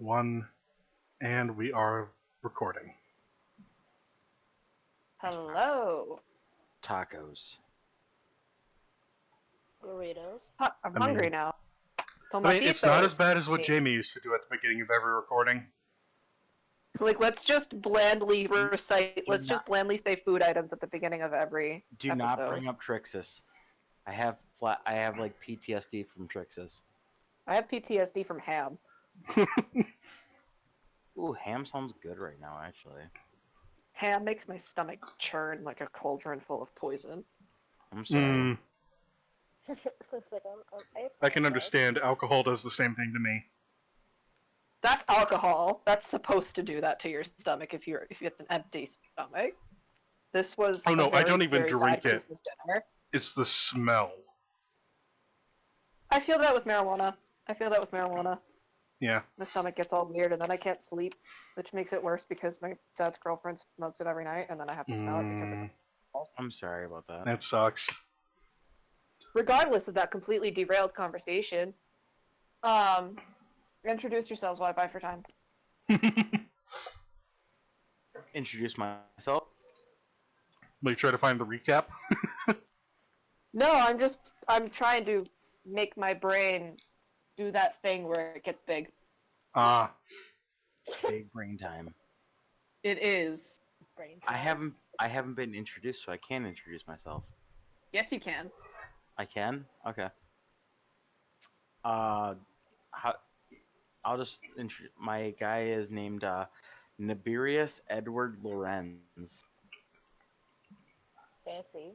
One, and we are recording. Hello. Tacos. Burritos. I'm I hungry mean- now. It's not as Tomatillos. bad as what Jamie used to do at the beginning of every recording. Like, let's just blandly recite. Let's not- just blandly say food items at the beginning of every Do episode. not bring up Trixis. I have like PTSD from Trixis. I have PTSD from ham. Ooh, ham sounds good right now, actually. Ham makes my stomach churn like a cauldron full of poison. I'm sorry. It's like, I can understand. Alcohol does the same thing to me. That's alcohol. That's supposed to do that to your stomach if it's an empty stomach. This was Oh, no, a very, I don't even very drink bad it. Christmas dinner. It's the smell. I feel that with marijuana. Yeah. My stomach gets all weird, and then I can't sleep, which makes it worse because my dad's girlfriend smokes it every night, and then I have to smell it because I'm sorry about that. That sucks. regardless of that completely derailed conversation, introduce yourselves while I buy for time. Introduce myself. Will you try to find the recap? No, I'm trying to make my brain do that thing where it gets big. Ah, Big brain time. It is. brain I fog. haven't been introduced, so I can introduce myself. Yes, you can. I can? Okay. How I'll just my guy is named Nibirius Edward Lorenz. Fancy.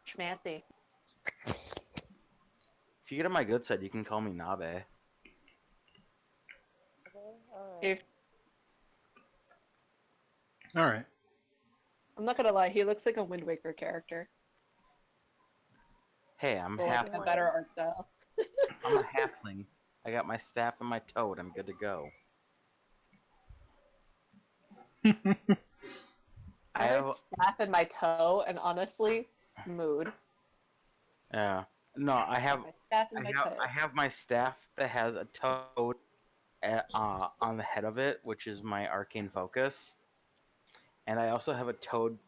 Schmancy. If you get on my good side, you can call me Nabe. Okay, alright. If, all right. I'm not gonna lie, he looks like a Wind Waker character. Hey, I'm But half. like in a better art style. I'm a halfling. I got my staff and my toad. I'm good to go. I heard staff in my toe, and honestly, mood. Yeah. No, I have. My staff in my toe. I have my staff that has a toad on the head of it, which is my arcane focus, and I also have a toad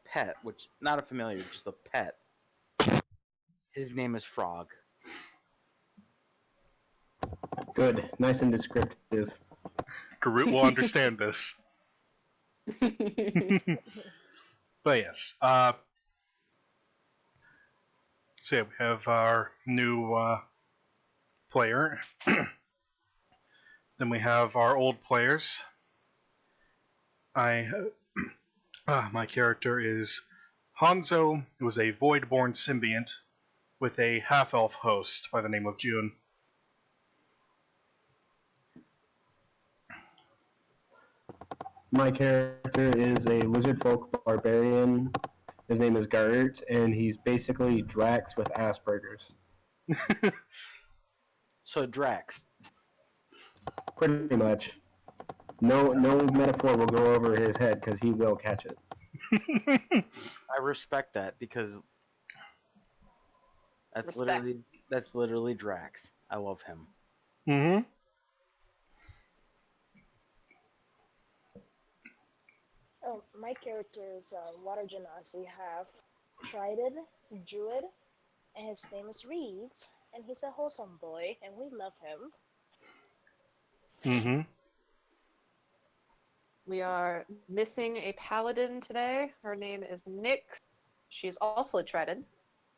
pet, which not a familiar, just a pet. His name is Frog. Good, nice and descriptive. Garut will understand this. But yes. So yeah, we have our new player. Then we have our old players. My character is Hanzo, who is a void-born symbiont with a half-elf host by the name of June. My character is a lizard folk barbarian. His name is Gart, and he's basically Drax with Asperger's. So Drax. Pretty much. No metaphor will go over his head because he will catch it. I respect that because that's Respect. literally Drax. I love him. Mm-hmm. Oh, my character is Water Genasi, half Trident, Druid, and his name is Reeds, and he's a wholesome boy, and we love him. Mm-hmm. We are missing a paladin today. Her name is Nick. She's also a Treaded.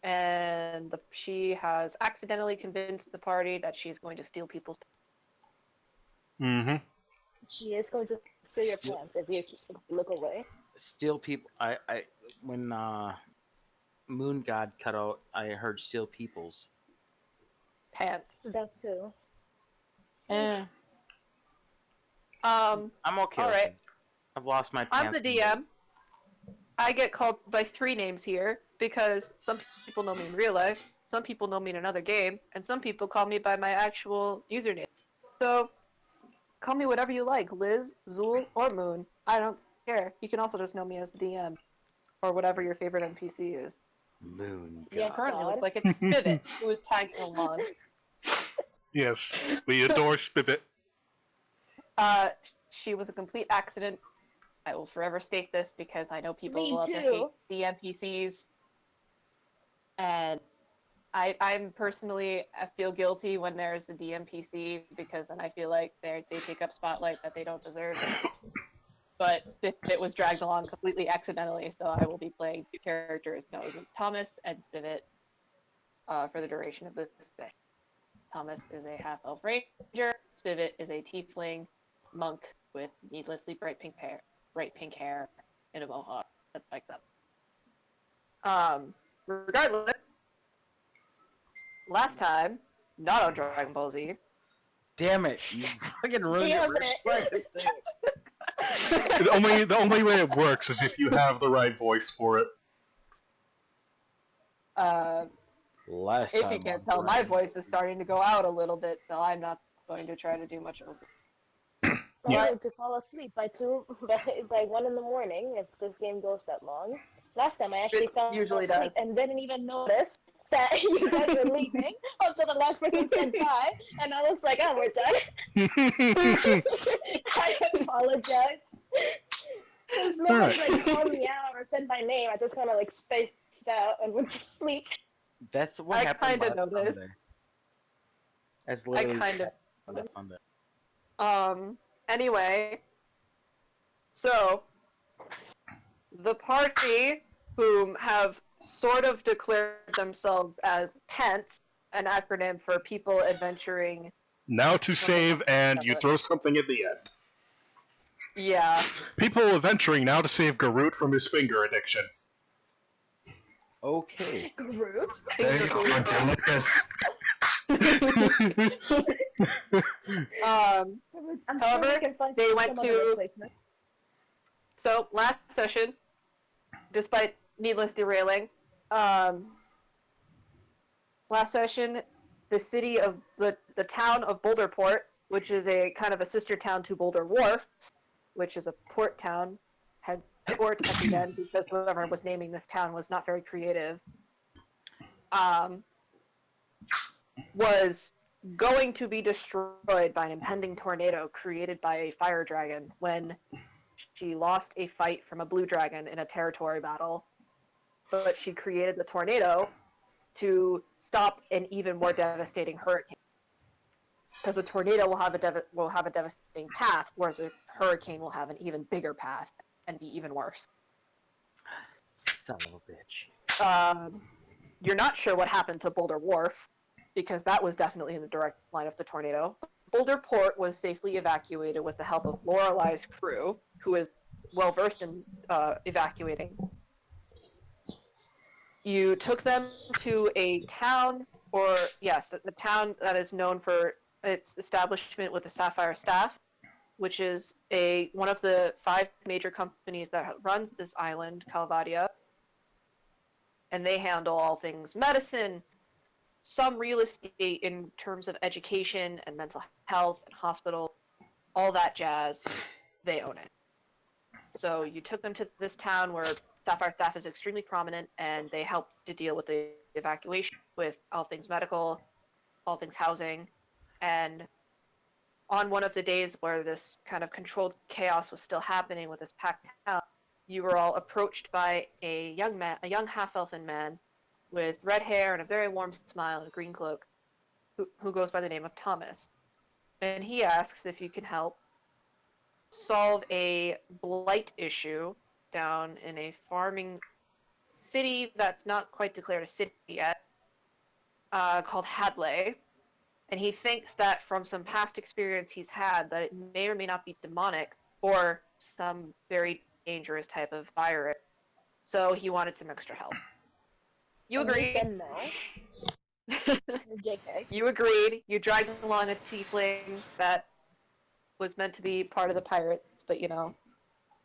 And she has accidentally convinced the party that she's going to steal people's... Mm-hmm. She is going to steal your plants if you look away. Steal people. I when Moon God cut out, I heard steal people's. pants. That too. Eh, Um, I'm okay. all with right. it. I've lost my I'm pants. the DM. I get called by 3 names here because some people know me in real life, some people know me in another game, and some people call me by my actual username. So, call me whatever you like, Liz, Zool, or Moon. I don't care. You can also just know me as DM, or whatever your favorite NPC is. Moon God. Yes. Currently God. looks like it's Spivot, who is tagging along. Yes, we adore Spibbit. She was a complete accident. I will forever state this because I know people Me love to hate too. the NPCs, and I'm personally, I feel guilty when there's a DMPC because then I feel like they take up spotlight that they don't deserve. But it was dragged along completely accidentally, so I will be playing two characters, Thomas and Spivot, for the duration of this session. Thomas is a half-elf ranger. Spivot is a tiefling monk with needlessly bright pink hair, and a mohawk that spikes up. Regardless, last time, not on Dragon Ball Z. Damn it! You fucking ruined Damn it. The only way it works is if you have the right voice for it. Last If time you can't on tell, my Dragon voice Ball is Z. starting to go out a little bit, so I'm not going to try to do much of it. Yeah. To fall asleep by 1 in the morning if this game goes that long. Last time I actually It fell usually asleep does. and didn't even notice that you guys were leaving until the last person said bye, and I was like, oh, we're done. I apologize. Because no one Alright. called me out or said my name. I just kind of spaced out and went to sleep. That's what I happened kinda last noticed. Sunday. That's I literally kind of. what happened last Sunday. Anyway, so the party whom have sort of declared themselves as PENT, an acronym for People Adventuring. Now to save, and you throw something at the end. Yeah. People adventuring now to save Garut from his finger addiction. Okay. Groot? There you go, Hunter. Look at Um, I'm However, sure we can find they some went other to- replacement. so last session, despite needless derailing, last session, the city of the town of Boulderport, which is a kind of a sister town to Boulder Wharf, which is a port town, had port at the end because whoever was naming this town was not very creative. Was going to be destroyed by an impending tornado created by a fire dragon when she lost a fight from a blue dragon in a territory battle. But she created the tornado to stop an even more devastating hurricane. Because a tornado will have a devastating path, whereas a hurricane will have an even bigger path and be even worse. Son of a bitch. You're not sure what happened to Boulder Wharf, because that was definitely in the direct line of the tornado. Boulder Port was safely evacuated with the help of Lorelei's crew, who is well versed in evacuating. You took them to a town, the town that is known for its establishment with the Sapphire Staff, which is one of the 5 major companies that runs this island, Calvida, and they handle all things medicine, some real estate in terms of education and mental health and hospital, all that jazz. They own it. So you took them to this town where Sapphire Staff is extremely prominent, and they helped to deal with the evacuation, with all things medical, all things housing, and on one of the days where this kind of controlled chaos was still happening with this packed town, you were all approached by a young half-elfin man with red hair and a very warm smile and a green cloak, who goes by the name of Thomas. And he asks if you can help solve a blight issue down in a farming city that's not quite declared a city yet, called Hadley. And he thinks that from some past experience he's had, that it may or may not be demonic or some very dangerous type of virus. So he wanted some extra help. You And we agreed. said no. JK. You agreed. You dragged along a tiefling that was meant to be part of the pirates, but you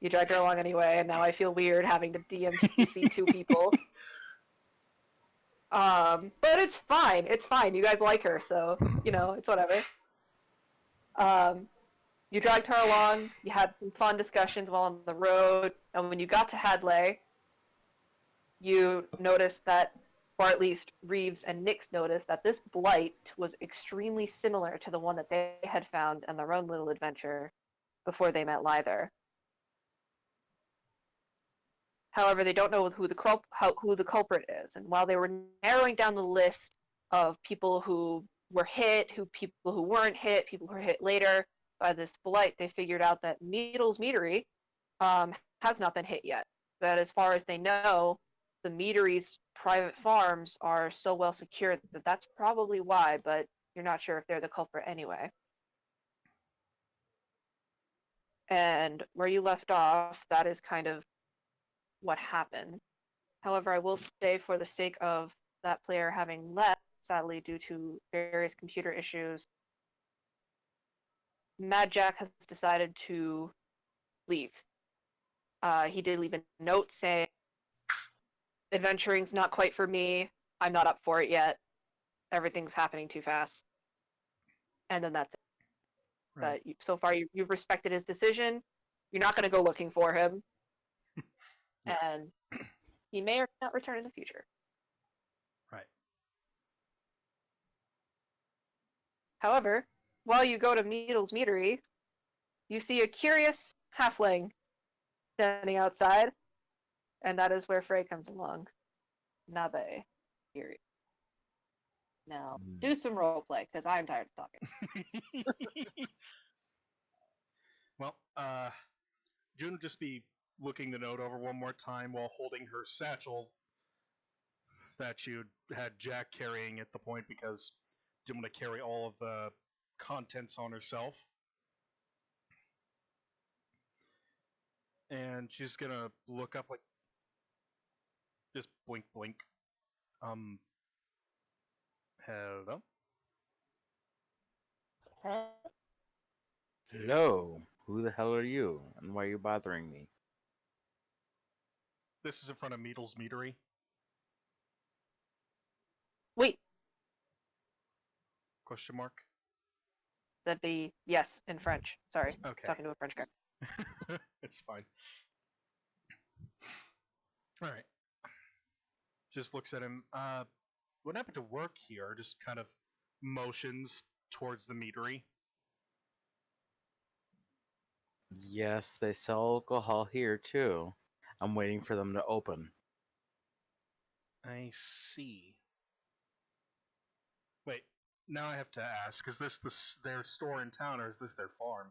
dragged her along anyway, and now I feel weird having to DMPC 2 people. But it's fine. It's fine. You guys like her, so it's whatever. You dragged her along. You had some fun discussions while on the road, and when you got to Hadley, you noticed that or at least Reeves and Nix noticed that this blight was extremely similar to the one that they had found in their own little adventure before they met Lyther. However, they don't know who the culprit is, and while they were narrowing down the list of people who were hit, people who weren't hit, people who were hit later by this blight, they figured out that Needle's Meadery has not been hit yet. That as far as they know, the Meadery's private farms are so well secured that that's probably why, but you're not sure if they're the culprit anyway. And where you left off, that is kind of what happened. However, I will say for the sake of that player having left, sadly due to various computer issues, Mad Jack has decided to leave. He did leave a note saying, adventuring's not quite for me, I'm not up for it yet, everything's happening too fast. And then that's it. Right. But so far you've respected his decision, you're not going to go looking for him, Yeah. and he may or may not return in the future. Right. However, while you go to Needle's Meadery, you see a curious halfling standing outside, and that is where Frey comes along. Nabe. Here. Now, do some roleplay, because I'm tired of talking. Well, June will just be looking the note over one more time while holding her satchel that you had Jack carrying at the point because didn't want to carry all of the contents on herself. And she's gonna look up like just blink blink. Hello? Hello, who the hell are you, and why are you bothering me? This is in front of Needle's Meadery. Wait, Question mark? that'd be yes in French. Sorry, Okay. talking to a French guy. It's fine. Alright. Just looks at him. What happened to work here? Just kind of motions towards the meadery. Yes, they sell alcohol here too. I'm waiting for them to open. I see. Wait, now I have to ask, is this their store in town or is this their farm?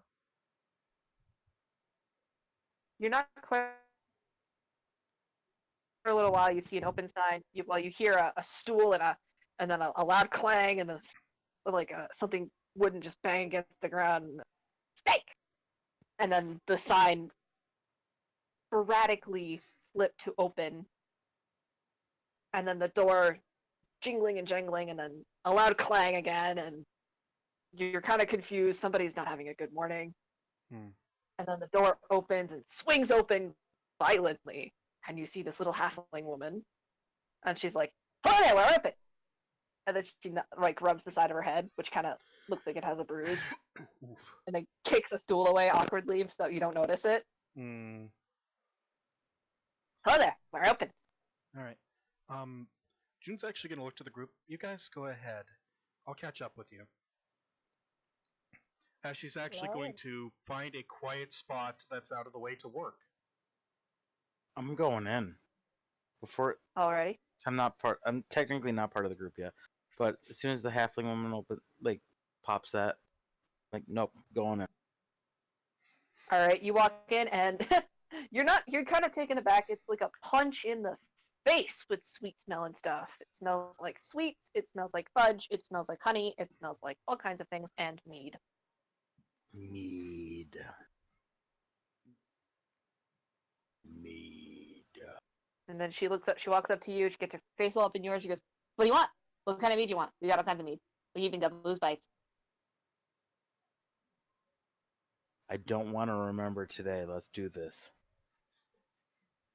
You're not quite. For a little while, you see an open sign. You hear a stool and then a loud clang, and then like something wooden just bang against the ground. And steak. And then the sign sporadically flipped to open, and then the door jingling and jangling, and then a loud clang again, and you're kind of confused. Somebody's not having a good morning. Hmm. And then the door opens and swings open violently, and you see this little halfling woman, and she's like, "Oh, there, we're open!" And then she like rubs the side of her head, which kind of looks like it has a bruise, Oof. and then kicks a stool away awkwardly so you don't notice it. Hmm. "Oh, there, we're open!" Alright. June's actually gonna look to the group. You guys go ahead. I'll catch up with you. As she's actually going to find a quiet spot that's out of the way to work. I'm going in. Before Alrighty. I'm technically not part of the group yet. But as soon as the halfling woman pops that, nope, going in. Alright, you walk in and you're kind of taken aback. It's like a punch in the face with sweet smelling stuff. It smells like sweets, it smells like fudge, it smells like honey, it smells like all kinds of things, and mead. Mead. And then she walks up to you, she gets her face all up in yours, she goes, "What do you want? What kind of mead do you want? We got all kinds of mead. We even got booze bites." I don't want to remember today. Let's do this.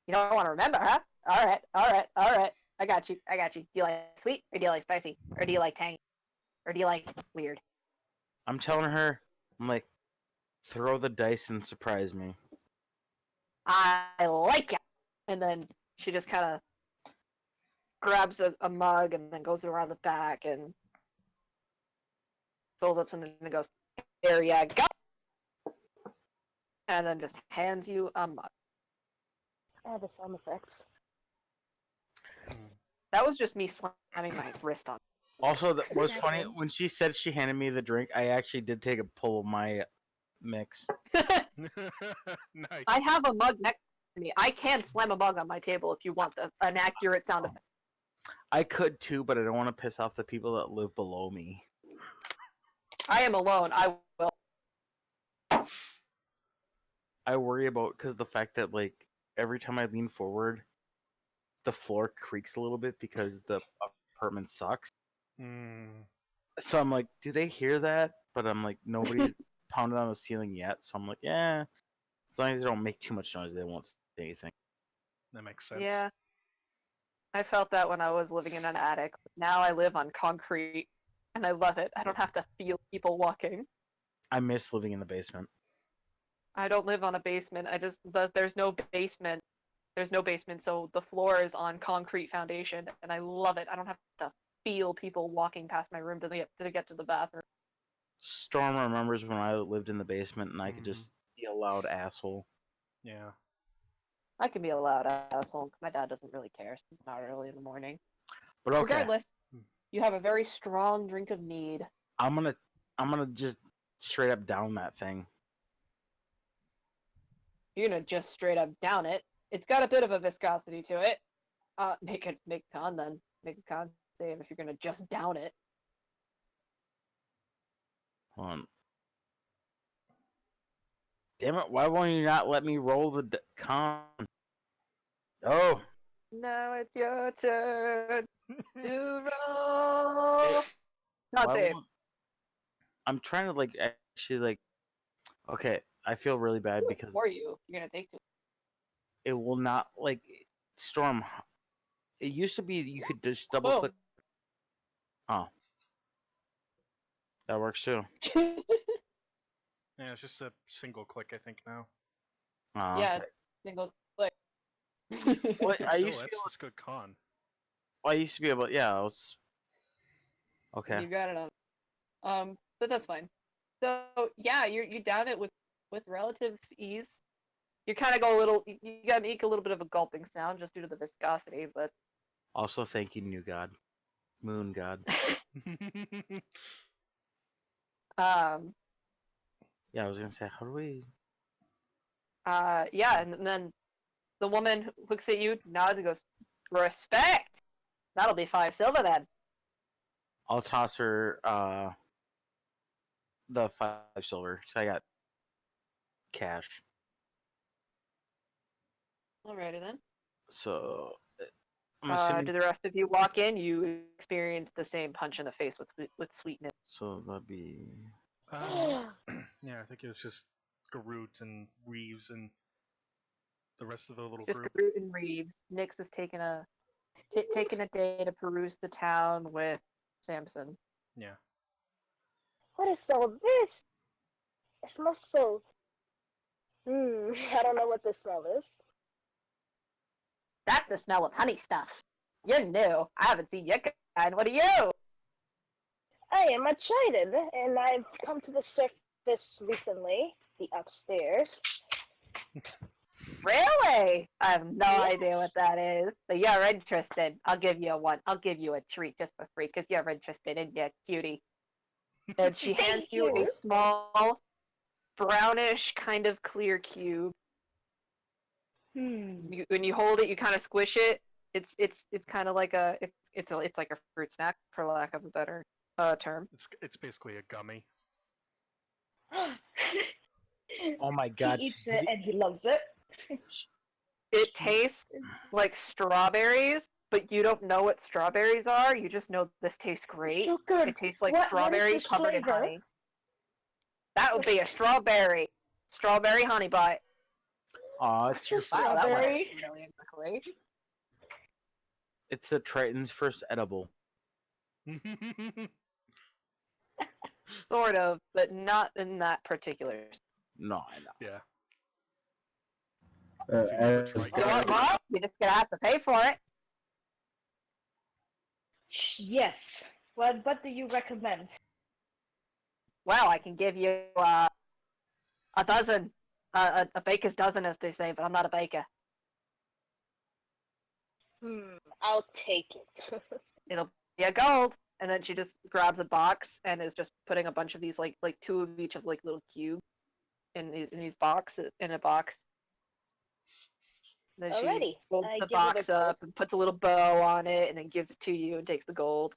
You don't want to remember, huh? Alright. I got you. Do you like sweet, or do you like spicy? Or do you like tangy? Or do you like weird? I'm telling her, I'm like, throw the dice and surprise me. I like it. And then she just kind of grabs a mug and then goes around the back and fills up something and goes, "There you go," and then just hands you a mug. The sound effects. That was just me slamming my wrist on. Also, that was funny Exactly. when she said she handed me the drink. I actually did take a pull of my mix. Nice. I have a mug next to me. I can slam a mug on my table if you want an accurate sound effect. I could too, but I don't want to piss off the people that live below me. I am alone. I will. I worry about because the fact that like every time I lean forward, the floor creaks a little bit because the apartment sucks. Mm. So I'm like, do they hear that? But I'm like, nobody's pounded on the ceiling yet. So I'm like, yeah, as long as they don't make too much noise, they won't say anything. That makes sense. Yeah. I felt that when I was living in an attic. Now I live on concrete, and I love it. I don't have to feel people walking. I miss living in the basement. I don't live on a basement. There's no basement. There's no basement, so the floor is on concrete foundation, and I love it. I don't have to feel people walking past my room to get to the bathroom. Storm remembers when I lived in the basement and I could Mhm. just be a loud asshole. Yeah. I can be a loud asshole. My dad doesn't really care. So it's not early in the morning. But okay, Regardless, you have a very strong drink of mead. I'm gonna just straight up down that thing. You're gonna just straight up down it. It's got a bit of a viscosity to it. Make con then. Make a con save if you're gonna just down it. Hold on. Damn it! Why won't you not let me roll the con? Oh, Now it's your turn to roll. Con why save. won't... I'm trying to like actually like. Okay, I feel really bad because For you, you're gonna take two. it will not like Storm. It used to be you could just double Boom. click. Oh, that works too. Yeah, it's just a single click, I think, now. Oh, Yeah, okay. single click. Well, I Still, used to be able. that's good con. I used to be able. Yeah, let's. Okay. You got it on. But that's fine. So yeah, you down it with relative ease. You kind of go a little. You gotta make a little bit of a gulping sound just due to the viscosity, but Also, thank you, New God, Moon God. um, Yeah, I was gonna say, how do we? yeah, and then the woman looks at you, nods, and goes, "Respect. That'll be 5 silver then." I'll toss her the 5 silver. So I got cash. Alrighty then. So I'm assuming. Do the rest of you walk in? You experience the same punch in the face with sweetness. So that'd be. Yeah, I think it was just Garut and Reeves and the rest of the little Just group. Groot and Reeves. Nyx is taking a day to peruse the town with Samson. Yeah. What is all this? It smells so. I don't know what this smell is. That's the smell of honey stuff. You're new. I haven't seen your kind. What are you? I am a Chiden, and I've come to the surface recently, the upstairs. Really? I have no idea Yes. what that is. So you're interested. I'll give you one. I'll give you a treat just for free because you're interested in your cutie. And she hands Thank you a you. small, brownish, kind of clear cube. When you hold it, you kind of squish it. It's kind of like it's like a fruit snack for lack of a better term. It's basically a gummy. Oh my He God! eats it and he loves it. It tastes like strawberries, but you don't know what strawberries are. You just know this tastes great. So good. It tastes like What is strawberry this covered in flavor? honey. That would be a strawberry honey bite. Aw, What's a Wow, that went strawberry? really quickly. it's the Triton's first edible. Sort of, but not in that particular. No, I know. Yeah. Uh, If you've never as tried You want gummies, more? You're just gonna have to pay for it. Yes. What do you recommend? Well, I can give you a dozen, a baker's dozen, as they say, but I'm not a baker. I'll take it. It'll be a gold. And then she just grabs a box and is just putting a bunch of these like two of each of like little cubes in these boxes in a box. Then she Alrighty, folds I the give her the box gold. up and puts a little bow on it and then gives it to you and takes the gold.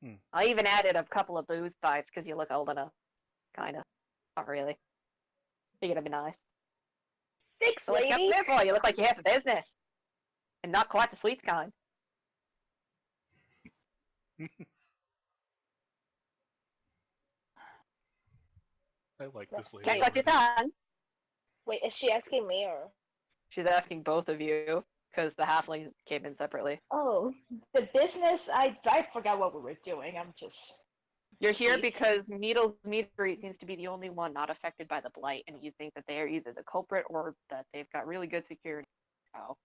Hmm. I even added a couple of booze bites because you look old enough. Kinda. Not really. You're gonna be nice. Thanks, So what you lady. up there for? You look like you have a business. And not quite the sweet kind. I like this lady. Can't cut your tongue. Wait, is she asking me or? She's asking both of you because the halfling came in separately. Oh, the business. I forgot what we were doing. I'm just. You're here Sweets. because Needle's meadery seems to be the only one not affected by the blight, and you think that they are either the culprit or that they've got really good security. Oh.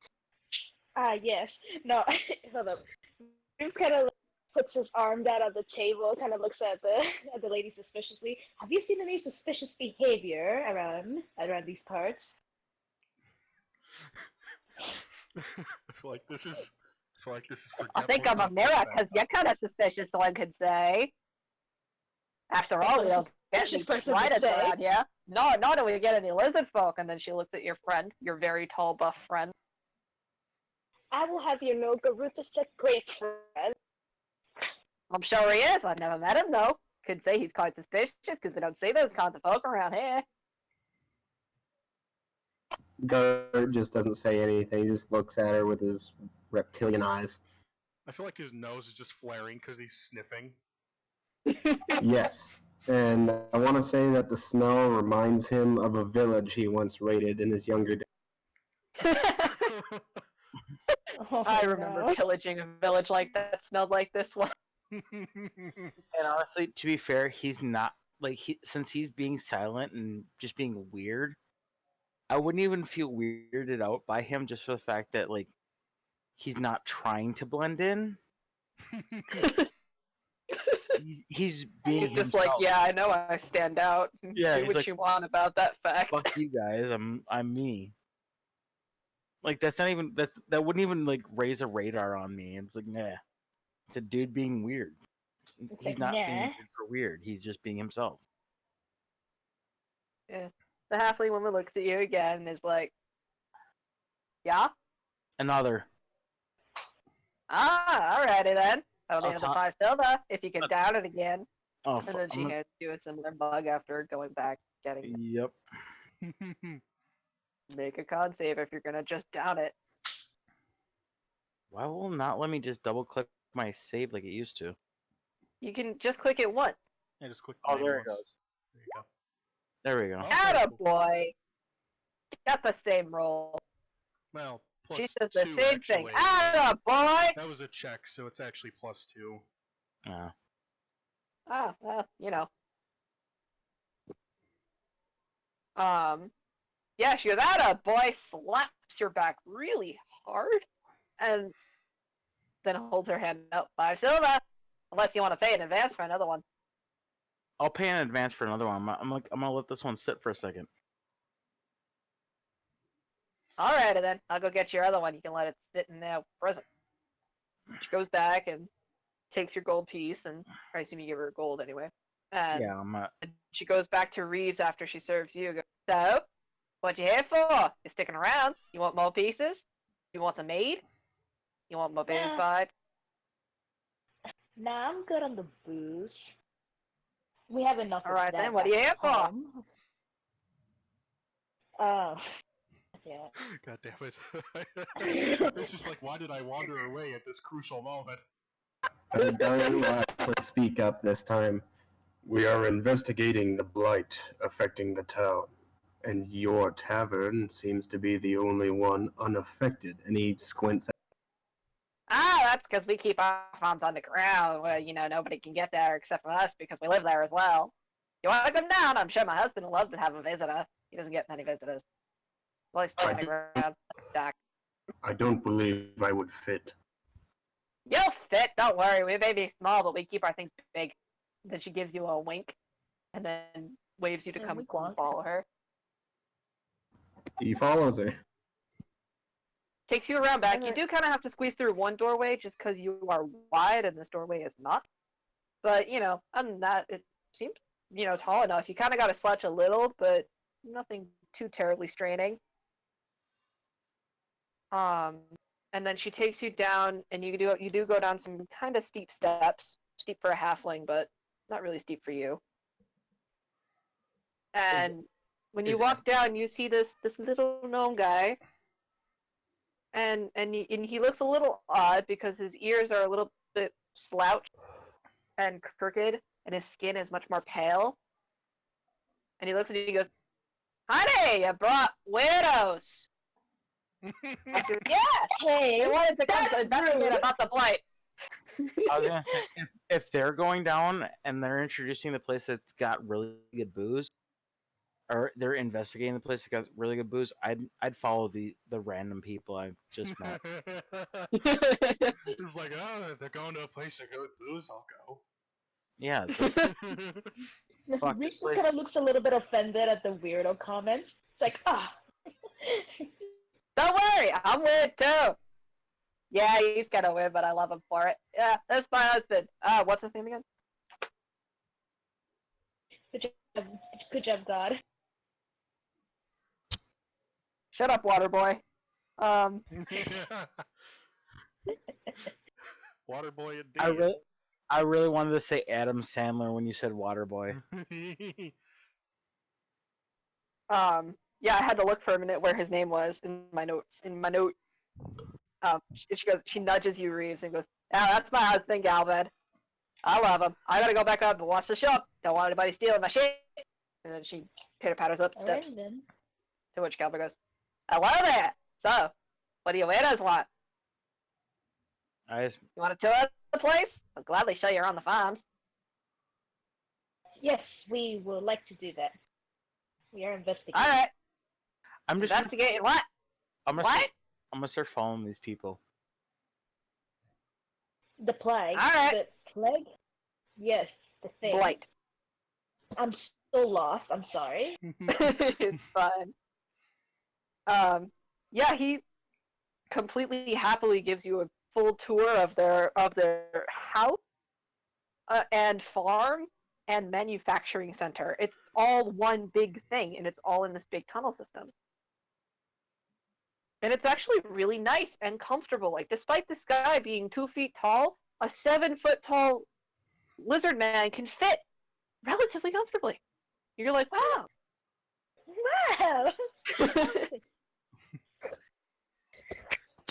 Yes. No, hold up. He just kind of puts his arm down on the table, kind of looks at the at the lady suspiciously. Have you seen any suspicious behavior around these parts? I feel like this is. I feel like this is I think I'm a forgetful mirror content. because you're kind of suspicious, one could say. After all, we don't get any Suspicious person would spiders say. around here. No, nor do we get any lizard folk. And then she looks at your friend, your very tall, buff friend. I will have you know, Garuth's a great friend. I'm sure he is. I've never met him, though. Could say he's quite suspicious because we don't see those kinds of folk around here. Gert just doesn't say anything. He just looks at her with his reptilian eyes. I feel like his nose is just flaring because he's sniffing. Yes. And I want to say that the smell reminds him of a village he once raided in his younger days. Oh, I remember no. pillaging a village like that smelled like this one. And honestly, to be fair, he's not like since he's being silent and just being weird. I wouldn't even feel weirded out by him just for the fact that like he's not trying to blend in. He's being He's just himself. like, yeah, I know I stand out. Yeah, Do he's what like, you want about that fact. Fuck you guys. I'm me. Like that's not even that wouldn't even like raise a radar on me. It's like nah. It's a dude being weird. It's He's like, not being nah. weird for weird. He's just being himself. Yeah. The halfling woman looks at you again and is like, yeah? Another. Ah, alrighty then. That'll be I'll another ta- 5 silver if you can down it again. Oh, And then she hands you a similar bug after going back, getting it. Yep. Make a con save if you're gonna just down it. Why will it not let me just double click my save like it used to? You can just click it once. Yeah, just click Oh, the name there it once. goes. There you go. There we go. Okay, cool. Attaboy! Got the same roll. Well, She plus says the 2 same actually. thing. Attaboy! That was a check, so it's actually plus 2. Yeah. Ah, well, you know. Yeah, she goes, attaboy, slaps your back really hard, and then holds her hand out. 5 silver! Unless you want to pay in advance for another one. I'll pay in advance for another one. I'm gonna let this one sit for a second. Alrighty then, I'll go get your other one. You can let it sit in there present. She goes back and takes your gold piece, and I assume you give her gold anyway. And Yeah, I'm she goes back to Reeves after she serves you. Goes, so, what you here for? You're sticking around? You want more pieces? You want some mead? You want more booze, Nah. bud? Nah, I'm good on the booze. We have enough of Alright that. then, what are you back here for? home. Oh. Yeah. God damn it. It's just like, why did I wander away at this crucial moment? Darling will actually speak up this time. We are investigating the blight affecting the town, and your tavern seems to be the only one unaffected. And he squints. Ah, that's because we keep our farms underground where, you know, nobody can get there except for us because we live there as well. You want to come down? I'm sure my husband would love to have a visitor. He doesn't get many visitors. Well, he's underground. Doc. I don't believe I would fit. You'll fit, don't worry. We may be small, but we keep our things big. Then she gives you a wink, and then waves you to Yeah, come wink wonk. follow her. He follows her. Takes you around back. You Alright. do kind of have to squeeze through one doorway just because you are wide and this doorway is not. But, you know, other than that, it seems, you know, tall enough. You kind of got to slouch a little, but nothing too terribly straining. And then she takes you down, and you do go down some kind of steep steps. Steep for a halfling, but not really steep for you. And when you is walk down, you see this little gnome guy, and he looks a little odd because his ears are a little bit slouched and crooked, and his skin is much more pale. And he looks at you and he goes, "Honey, you brought widows." And she goes, "Yeah, Hey, they wanted to come to that's investigate rude. about the blight." I was gonna say if they're going down and they're introducing the place that's got really good booze, or they're investigating the place that got really good booze, I'd follow the random people I've just met. It's like, oh, they're going to a place of good booze. I'll go. Yeah, it's like, fuck Reach this just place. kind of looks a little bit offended at the weirdo comments. It's like, ah. Don't worry, I'm weird too. Yeah, he's kind of weird, but I love him for it. Yeah, that's my husband. What's his name again? Good job, God. Shut up, water boy. Waterboy I really wanted to say Adam Sandler when you said Waterboy. indeed. Yeah, I had to look for a minute where his name was in my notes. In my note, she nudges you, Reeves, and goes, "Yeah, that's my husband, Galvin. I love him. I gotta go back up and watch the shop. Don't want anybody stealing my shit." And then she pitter patters up Alright steps. then. To which Galvin goes, "Hello there. So, what do you widows want? I just, You want to tour the place? I'll gladly show you around the farms." Yes, we would like to do that. We are investigating. All right. I'm just Investigating what? I'm gonna What? start, I'm gonna start following these people. The plague. Alright. The plague? Yes, the thing. Blight. I'm so lost. I'm sorry. It's fun. Yeah, he completely happily gives you a full tour of their house and farm and manufacturing center. It's all one big thing, and it's all in this big tunnel system. And it's actually really nice and comfortable. Like, despite this guy being 2 feet tall, a 7-foot tall lizard man can fit relatively comfortably. You're like, wow. Wow!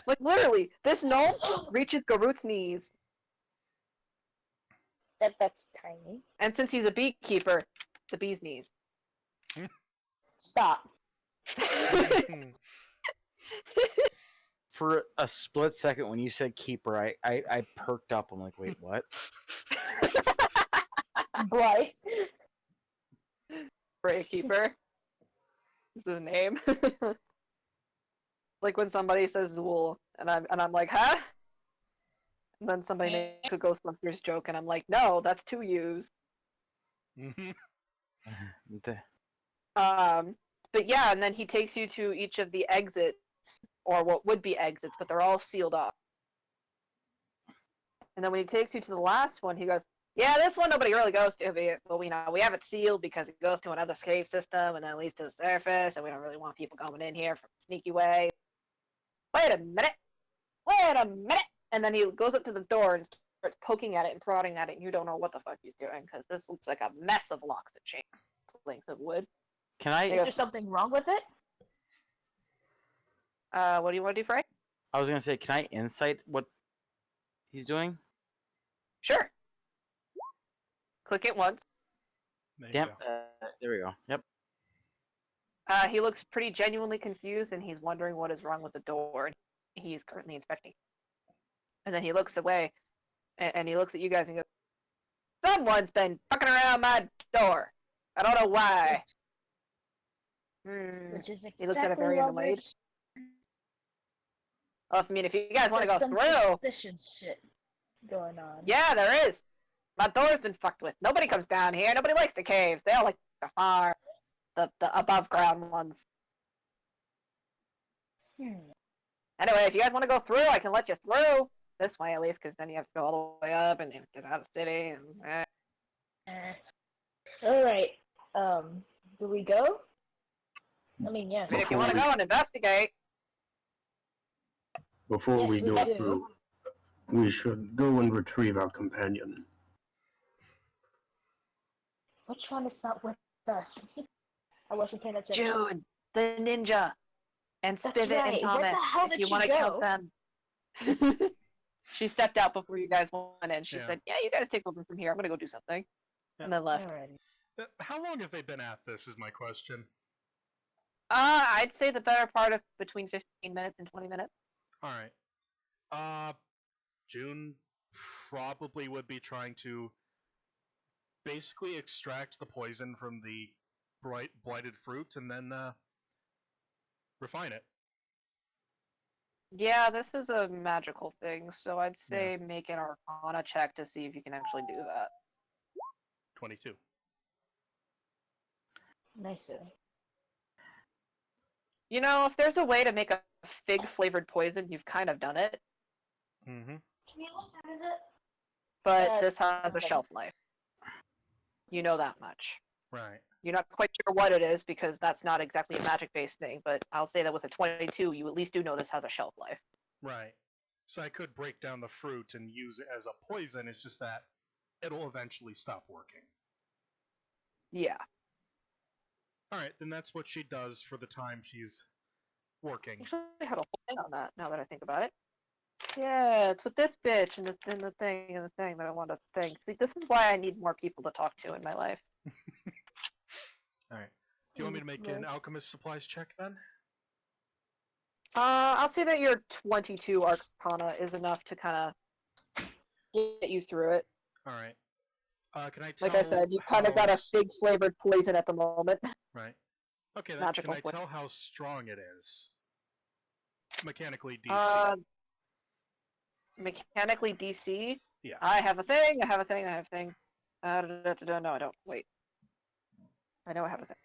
Like, literally, this gnome reaches Garut's knees. That's tiny. And since he's a beekeeper, the bee's knees. Stop. For a split second, when you said keeper, I perked up. I'm like, wait, what? Blight. Keeper. This is his name. Like when somebody says Zool, and I'm like, huh? And then somebody makes a Ghostbusters joke, and I'm like, no, that's 2 U's. But yeah, and then he takes you to each of the exits, or what would be exits, but they're all sealed off. And then when he takes you to the last one, he goes, "Yeah, this one nobody really goes to, but we know we have it sealed because it goes to another cave system, and then leads to the surface, and we don't really want people coming in here from a sneaky way." Wait a minute! Wait a minute! And then he goes up to the door and starts poking at it and prodding at it, and you don't know what the fuck he's doing, because this looks like a mess of locks and chains, lengths of wood. Can I? Is there something wrong with it? What do you want to do, Frank? I was gonna say, can I insight what he's doing? Sure. Click it once. There you Yep. go. There we go. Yep. He looks pretty genuinely confused, and he's wondering what is wrong with the door. He's currently inspecting. And then he looks away, and he looks at you guys and goes, "Someone's been fucking around my door. I don't know why." Which is He looks at it very exactly why annoyed. Well, I mean, if you guys want to go some through, suspicious shit. going on. Yeah, there is. My door's been fucked with. Nobody comes down here. Nobody likes the caves. They all like the far, the above ground ones. Anyway, if you guys want to go through, I can let you through. This way, at least, because then you have to go all the way up and get out of the city. And, All right. Do we go? I mean, yes. I mean, if you Before want to we- go and investigate. Before Yes, we we go do. through, we should go and retrieve our companion. Which one is not with us? I wasn't paying attention. June, the ninja, and That's Spivot right. and Thomas. Where the hell if did you she want to count go? them. She stepped out before you guys went in. She Yeah. said, "Yeah, you guys take over from here. I'm gonna go do something," Yeah. and then left. Alrighty. How long have they been at this? Is my question. I'd say the better part of between 15 minutes and 20 minutes. All right. June probably would be trying to basically extract the poison from the blighted fruit and then refine it. Yeah, this is a magical thing, so I'd say make an Arcana check to see if you can actually do that. 22. Nice. You know, if there's a way to make a fig-flavored poison, you've kind of done it, Mm-hmm. What time is it? but this That's has a okay. shelf life. You know that much. Right. You're not quite sure what it is because that's not exactly a magic-based thing, but I'll say that with a 22, you at least do know this has a shelf life. Right. So I could break down the fruit and use it as a poison. It's just that it'll eventually stop working. Yeah. All right, then that's what she does for the time she's working. Actually, I had a whole thing on that, now that I think about it. Yeah, it's with this bitch and the thing that I want to think. See, this is why I need more people to talk to in my life. All right. Do you want me to make an alchemist supplies check then? I'll say that your 22 Arcana is enough to kind of get you through it. All right. Can I tell? Like I said, you kind of got a fig flavored poison at the moment. Right. Okay. Then Magical can I tell how strong it is? Mechanically DC. Mechanically DC. Yeah. I have a thing. No, I don't. Wait. I know I have a thing.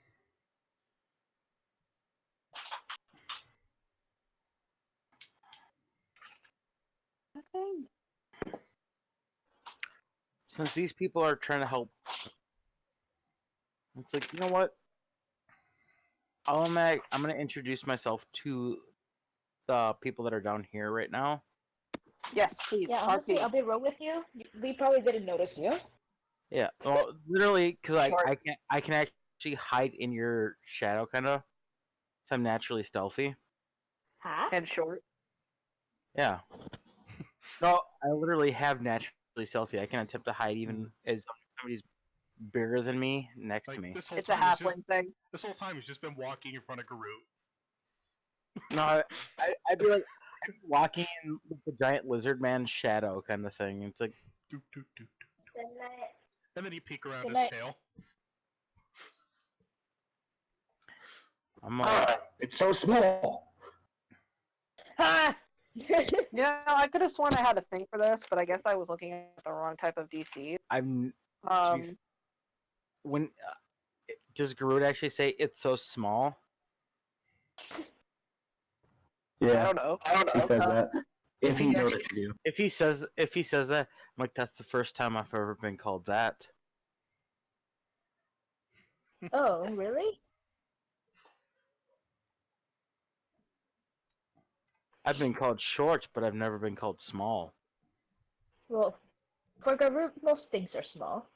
A thing. Since these people are trying to help, it's like, you know what? I'm going to introduce myself to the people that are down here right now. Yes, please. Yeah, honestly, I'll be real with you. We probably didn't notice you. Yeah, well, literally, because Sure. I can actually hide in your shadow, kind of. So I'm naturally stealthy. Huh? And short. Yeah. No, I literally have naturally stealthy. I can attempt to hide even as somebody's bigger than me next to me. This whole It's a time he's halfling thing. This whole time he's just been walking in front of Garut. No, I'd be like walking in with the giant lizard man shadow kind of thing. It's like, Doop, doop, doop, doop. Good night. And then he peek around Good his night. tail. I'm It's so small. Ha! Yeah, I could have sworn I had a thing for this, but I guess I was looking at the wrong type of DC. When does Garud actually say it's so small? I Yeah, don't know. he says that. If he he notices you. If he says that, I'm like, that's the first time I've ever been called that. Oh, really? I've been called short, but I've never been called small. Well, for Garut, most things are small.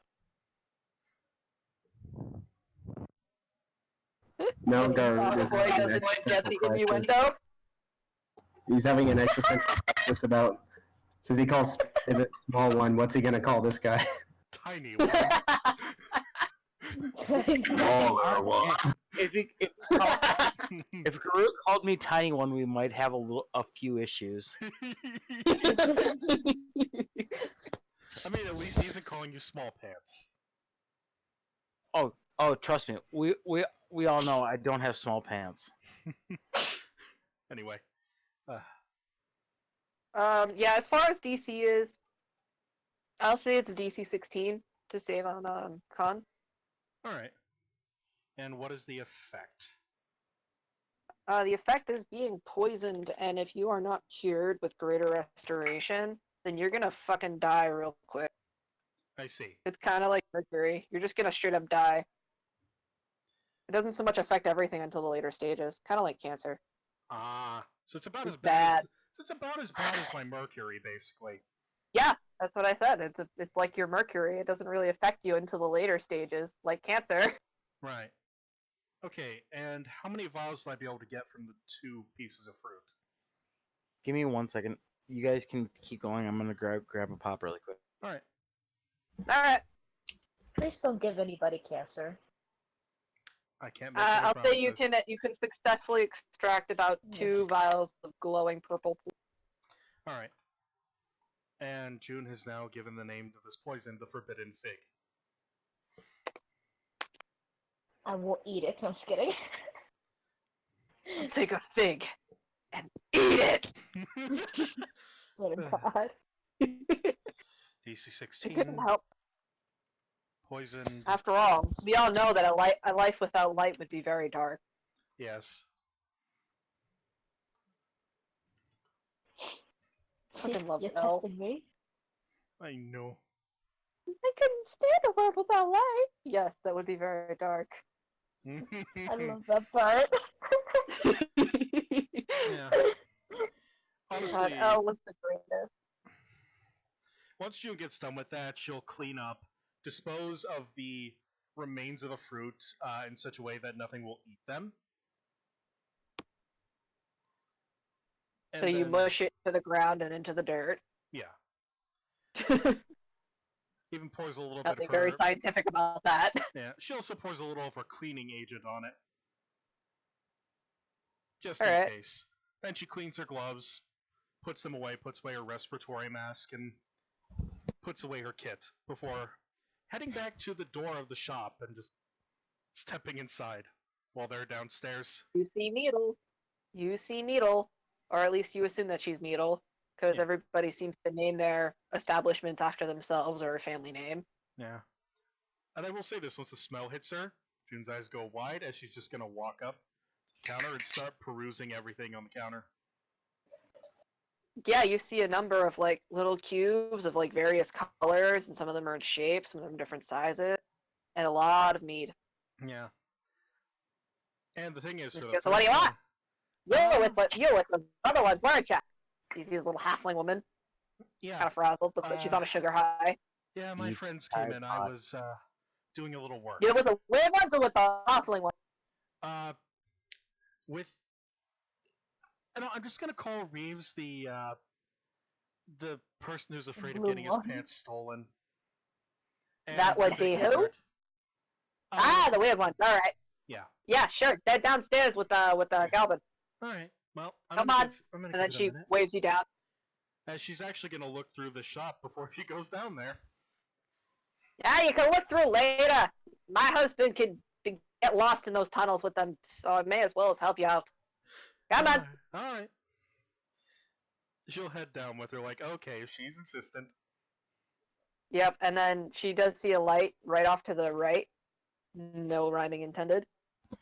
Now Garud is Boy having an doesn't get existential the crisis. innuendo. He's having an existential crisis about. Since he calls Spivot small one, what's he gonna call this guy? Tiny one. Smaller one. If Garud called me tiny one, we might have a few issues. I mean, at least he isn't calling you small pants. Oh, trust me, we all know I don't have small pants. Anyway. Yeah, as far as DC is, I'll say it's DC 16 to save on con. All right. And what is the effect? The effect is being poisoned, and if you are not cured with greater restoration, then you're gonna fucking die real quick. I see. It's kind of like mercury. You're just gonna straight up die. It doesn't so much affect everything until the later stages. Kind of like cancer. Ah, so it's about It's as bad bad. as so it's about as bad as my mercury, basically. Yeah, that's what I said. It's like your mercury. It doesn't really affect you until the later stages, like cancer. Right. Okay, and how many vials will I be able to get from the 2 pieces of fruit? Give me 1 second. You guys can keep going. I'm gonna grab a pop really quick. All right. All right. Please don't give anybody cancer. I can't make any I'll promises. say you can successfully extract about 2 vials of glowing purple. All right. And June has now given the name to this poison, the Forbidden Fig. I won't eat it. I'm just kidding. I'll take a fig and eat it. Swear to God. DC I 16. couldn't help. Poisoned. After all, we all know that a life without light would be very dark. Yes. Fucking love You're Belle. testing me? I know. I couldn't stand a world without light. Yes, that would be very dark. I love that part. Yeah. God, Honestly, Elle was the greatest. once June gets done with that, she'll clean up, dispose of the remains of the fruit in such a way that nothing will eat them. So you mush it to the ground and into the dirt. Yeah. Even pours a little bit Nothing of very her. scientific about that. Yeah. She also pours a little of her cleaning agent on it. Just All in right. case. Then she cleans her gloves, puts them away, puts away her respiratory mask, and puts away her kit before heading back to the door of the shop and just stepping inside while they're downstairs. You see Needle. You see Needle. Or at least you assume that she's Needle. Because Yeah. everybody seems to name their establishments after themselves or a family name. Yeah. And I will say this, once the smell hits her, June's eyes go wide as she's just going to walk up to the counter and start perusing everything on the counter. Yeah, you see a number of like little cubes of like various colors, and some of them are in shapes, some of them different sizes, and a lot of mead. Yeah. And the thing is, for the So what do you first want? You with the other ones, weren't you? You see this little halfling woman, Yeah. kind of frazzled, looks like she's on a sugar high. Yeah, my Eat friends came in. I iPod. was doing a little work. You with the weird ones or with the halfling one? With I'm just gonna call Reeves the person who's afraid of Blue getting his one. pants stolen. And That would the big be who? lizard. The weird ones. All right. Yeah. Yeah, sure. They're downstairs with Galvin. All right. Well, Come on. I'm gonna And then give it she a minute. waves you down. As she's actually gonna look through the shop before she goes down there. Yeah, you can look through later. My husband can get lost in those tunnels with them, so I may as well as help you out. Come on. All right. She'll head down with her, like, okay, if she's insistent. Yep, and then she does see a light right off to the right. No rhyming intended.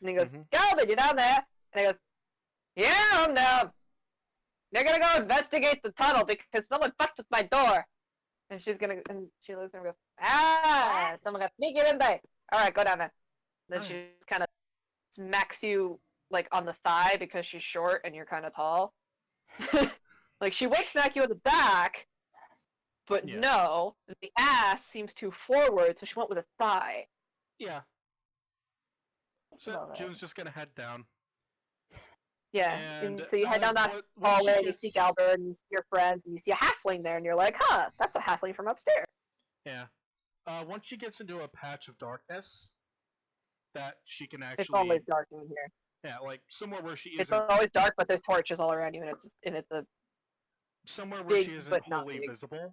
And he goes, Galvin, you down there? And he goes, yeah, I'm down. They're gonna go investigate the tunnel because someone fucked with my door. And she looks at him and goes, someone got sneaky, didn't they? Alright, go down there. Then Alright. she kind of smacks you, like, on the thigh because she's short and you're kind of tall. Like, she would smack you in the back, but Yeah. no, the ass seems too forward, so she went with a thigh. Yeah. So Love it. June's just gonna head down. Yeah, And, so you head down that when hallway, she and you see gets- Galbert, and you see your friends, and you see a halfling there, and you're like, huh, that's a halfling from upstairs. Yeah. Once she gets into a patch of darkness that she can It's actually, always dark in here. yeah, like somewhere where she It's isn't, always dark, but there's torches all around you, and it's a somewhere where big, she isn't but not wholly big. visible.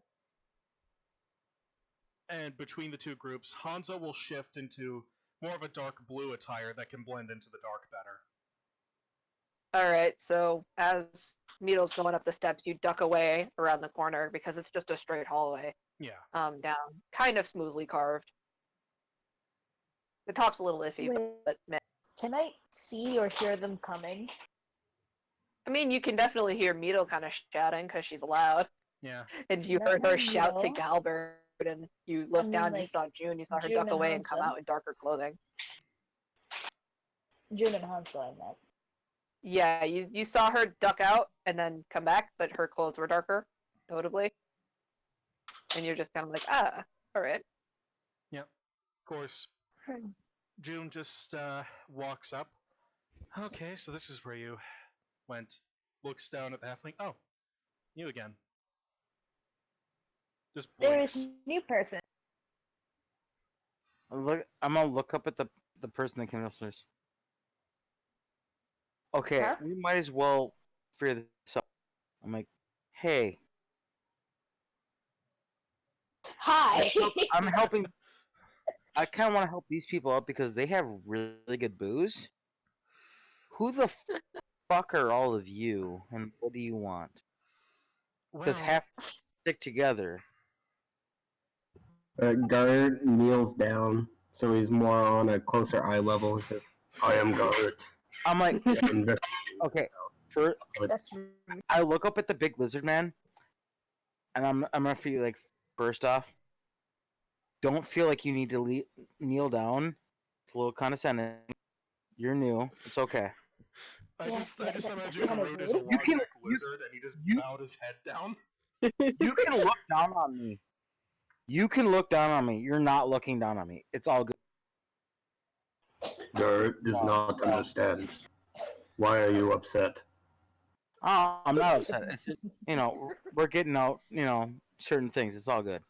And between the two groups, Hanzo will shift into more of a dark blue attire that can blend into the dark better. Alright, so as Needle's going up the steps, you duck away around the corner because it's just a straight hallway. Yeah. down, kind of smoothly carved. The top's a little iffy, Wait, but meh. can I see or hear them coming? I mean, you can definitely hear Mito kind of shouting because she's loud, Yeah. and you Not heard her me, shout to Mito. Galbert, and you I looked mean, down, you like, saw June, you saw her June duck and away and come Hansa. out in darker clothing. June and Hansa, I meant. Yeah, you saw her duck out and then come back, but her clothes were darker, notably. And you're just kind of like, ah, all right. Yep. Of course, June just walks up. Okay, so this is where you went. Looks down at the halfling. Oh, you again. Just There blinks. is new person. I'm gonna look up at the person that came upstairs. Okay, Huh? we might as well figure this out. I'm like, hey, Hi. I'm helping. I kind of want to help these people out because they have really good booze. Who the fuck are all of you, and what do you want? Because Well, half stick together. Garrett kneels down, so he's more on a closer eye level. He says, I am Garrett. I'm like, Investigate. okay. For That's rude. I look up at the big lizard man, and I'm gonna feel like, first off, don't feel like you need to kneel down. It's a little condescending. You're new. It's okay. I Yeah, just yeah, imagine that's kind of Garrett is a rude. You long can neck lizard and he just you- bowed his head down. you can look down on me. You can look down on me. You're not looking down on me. It's all good. Garrett does not understand. Why are you upset? Oh, I'm not upset. It's just we're getting out. Certain things. It's all good.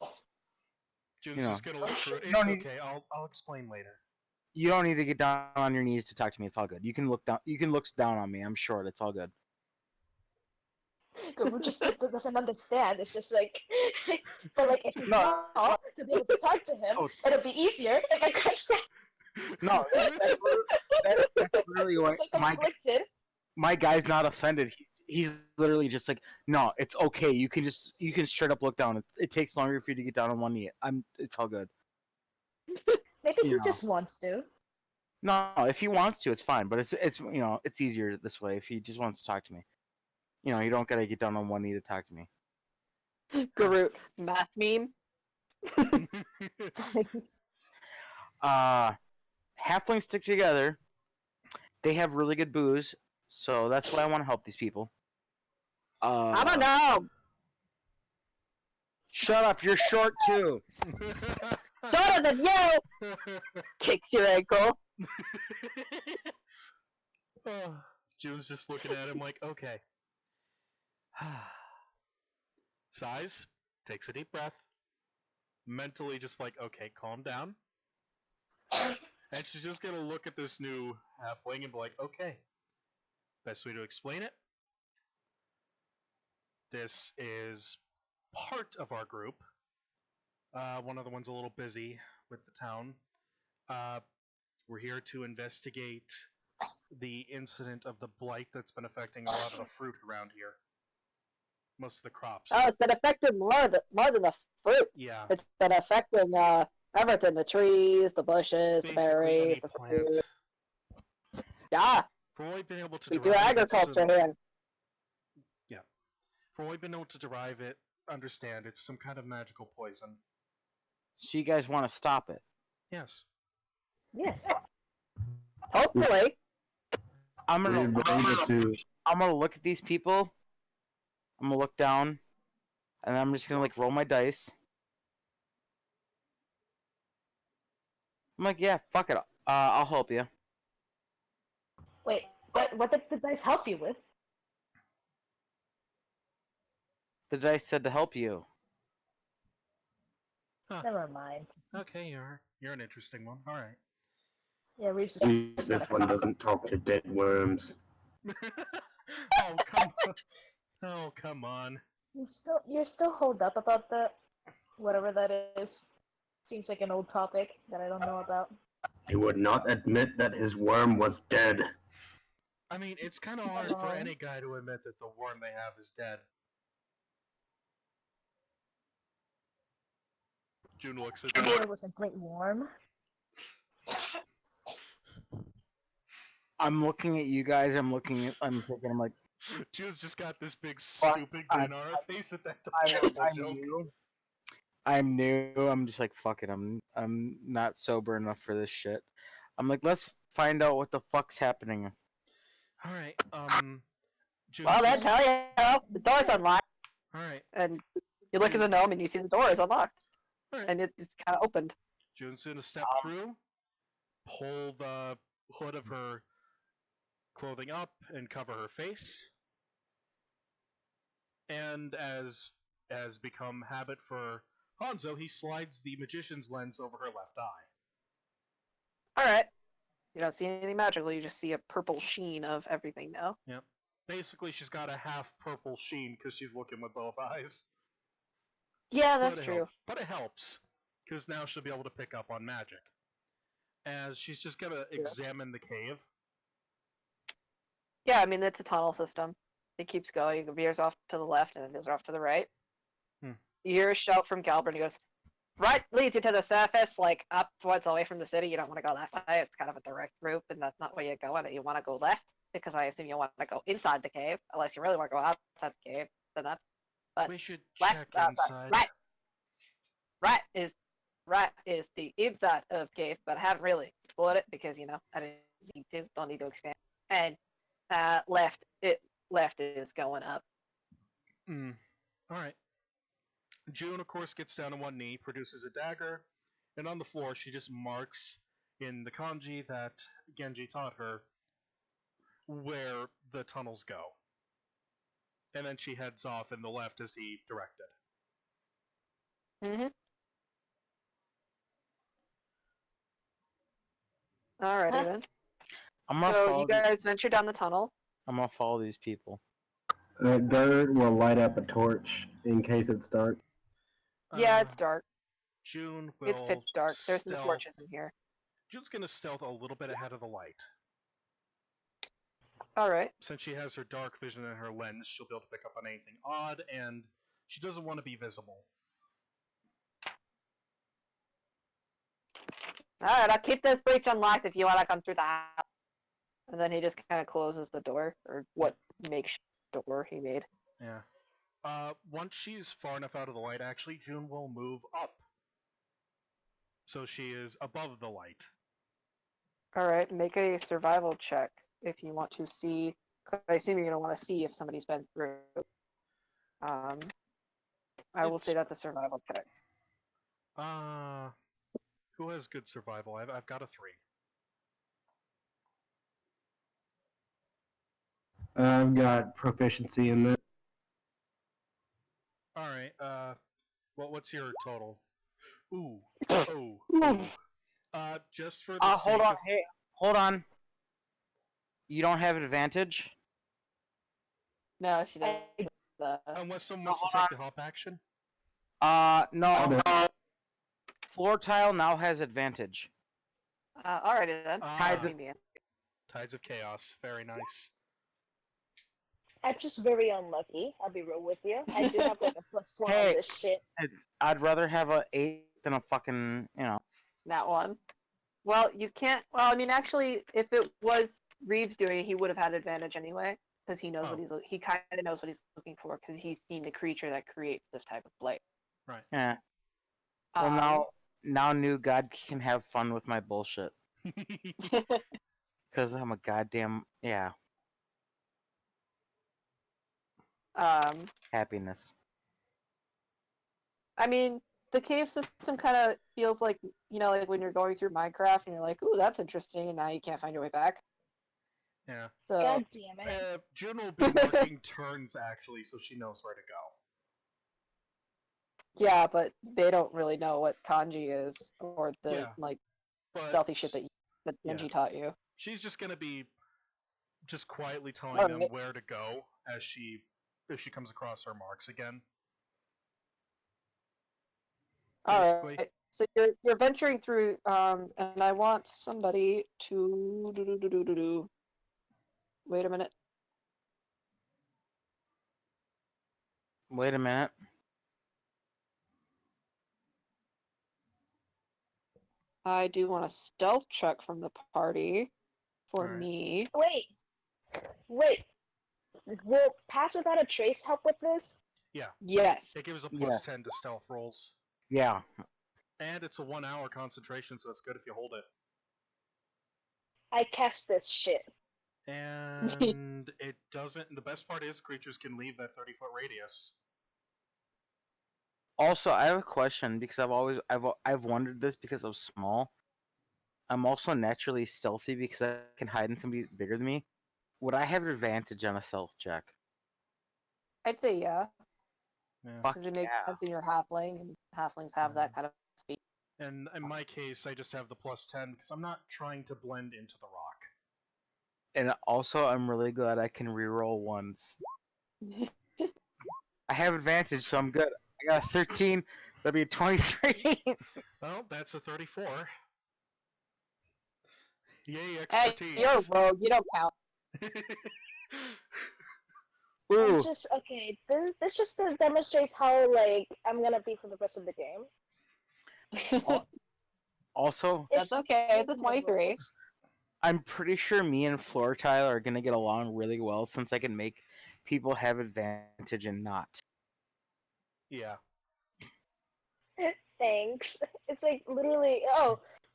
June's just gonna look through it. You It's don't need- okay. I'll explain later. You don't need to get down on your knees to talk to me. It's all good. You can look down. You can look down on me. I'm short. It's all good. Guru just doesn't understand. It's just like, but like if he's No. small to be able to talk to him, Oh. it'll be easier if I crouch down. No, that's literally what So conflicted. my guy's not offended. He's literally just like, no, it's okay. You can straight up look down. It takes longer for you to get down on one knee. It's all good. Maybe he You know. just wants to. No, if he wants to, it's fine. But it's easier this way if he just wants to talk to me. You don't gotta get down on one knee to talk to me. Garut, math meme. Halflings stick together. They have really good booze, so that's why I want to help these people. I don't know. Shut up! You're short too. Shorter than you. Kicks your ankle. Oh, June's just looking at him like, okay. Sighs, takes a deep breath, mentally just like, okay, calm down. And she's just gonna look at this new halfling and be like, okay, best way to explain it. This is part of our group. One other one's a little busy with the town. We're here to investigate the incident of the blight that's been affecting a lot of the fruit around here. Most of the crops. Oh, it's been affecting more than the fruit. Yeah. It's been affecting everything: the trees, the bushes, Basically the berries, any the plant. fruit. Yeah, From what we've been able to we do derive, agriculture it's here. from what we've been able to derive it, understand it's some kind of magical poison. So you guys want to stop it? Yes. Yes. Hopefully. I'm We've been able to. I'm gonna look at these people. I'm gonna look down, and I'm just gonna like roll my dice. I'm like, yeah, fuck it. I'll help you. Wait, what did the dice help you with? The dice said to help you. Never mind. Okay, you're an interesting one. All right. Yeah, Reeves At is least this one doesn't talk to dead worms. Oh come on. Oh come on. you're still holed up about that, whatever that is. Seems like an old topic that I don't know about. He would not admit that his worm was dead. I mean, it's kind of hard for any guy to admit that the worm they have is dead. June looks at The that. door was a great warm. I'm looking at you guys. I'm thinking. I'm like, June's just got this big Fuck, stupid I- grin on her face at that I'm, terrible I'm joke. new. I'm new. I'm just like, fuck it. I'm not sober enough for this shit. I'm like, let's find out what the fuck's happening. All right. June's Well, then just. tell you, the door's unlocked, All right. and you look at the gnome and you see the door is unlocked, All right. and it's kind of opened. June's gonna step through, pull the hood of her clothing up, and cover her face. And as become habit for Hanzo, he slides the magician's lens over her left eye. All right. You don't see anything magical. You just see a purple sheen of everything now. Yep. Basically, she's got a half purple sheen because she's looking with both eyes. Yeah, that's But it true. helps. But it helps because now she'll be able to pick up on magic. As she's just gonna examine the cave. Yeah, I mean it's a tunnel system. It keeps going. It veers off to the left and it veers off to the right. Hmm. You hear a shout from Galbert. He goes, "Right leads you to the surface, like up towards away from the city. You don't want to go that way. It's kind of a direct route, and that's not where you're going. You want to go left because I assume you want to go inside the cave, unless you really want to go outside the cave. Then that's But We should left, check inside. right is the inside of cave, but I haven't really explored it because I didn't need to. Don't need to expand. And left is going up. All right. June, of course, gets down on one knee, produces a dagger, and on the floor she just marks in the kanji that Genji taught her where the tunnels go. And then she heads off in the left as he directed. Mm-hmm. Alrighty then. I'm gonna So follow you guys venture down the tunnel. I'm gonna follow these people. Gerd will light up a torch in case it's dark. Yeah, it's dark. June will It's pitch dark. There's no stealth. torches in here. June's gonna stealth a little bit ahead of the light. Alright. Since she has her dark vision in her lens, she'll be able to pick up on anything odd, and she doesn't want to be visible. Alright, I'll keep this breach unlocked if you want to come through the house. And then he just kind of closes the door, or what makeshift door he made. Yeah. Once she's far enough out of the light, actually, June will move up. So she is above the light. Alright, make a survival check if you want to see. Cause I assume you're going to want to see if somebody's been through. I will say that's a survival check. Who has good survival? I've got a 3. I've got proficiency in that. Alright, what's your total? Ooh. Just for the sake Hold on. of... Hey, hold on. You don't have advantage? No, she doesn't. Unless someone wants to hold take the hop action. No. Floor tile now has advantage. Alrighty then. Tides of- Tides of Chaos. Very nice. I'm just very unlucky. I'll be real with you. I do have like a +4 Hey. on this shit. I'd rather have a 8 than a fucking, That one. Well, you can't. Well, I mean, actually, if it was Reeves doing it, he would have had advantage anyway, because he knows he kind of knows what he's looking for, because he's seen the creature that creates this type of blight. Right. Yeah. Well, now new God can have fun with my bullshit. Because I'm a goddamn, happiness. I mean, the cave system kind of feels like, like when you're going through Minecraft and you're like, ooh, that's interesting, and now you can't find your way back. Yeah. So, God damn it. June will be marking turns, actually, so she knows where to go. yeah, but they don't really know what kanji is, or the, But stealthy shit that Genji taught you. she's just gonna be just quietly telling All them right. where to go as she comes across her marks again. Basically. Alright, so you're venturing through, and I want somebody to Wait a minute. Wait a minute. I do want a stealth check from the party for Alright. me. Wait. Will Pass Without a Trace help with this? Yeah. Yes. It gives a Yeah. plus 10 to stealth rolls. Yeah. And it's a 1 hour concentration, so it's good if you hold it. I cast this shit. And it doesn't. The best part is creatures can leave that 30-foot radius. Also, I have a question because I've wondered this because I'm small. I'm also naturally stealthy because I can hide in somebody bigger than me. Would I have advantage on a stealth check? I'd say yeah, Yeah. Fuck because it makes yeah. sense in your halfling, and halflings have that kind of speed. And in my case, I just have the plus 10 because I'm not trying to blend into the rock. And also, I'm really glad I can reroll ones. I have advantage, so I'm good. I got a 13. That'd be a 23. Well, that's a 34. Yay, Hey, expertise. you're a rogue. You don't count. Ooh. Okay. This just demonstrates how like I'm gonna be for the rest of the game. Also, That's okay, it's a 23. I'm pretty sure me and Flortile are gonna get along really well since I can make people have advantage and not. Yeah. Thanks. It's like literally,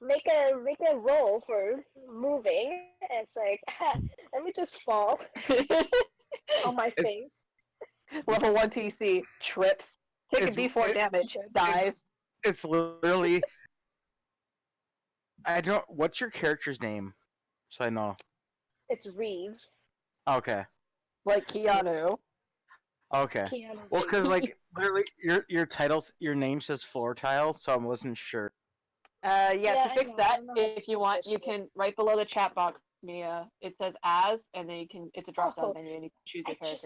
make a roll for moving. And it's like, let me just fall on my face. Level 1 PC trips. Take a It's- D4 damage. Dies. It's literally. I don't. What's your character's name? So I know. It's Reeves. Okay. Like Keanu. Okay. Keanu Well, because Reeves. like literally, your name says Flortile, so I wasn't sure. Yeah, Yeah, to I fix know, that, I know. if you want, Fix you it. can, right below the chat box, Mia, it says as, and then it's a drop down Oh, menu, and you can choose I your character.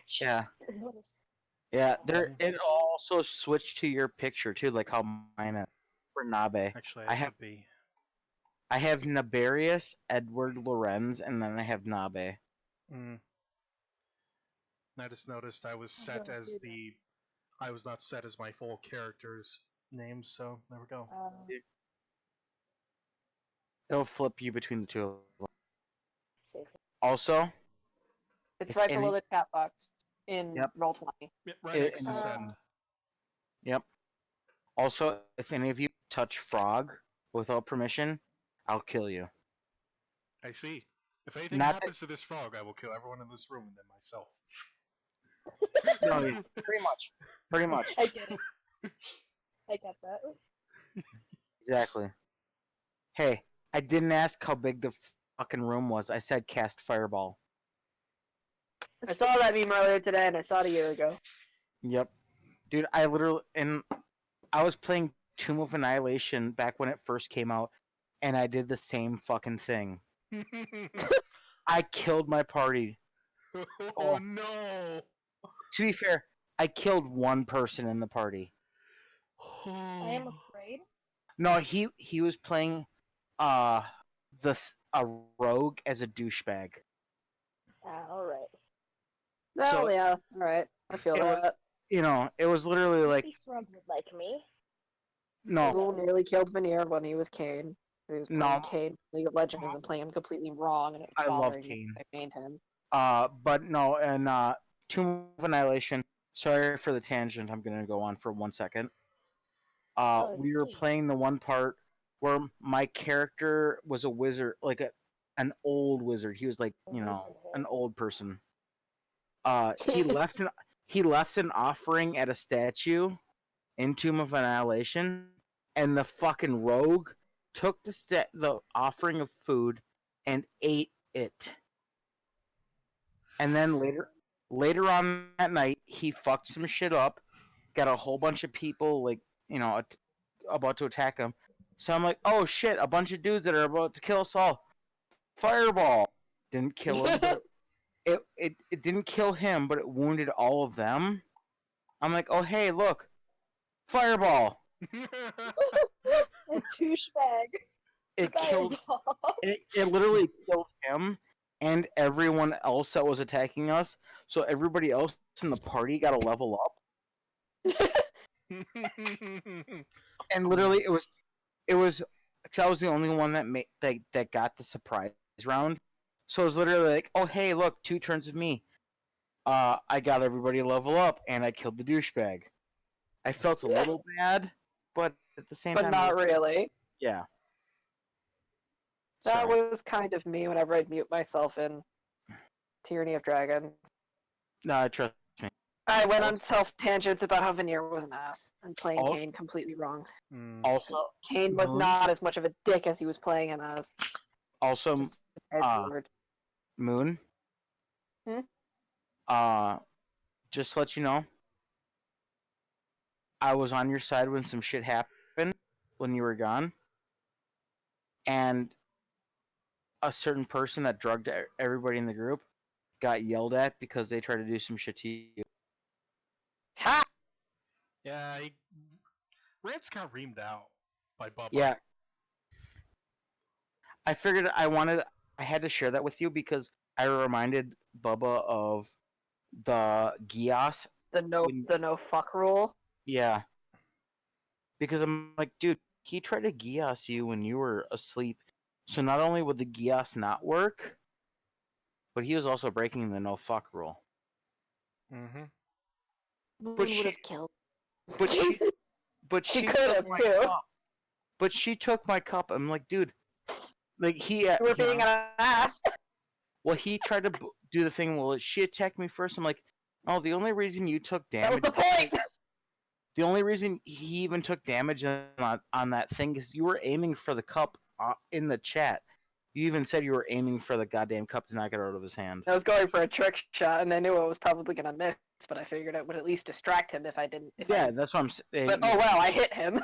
just Yeah. noticed. Yeah. There. It also switched to your picture too, like how mine is for Nabe. Actually, I I have- should be. I have Nabarius, Edward Lorenz, and then I have Nabe. Mm. I just noticed I was set don't as do the. I was not set as my full character's name, so there we go. It'll flip you between the two of them. Safe. Also, It's if right any- below the chat box in Yep. Roll20. Yep, right It- next to and- send. Yep. Also, if any of you touch Frog without permission, I'll kill you. I see. If anything Not happens to this frog, I will kill everyone in this room and then myself. No, yeah, pretty much. Pretty much. I get it. I get that. Exactly. Hey, I didn't ask how big the fucking room was. I said cast Fireball. I saw that meme earlier today, and I saw it a year ago. Yep. Dude, I was playing Tomb of Annihilation back when it first came out, and I did the same fucking thing. I killed my party. Oh no! To be fair, I killed one person in the party. I am afraid. No, he was playing a rogue as a douchebag. Alright. Oh, So- yeah, alright. I feel It was- that. You know, it was literally like Maybe Frog would like me. no, Azul nearly killed Veneer when he was Kane. He was playing No. Kane League of Legends and playing him completely wrong, and it was I love bothering me. Kane. I mained him. But no, and Tomb of Annihilation. Sorry for the tangent. I'm gonna go on for 1 second. Oh, We were please. playing the one part where my character was a wizard, like an old wizard. He was like, an old person. He left an offering at a statue in Tomb of Annihilation, and the fucking rogue took the offering of food and ate it. And then later on that night, he fucked some shit up, got a whole bunch of people like about to attack him. So I'm like, oh shit, a bunch of dudes that are about to kill us all. Fireball didn't kill him. But it didn't kill him, but it wounded all of them. I'm like, oh hey, look, fireball. A douchebag. It killed. Fireball. It literally killed him and everyone else that was attacking us. So everybody else in the party got a level up. And literally, it was I was the only one that got the surprise round. So it was literally like, oh hey, look, 2 turns of me. I got everybody to level up, and I killed the douchebag. I felt a little bad, but at the same But time, not really. yeah. That So, was kind of me whenever I'd mute myself in Tyranny of Dragons. no, trust me. I went on self-tangents about how Veneer was an ass and playing Al- Kane completely wrong. Also, Kane was Moon- not as much of a dick as he was playing him as. also, Just a uh, word. Moon. Hmm? Just to let you know, I was on your side when some shit happened when you were gone, and a certain person that drugged everybody in the group got yelled at because they tried to do some shit to you. Ha! Yeah, Rance got reamed out by Bubba. Yeah, I figured I had to share that with you because I reminded Bubba of the Gias. The no fuck rule. Yeah, because I'm like, dude, he tried to Gias you when you were asleep. So not only would the Gias not work, but he was also breaking the no fuck rule. Mm-hmm. Moon But would she, have killed. but she, but She she could took have my too. cup. But she took my cup. I'm like, dude, like You were being an ass. well, he tried to do the thing. Well, she attacked me first. I'm like, oh, the only reason you took That was damage. the point. The only reason he even took damage on that thing is you were aiming for the cup in the chat. You even said you were aiming for the goddamn cup to knock it out of his hand. I was going for a trick shot, and I knew I was probably gonna miss, but I figured it would at least distract him if I didn't. That's what I'm saying. But oh well, I hit him.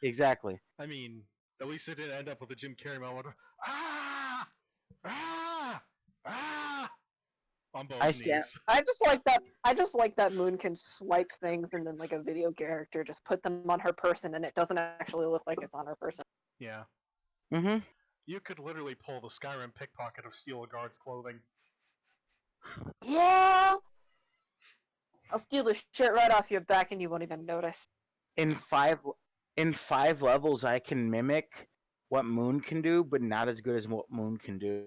Exactly. I mean, at least it didn't end up with a Jim Carrey moment. Ah! Ah! Ah! On both I stand- knees. I just like that Moon can swipe things and then like a video character just put them on her person, and it doesn't actually look like it's on her person. Yeah. Mm-hmm. You could literally pull the Skyrim pickpocket of steal a guard's clothing. Yeah. I'll steal the shirt right off your back, and you won't even notice. In five levels, I can mimic what Moon can do, but not as good as what Moon can do.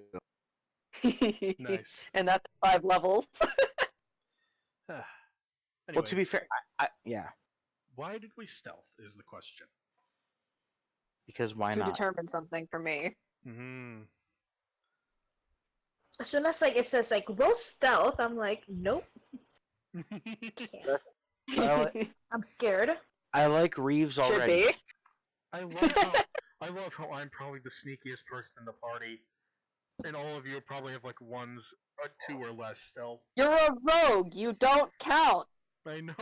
Nice. And that's 5 levels. Anyway, Well, to be fair, yeah, why did we stealth is the question. because why to not? determine something for me. Mm-hmm. As soon as like it says like roll stealth, I'm like, nope, can't. I'm scared. I like Reeves Should already. be. I love how I'm probably the sneakiest person in the party, and all of you probably have like 2 or less stealth. You're a rogue. You don't count. I know.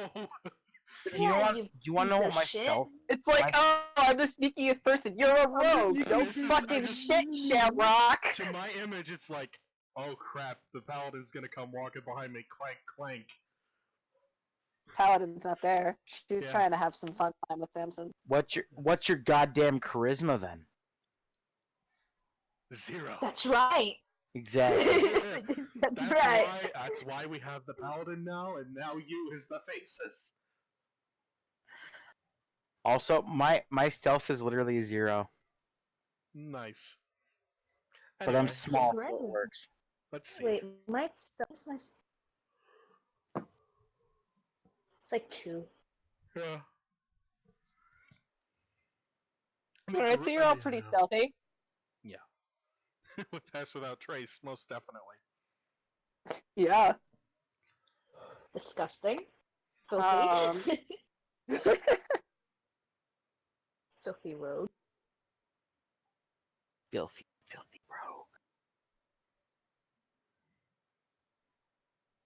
You know what? Do you want to know piece what of my shit. stealth? It's like, My- oh, I'm the sneakiest person. You're a the rogue. No sneakiest. fucking I just- shit, Shamrock. To my image, it's like, oh crap, the paladin's gonna come walking behind me, clank, clank. Paladin's not there. She's Yeah. trying to have some fun time with Samson. What's your goddamn charisma then? 0. That's right. Exactly. That's right. That's why we have the paladin now, and now you is the faces. Also, my stealth is literally 0, Nice. but I'm Anyway, small, so Great. it works. let's see. Wait, my stealth. It's like 2. Yeah. Alright, so you're all pretty stealthy. With Pass Without Trace, most definitely. Yeah. Disgusting. Filthy. Filthy rogue. Filthy rogue.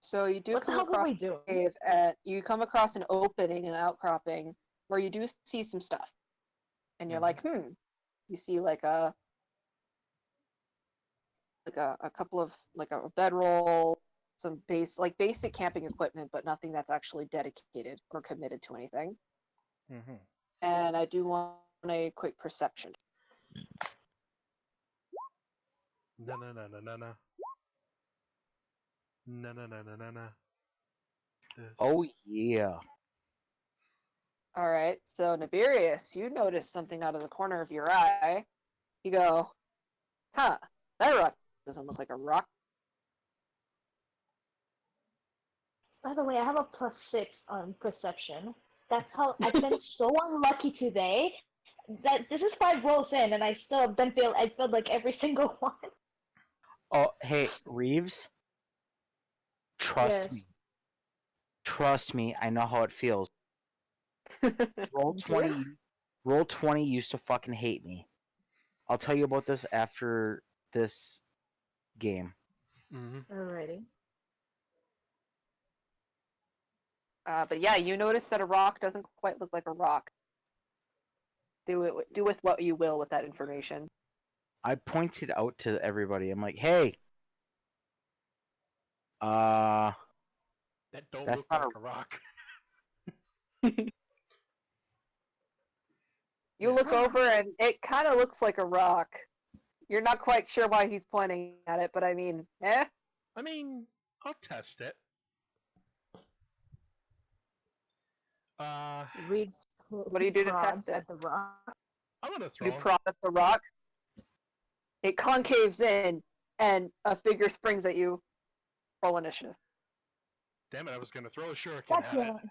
So you do What the come hell were across we doing? a cave you come across an opening, an outcropping, where you do see some stuff. And you're like, you see like a couple of like a bedroll, some basic camping equipment, but nothing that's actually dedicated or committed to anything. Mm-hmm. And I do want a quick perception. Na na na na na na. Na na na na na na. Oh yeah. Alright, so Nibirius, you notice something out of the corner of your eye. You go, huh, that rock doesn't look like a rock. By the way, I have a +6 on perception. That's how I've been so unlucky today. That this is 5 rolls in, and I still have been failed. I failed like every single one. Oh, hey, Reeves. Trust me. Yes. Trust me. I know how it feels. Roll Do you? 20. Roll 20 used to fucking hate me. I'll tell you about this after this game. Mm-hmm. Alrighty. But yeah, you notice that a rock doesn't quite look like a rock. Do with what you will with that information. I pointed out to everybody. I'm like, hey, uh, That don't That's look not like a rock. You look over and it kind of looks like a rock. You're not quite sure why he's pointing at it, but I mean, eh? I mean, I'll test it. Uh, Reads What do you do to prods test it? at the rock. I'm gonna throw You him. prod at the rock. It concaves in, and a figure springs at you. Roll initiative. Damn it! I was gonna throw a shuriken God at damn it. it.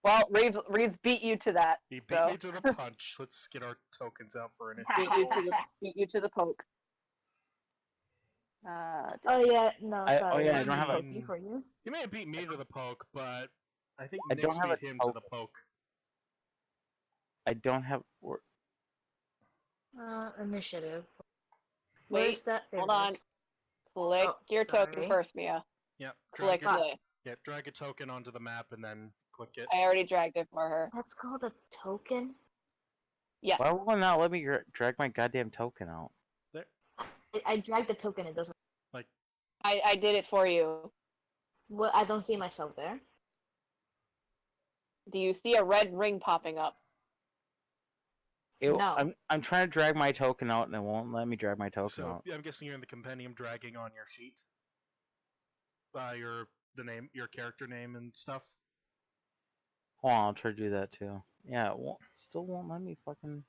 Well, Reeves beat you to that. He beat So me to the punch. Let's get our tokens out for an beat you to the poke. Oh yeah, no, I sorry. don't This is have a. pokey for you. He may have beat me to the poke, but I think I Nyx don't have a beat him to the token. poke. I don't have. Initiative. Wait, Where's that? There hold it on. is. Click Oh, your token sorry. first, Mia. Yep. Click Drag it. play. Yeah. Drag a token onto the map and then click it. I already dragged it for her. That's called a token? Yeah. Why will it not let me drag my goddamn token out? There. I dragged the token, it doesn't. Like. I did it for you. Well, I don't see myself there. Do you see a red ring popping up? No. I'm trying to drag my token out and it won't let me drag my token So out. I'm guessing you're in the compendium dragging on your sheet. Your character name and stuff. Hold on, I'll try to do that too. Yeah, still won't let me fucking.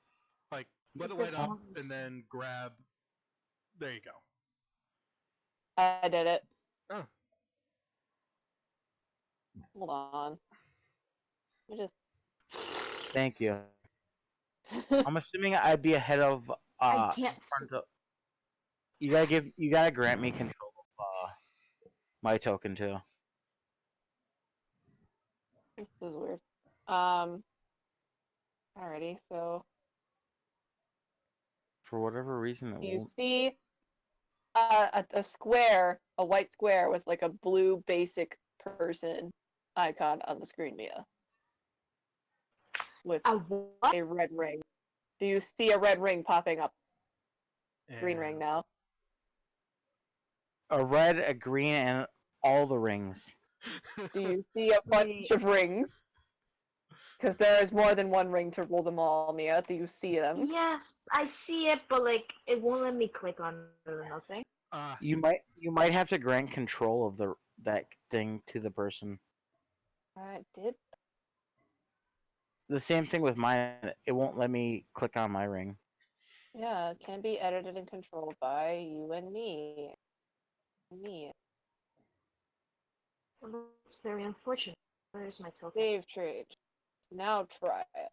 Like, let it Just light up won't and then grab. There you go. I did it. Oh. Hold on. I just. Thank you. I'm assuming I'd be ahead of. I can't in front of- You gotta grant me control of my token too. This is weird. Alrighty, so For whatever reason, it you won't. see a square, a white square with like a blue basic person icon on the screen, Mia. With A what? a red ring. Do you see a red ring popping up? Green And ring now. A red, a green, and all the rings. Do you see a bunch of rings? Because there is more than one ring to roll them all, Mia. Do you see them? Yes, I see it, but like it won't let me click on it or nothing. You might have to grant control of that thing to the person. I did. The same thing with mine. It won't let me click on my ring. Yeah, it can be edited and controlled by you and me. Me. Well, that's very unfortunate. Where's my token? Save trade. Now try it.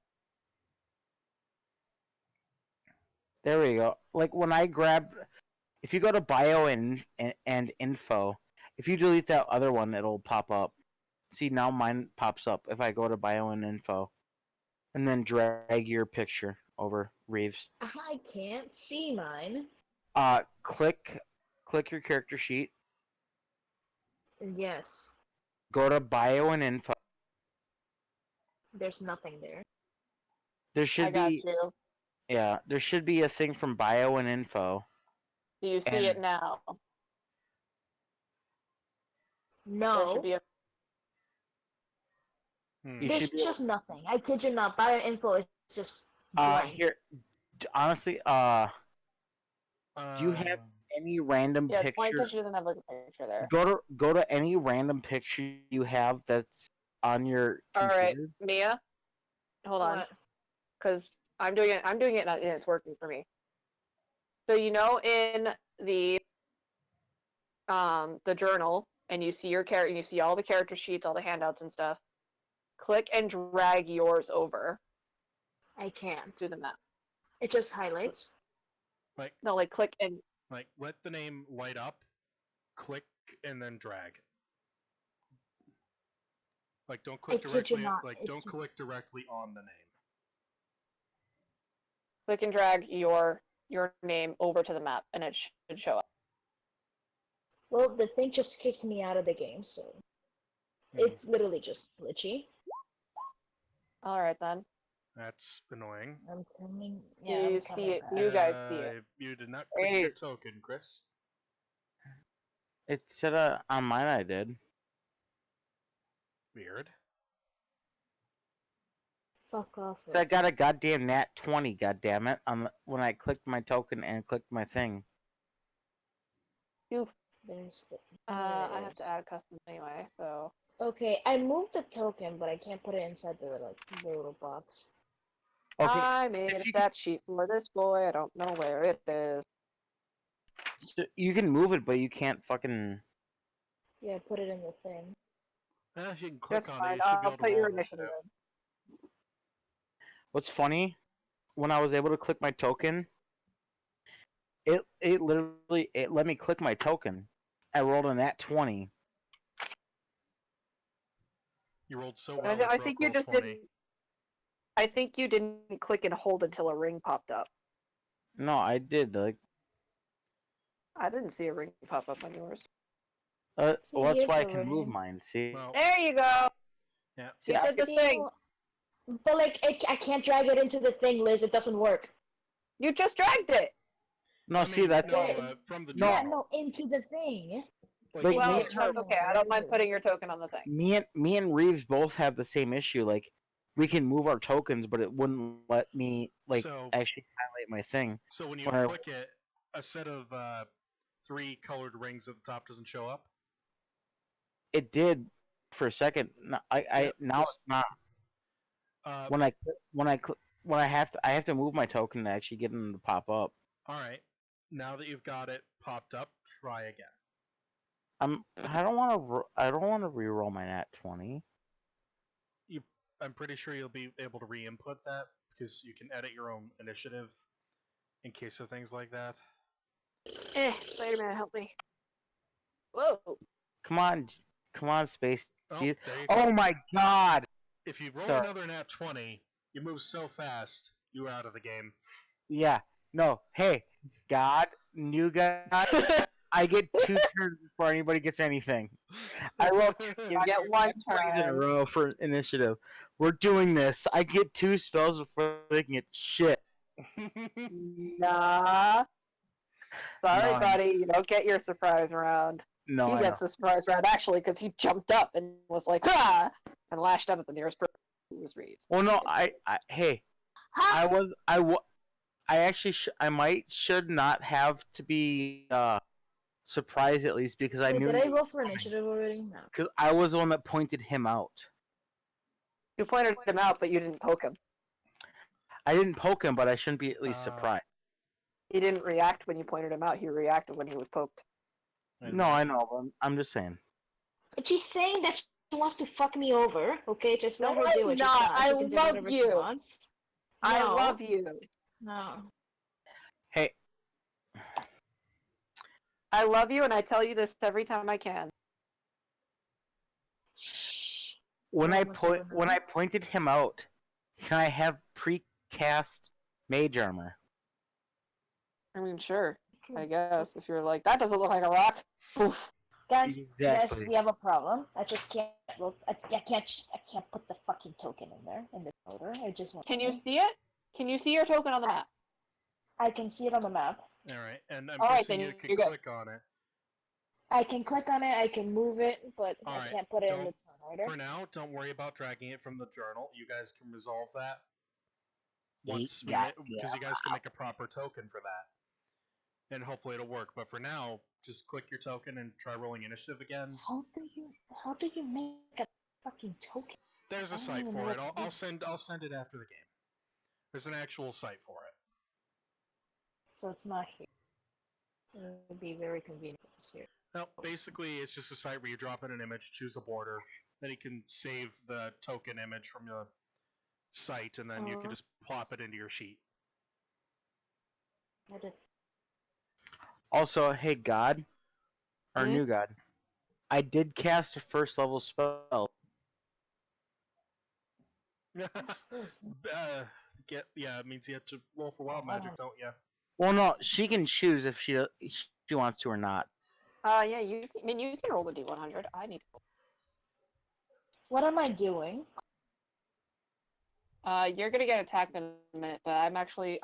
There we go. Like when I grab, if you go to bio and info, if you delete that other one, it'll pop up. See, now mine pops up if I go to bio and info, and then drag your picture over Reeves. I can't see mine. Click your character sheet. Yes, Go to bio and info. there's nothing there. There I should got be you. there should be a thing from bio and info. Do you see And- it now? There No, should be a. You there's should be just nothing. I kid you not. Bio info is just blank. here. Honestly, do you have any random Yeah, my picture? picture doesn't have like a picture there. Go to any random picture you have that's on your All right, computer. Mia, hold on, What? because I'm doing it, and it's working for me. So in the journal, and you see your character, and you see all the character sheets, all the handouts and stuff. Click and drag yours over I can't. to the map. It just highlights. No, click and Let the name light up, click, and then drag. Don't click directly. Don't click directly on the name. click and drag your name over to the map, and it should show up. Well, the thing just kicked me out of the game, so it's literally just glitchy. All right then. That's annoying. I'm coming. Do Yeah, you I'm see it? coming You back. guys see it? You did not click your token, Chris. It said on mine I did. Weird. Fuck off. So I got a goddamn nat 20, goddammit, when I clicked my token and clicked my thing. There's the. I have to add customs anyway, so. Okay, I moved the token, but I can't put it inside the little box. Okay. I made a stat sheet for this boy. I don't know where it is. So you can move it, but you can't fucking. Yeah, put it in the thing. If you can click That's on fine. it, you should be I'll able to put your roll initiative initiative. in. What's funny, when I was able to click my token, it literally let me click my token. I rolled a nat 20. You rolled so I, well. I think you just 20. didn't. I think you didn't click and hold until a ring popped up. No, I did. I didn't see a ring pop up on yours. See, well, that's here's why I a can move ring. mine. See, Well, There you go. yeah. see, You did the See, thing. but I can't drag it into the thing, Liz. It doesn't work. You just dragged it. no, I see mean, that's no, from the No. Yeah, journal. no, into the thing. Like, Well, me- it's okay. I don't mind putting your token on the thing. me and Reeves both have the same issue. Like, we can move our tokens, but it wouldn't let me So- actually highlight my thing. So when you When I- click it, a set of 3 colored rings at the top doesn't show up. It did for a second. No, now just- it's not. When I have to move my token to actually get them to pop up. All right. Now that you've got it popped up, try again. I don't want to re-roll my nat 20. I'm pretty sure you'll be able to re-input that because you can edit your own initiative in case of things like that. Spider-Man, help me. Whoa. Come on, Space. Oh, See? there you Oh go. my God! If you roll Sorry. another nat 20, you move so fast, you're out of the game. Yeah. No. Hey, God, new God. I get 2 turns before anybody gets anything. I rolled 2 You get one twice in a turn. row for initiative. We're doing this. I get 2 spells before they can get shit. Nah. Sorry, No, buddy. You don't get your surprise round. No, He I gets the surprise round actually because he jumped up and was like, "Ah!" and lashed out at the nearest person, who was Reeves. Well, no, hey, Huh? I actually should not have to be surprised, at least, because I Wait, knew did I roll for initiative already? No. because I was the one that pointed him out. You pointed him out, but you didn't poke him. I didn't poke him, but I shouldn't be at least surprised. He didn't react when you pointed him out. He reacted when he was poked. No, I know, but I'm just saying. But she's saying that she wants to fuck me over. Okay, just let No, her do I'm it. not. Just I she can do love whatever she you. wants. I No. love you. No. Hey, I love you, and I tell you this every time I can. Shh. when No I one wants to when know. I pointed him out, can I have precast mage armor? I mean, sure. I guess if you're like, that doesn't look like a rock. Oof. Guys, Exactly. we have a problem. I just can't. I can't put the fucking token in there in the order. I just want. Can you see it? Can you see your token on the map? I can see it on the map. All right, and I'm All right, guessing then you can you're good. click on it. I can click on it. I can move it, but All I right, can't put it in the don't- turn order. For now, don't worry about dragging it from the journal. You guys can resolve that once we Yeah, because you guys can make a proper token for that, and hopefully it'll work. But for now, just click your token and try rolling initiative again. How do you make a fucking token? There's I a don't site even for know it. what I'll it is. send it after the game. There's an actual site for it. So it's not here. It would be very convenient for this here. No, basically, it's just a site where you drop in an image, choose a border, then you can save the token image from the site, and then you can just plop it into your sheet. I did. Also, hey God, our new God, I did cast a first level spell. What's this? It means you have to roll for wild magic, don't you? Well, no, she can choose if she wants to or not. Yeah, you can roll the D100. I need to. What am I doing? You're gonna get attacked in a minute, but I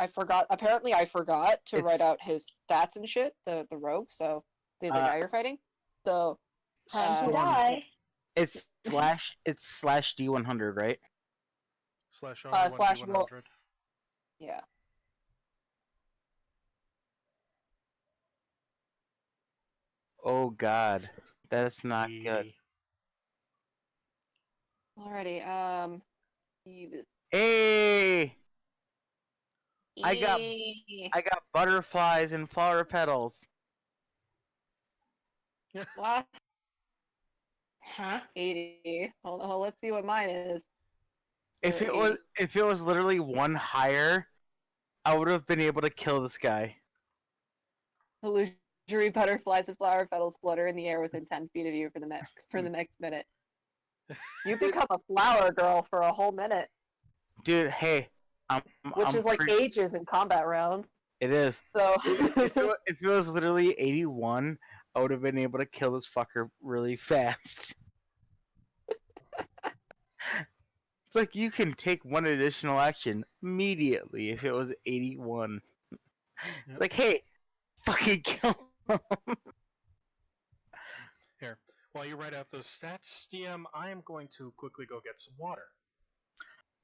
forgot. Apparently, I forgot to write out his stats and shit. The rogue, so the guy you're fighting. So Time to Storm. die. It's slash D100, right? /R /1 slash D100. yeah. Oh God, that's not good. Alrighty. Hey, I got Yay. butterflies and flower petals. What? Huh? 80. Hold on, let's see what mine is. If it was literally one higher, I would have been able to kill this guy. Illusory butterflies and flower petals flutter in the air within 10 feet of you for the next minute. You become a flower girl for a whole minute, Dude, hey, which is like ages in combat rounds. It is. So if it was literally 81, I would have been able to kill this fucker really fast. It's like you can take one additional action immediately if it was 81. Yep. It's like, hey, fucking kill him. Here, while you write out those stats, DM, I am going to quickly go get some water.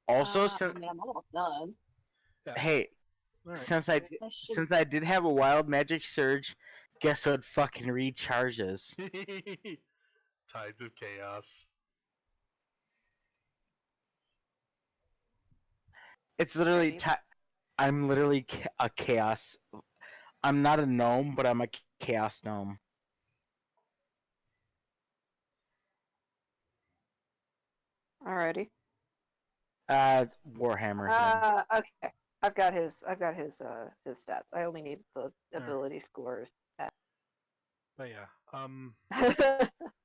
Also, I'm almost done. Yeah. Hey, right. since I did have a wild magic surge, guess what fucking recharges? Tides of Chaos. It's literally I'm literally a chaos. I'm not a gnome, but I'm a chaos gnome. Alrighty. Warhammer. Okay. I've got his stats. I only need the ability scores. But yeah.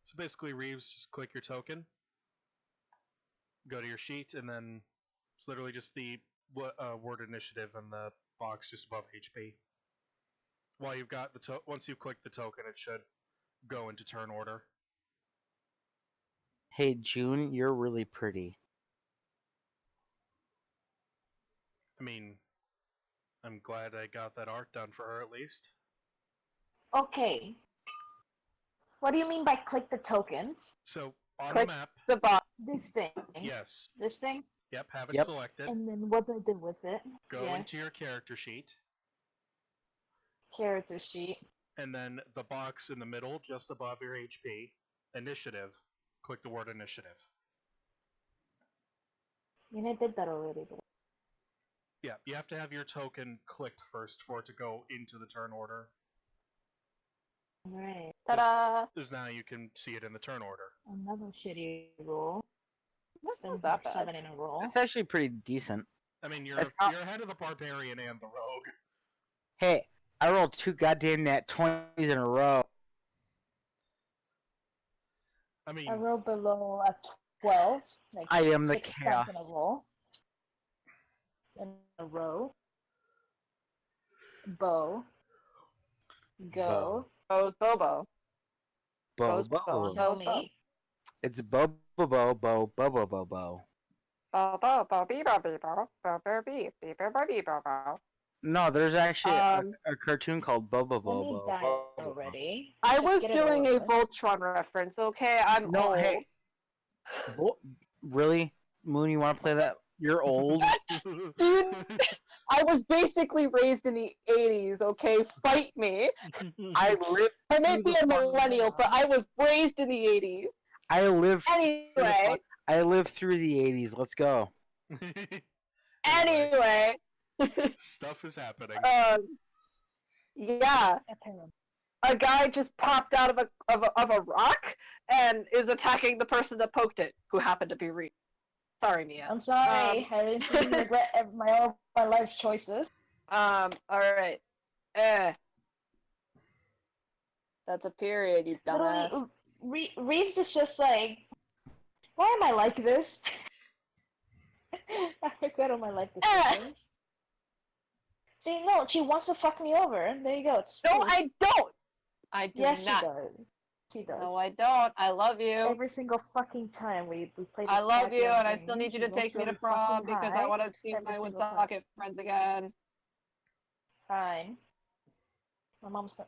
So basically, Reeves, just click your token, go to your sheet, and then it's literally just the word initiative in the box just above HP. While you've got once you click the token, it should go into turn order. Hey June, you're really pretty. I mean, I'm glad I got that art done for her at least. Okay. What do you mean by click the token? So on click the map, the box. This thing. Yes. This thing. Yep. Have it selected. And then what do I do with it? Go into your character sheet. Character sheet. And then the box in the middle, just above your HP, initiative. Click the word initiative. I mean, I did that already. But... Yeah, you have to have your token clicked first for it to go into the turn order. Alright. Ta-da! Because now you can see it in the turn order. Another shitty roll. That's been not that bad. 7 in a roll. It's actually pretty decent. I mean, you're ahead of the barbarian and the rogue. Hey, I rolled 2 goddamn nat 20s in a row. I mean, I rolled below a 12. Like I am the 6 chaos. times in a roll. In a row. Bow. Go. Bo's Bobo. Bo. Show me. It's bo. Bo bo bo beep bo beep bo bo beep beep bo beep bo. No, there's actually a cartoon called Let me die already. I was doing a Voltron reference, okay? I'm old. Hey. Really? Moon, you want to play that? You're old. Dude, I was basically raised in the 80s, okay? Fight me. I may be a millennial, but I was raised in the 80s. I lived Anyway. I lived through the 80s. Let's go. Anyway, Stuff is happening. yeah, Apparently. a guy just popped out of a rock and is attacking the person that poked it, who happened to be Reed. Sorry, Mia. I'm sorry. I recently regret all my life choices. All right. That's a period, you dumbass. Literally, Reeves is just like, why am I like this? I regret all my life decisions. See, no, she wants to fuck me over. There you go. It's No, true. I don't. I do Yes, not. she does. She does. No, I don't. I love you. Every single fucking time we play this I love you, goddamn and I game, still need you she to goes take me to really prom fucking because high I want to see every my single time. Woonsocket friends again. Fine. My mom's gonna.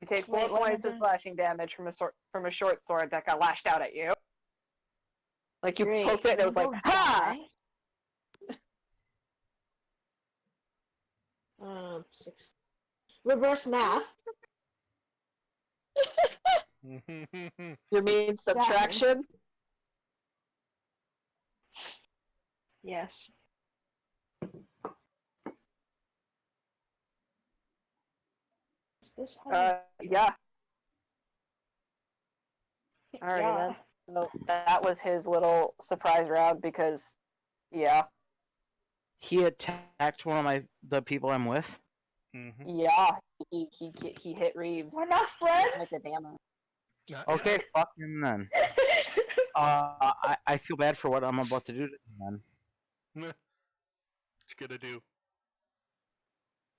You take 4 Wait, what am I points of doing? slashing damage from a short sword that got lashed out at you. Like you Great. poked it and it was like, Don't ha! die. 6. Reverse math. You mean subtraction? Yes. Is this how Yeah. Alrighty yeah. then. So that was his little surprise round because, yeah. He attacked one of the people I'm with. Mm-hmm. Yeah, he hit Reeves. We're not friends? Like a damn. Okay, fuck him then. I feel bad for what I'm about to do to him then. What you gonna do?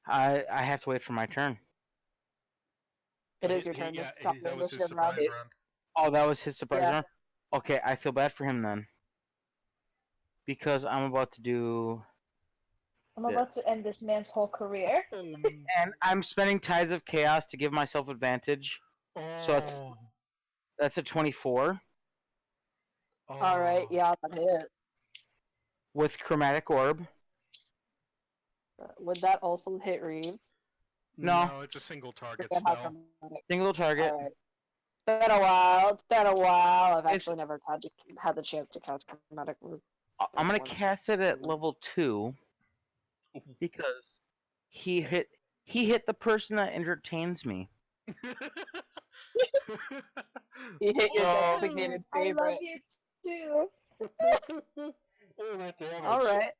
I have to wait for my turn. It is your turn. Yeah, Stop that was his initiative surprise round. round. Oh, that was his surprise Yeah. round? Okay, I feel bad for him then. Because I'm about to do... I'm about to end this man's whole career. And I'm spending Tides of Chaos to give myself advantage. So that's a 24. Alright, yeah, that hit. With Chromatic Orb. Would that also hit Reeves? No. No, it's a single target Forget how spell. chromatic- Single target. Alright. Been a while. It's been a while. I've actually never had the chance to cast chromatic orb. I'm going to cast it at level 2. Because he hit the person that entertains me. He hit your Oh. designated I love favorite. you too. Alright.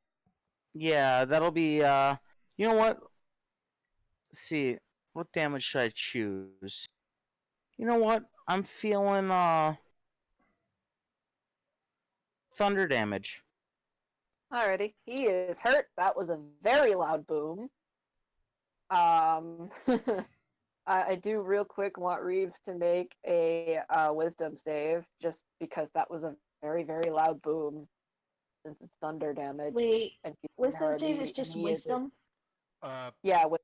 Yeah, that'll be you know what? Let's see, what damage should I choose? You know what? I'm feeling thunder damage. Alrighty. He is hurt. That was a very loud boom. I do real quick want Reeves to make a wisdom save, just because that was a very, very loud boom. Since it's thunder damage. Wait, And wisdom save is just wisdom? Yeah, wisdom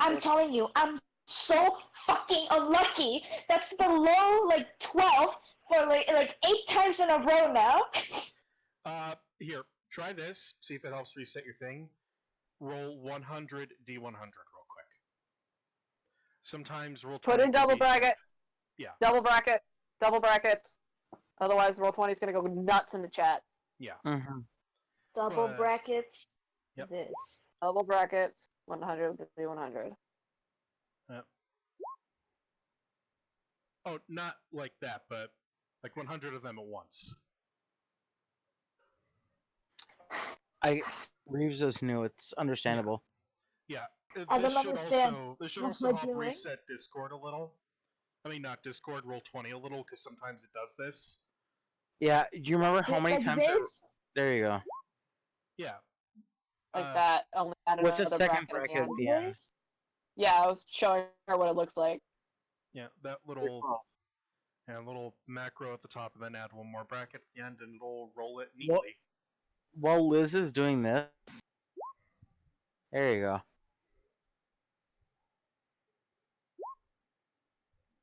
I'm save. telling you, I'm so fucking unlucky. That's below like 12 for like 8 times in a row now. Here, try this. See if it helps reset your thing. Roll 100 D100 real quick. Sometimes roll 20. Put in double bracket. Yeah. Double bracket. Double brackets. Otherwise, roll 20 is gonna go nuts in the chat. Yeah. Mm-hmm. Double brackets. Yep. This. Double brackets. 100 to 100. Yep. Oh, not like that, but like 100 of them at once. Reeves is new. It's understandable. Yeah. I don't understand. This should What also we're help doing. reset Discord a little. I mean, not Discord, roll 20 a little, because sometimes it does this. Yeah. Do you remember how many like times? this? There you go. Yeah. Like that. Only added What's the another second bracket bracket at at the the end. end? Yeah, I was showing her what it looks like. Yeah, that little little macro at the top, and then add one more bracket at the end, and it'll roll it neatly. While Liz is doing this, there you go.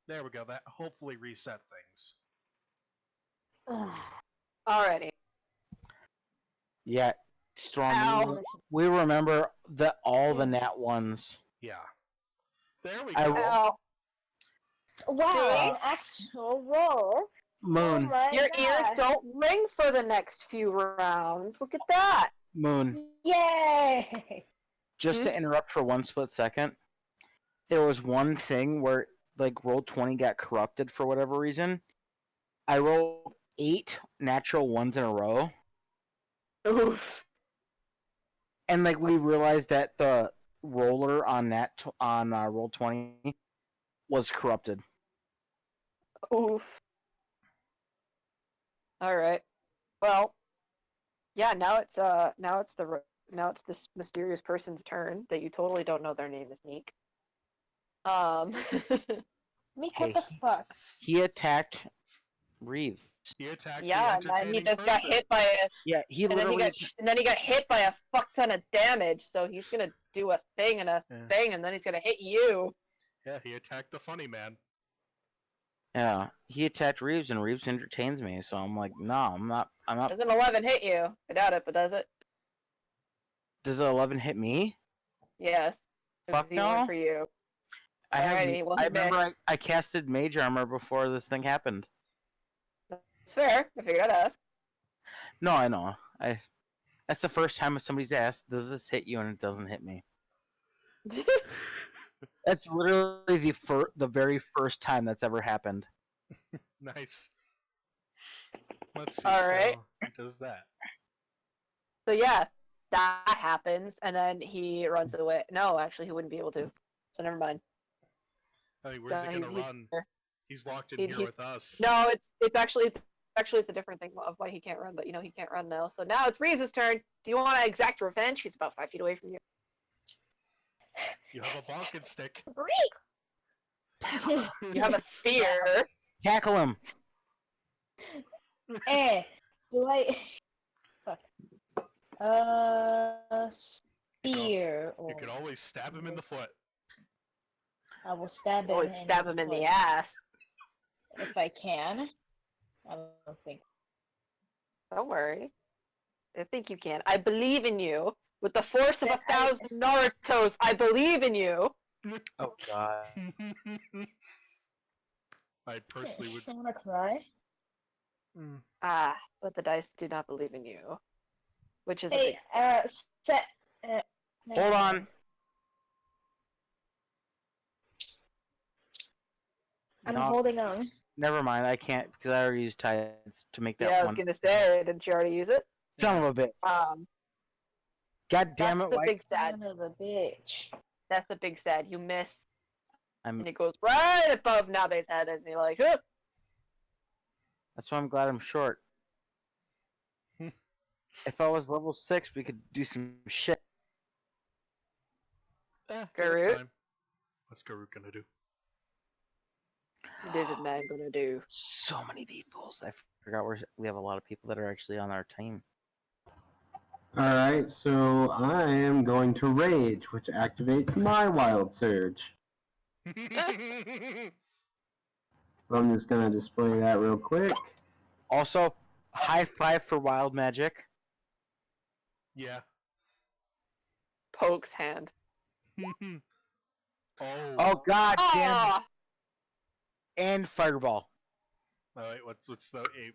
There we go. That hopefully reset things. Alrighty. Yeah, Storm. Ow. We remember all the nat ones. Yeah. There we I go. roll- Ow. Wow, See? an actual roll. Moon. Oh my Your god. ears don't ring for the next few rounds. Look at that. Moon. Yay! Just to interrupt for 1 split second, there was one thing where like Roll20 got corrupted for whatever reason. I rolled 8 natural ones in a row, Oof. and like we realized that the roller on Roll20 was corrupted. Oof. All right. Well, yeah. Now it's this mysterious person's turn that you totally don't know their name is Neek. Meek, Hey. what the fuck? He attacked Reeve. He attacked yeah, the and then he entertaining just got person. hit by a, Yeah, he and then he literally. got hit by a fuck ton of damage. So he's gonna do a thing and a Yeah. thing, and then he's gonna hit you. Yeah, he attacked the funny man. Yeah, he attacked Reeves, and Reeves entertains me. So I'm like, no, I'm not. Does an 11 hit you? I doubt it, but does it? Does an 11 hit me? Yes. 'Cause Fuck he went no. for you. I have. Alrighty, well, I he remember I casted Mage Armor before this thing happened. It's fair. I figured I'd ask. No, I know. That's the first time somebody's asked, "Does this hit you?" and it doesn't hit me. That's literally the very first time that's ever happened. Nice. Let's see. All right. So he does that. So yeah, that happens, and then he runs away. No, actually, he wouldn't be able to. So never mind. I mean, where's he No, gonna he's run? here. He's locked in He- here he- with us. No, it's actually a different thing of why he can't run, but he can't run now. So now it's Reeves' turn. Do you want to exact revenge? He's about 5 feet away from you. You have a bonking stick. Great! You have a spear. Tackle him. Do I... Fuck. Spear. You could always stab him in the foot. I will stab him. Or stab him in the ass. if I can. I don't think. Don't worry. I think you can. I believe in you. With the force of Then 1,000 Narutos, I believe in you. Oh god. I personally would. I wanna cry. Mm. Ah, but the dice do not believe in you. Which is a Hey, big... set. Hold on. I'm No, holding on. never mind. I can't because I already used tides to make that Yeah, I was one. gonna say, didn't you already use it? Son of a bitch. God damn it! That's the Why? big sad. Son of a bitch. That's the big sad. You miss, I'm. and it goes right above Nabe's head, and you're like, huh. That's why I'm glad I'm short. If I was level 6, we could do some shit. Garut? Time. What's Garut gonna do? What is it, man, gonna do? So many peoples. I forgot we have a lot of people that are actually on our team. Alright, so I am going to Rage, which activates my Wild Surge. So I'm just going to display that real quick. Also, high five for wild magic. Yeah. Poke's hand. Oh god damn it. Ah! And fireball. Alright, what's the ape?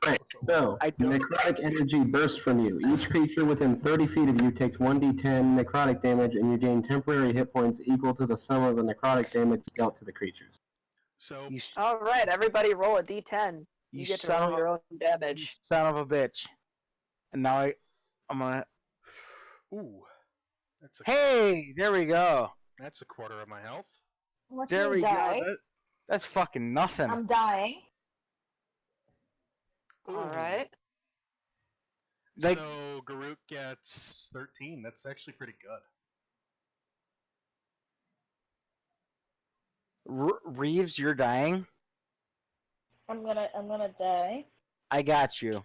Alright, so I don't- necrotic energy bursts from you. Each creature within 30 feet of you takes 1d10 necrotic damage, and you gain temporary hit points equal to the sum of the necrotic damage dealt to the creatures. So You, All right, everybody, roll a d10. You get to son roll of your own you damage. son of a bitch. And now I'm gonna. ooh. That's a Hey, there we go. that's a quarter of my health. What's There me we die? go. That's fucking nothing. I'm dying. Ooh. All right. Like- So Garut gets 13. That's actually pretty good. Reeves, you're dying. I'm gonna die. I got you.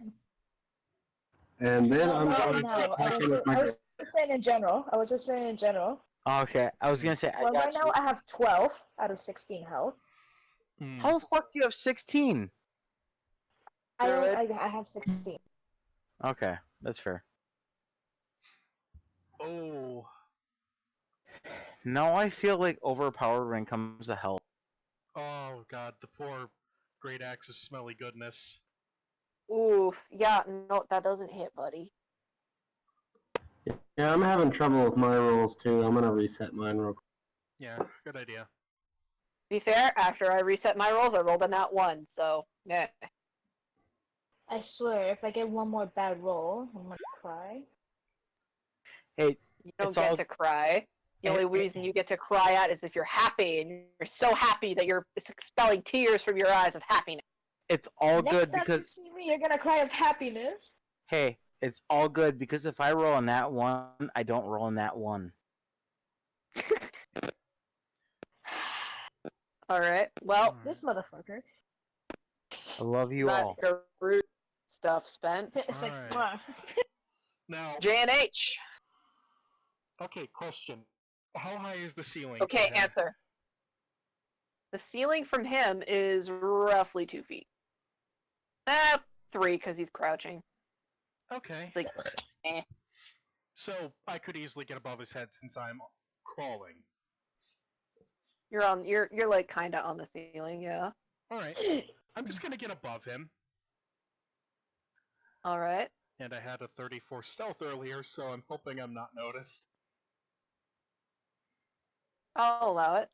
And then I'm no, going no. to I attack was, him with my I was just saying in general. I was just saying in general. Okay, I was gonna say I Well, got right you. now I have 12 out of 16 health. Hmm. How the fuck do you have 16? I have 16. Okay, that's fair. Oh. Now I feel like overpowered when it comes to health. Oh the poor Great Axe's smelly goodness. Oof. Yeah, no, that doesn't hit, buddy. Yeah, I'm having trouble with my rolls too. I'm gonna reset mine real quick. Yeah, good idea. To be fair, after I reset my rolls, I rolled a nat 1, so, yeah. I swear, if I get one more bad roll, I'm gonna cry. Hey, You don't It's get all- to cry. The only reason you get to cry at is if you're happy, and you're so happy that you're expelling tears from your eyes of happiness. it's all Next good time you because see me, you're gonna cry of happiness. hey, it's all good because if I roll on that one, I don't roll on that one. Alright, well, This motherfucker. I love you that all. Garut stuff spent. It's like, Alright. Now, J&H. okay, question. How high is the ceiling? Okay, for him? answer. The ceiling from him is roughly 2 feet. 3, because he's crouching. Okay. It's like, eh. So I could easily get above his head since I'm crawling. You're like kinda on the ceiling, yeah. Alright. I'm just gonna get above him. Alright. And I had a 34 stealth earlier, so I'm hoping I'm not noticed. I'll allow it.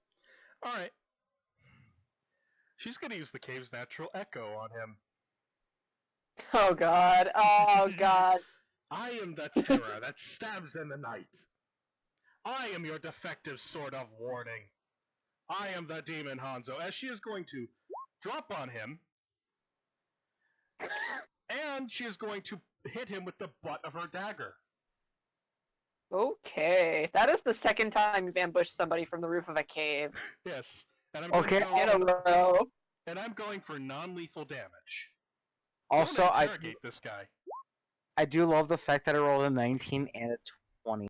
Alright. She's gonna use the cave's natural echo on him. Oh god. Oh god. I am the terror that stabs in the night. I am your defective sword of warning. I am the demon Hanzo, as she is going to drop on him, and she is going to hit him with the butt of her dagger. Okay. That is the second time you've ambushed somebody from the roof of a cave. Yes, and I'm Okay. going In a row. and I'm going for non-lethal damage. Also, I'm gonna I interrogate this guy. do love the fact that I rolled a 19 and a 20.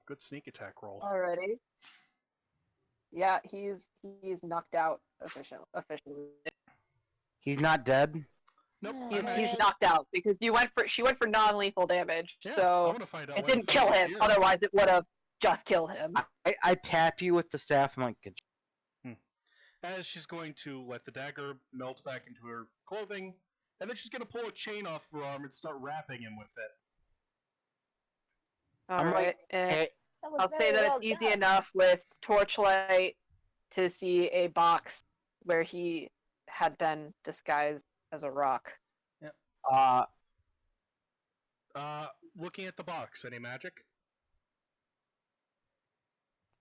Good sneak attack roll. Alrighty. Yeah, he's knocked out officially. He's not dead. Nope. He's knocked out because she went for non-lethal damage, Yeah, I so want to find out it why didn't the kill fuck him. here. Otherwise, it would have just killed him. I tap you with the staff. I'm like, good. As she's going to let the dagger melt back into her clothing, and then she's going to pull a chain off her arm and start wrapping him with it. I'm Alright, like, and hey, that was I'll say very that well it's easy done. enough with torchlight to see a box where he had been disguised as a rock. uh, Looking at the box, any magic?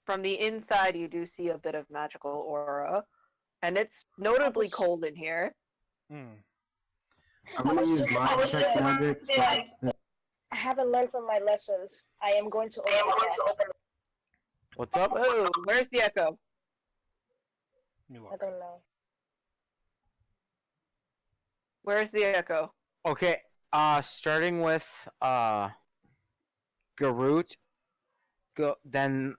From the inside, you do see a bit of magical aura, and it's notably was- cold in here. Hmm. I'm gonna use my detect magic. I haven't learned from my lessons. I am going to open that. what's up? Whoa, where's the echo? Let me I look. don't know. Where's the echo? Okay, starting with Garut, then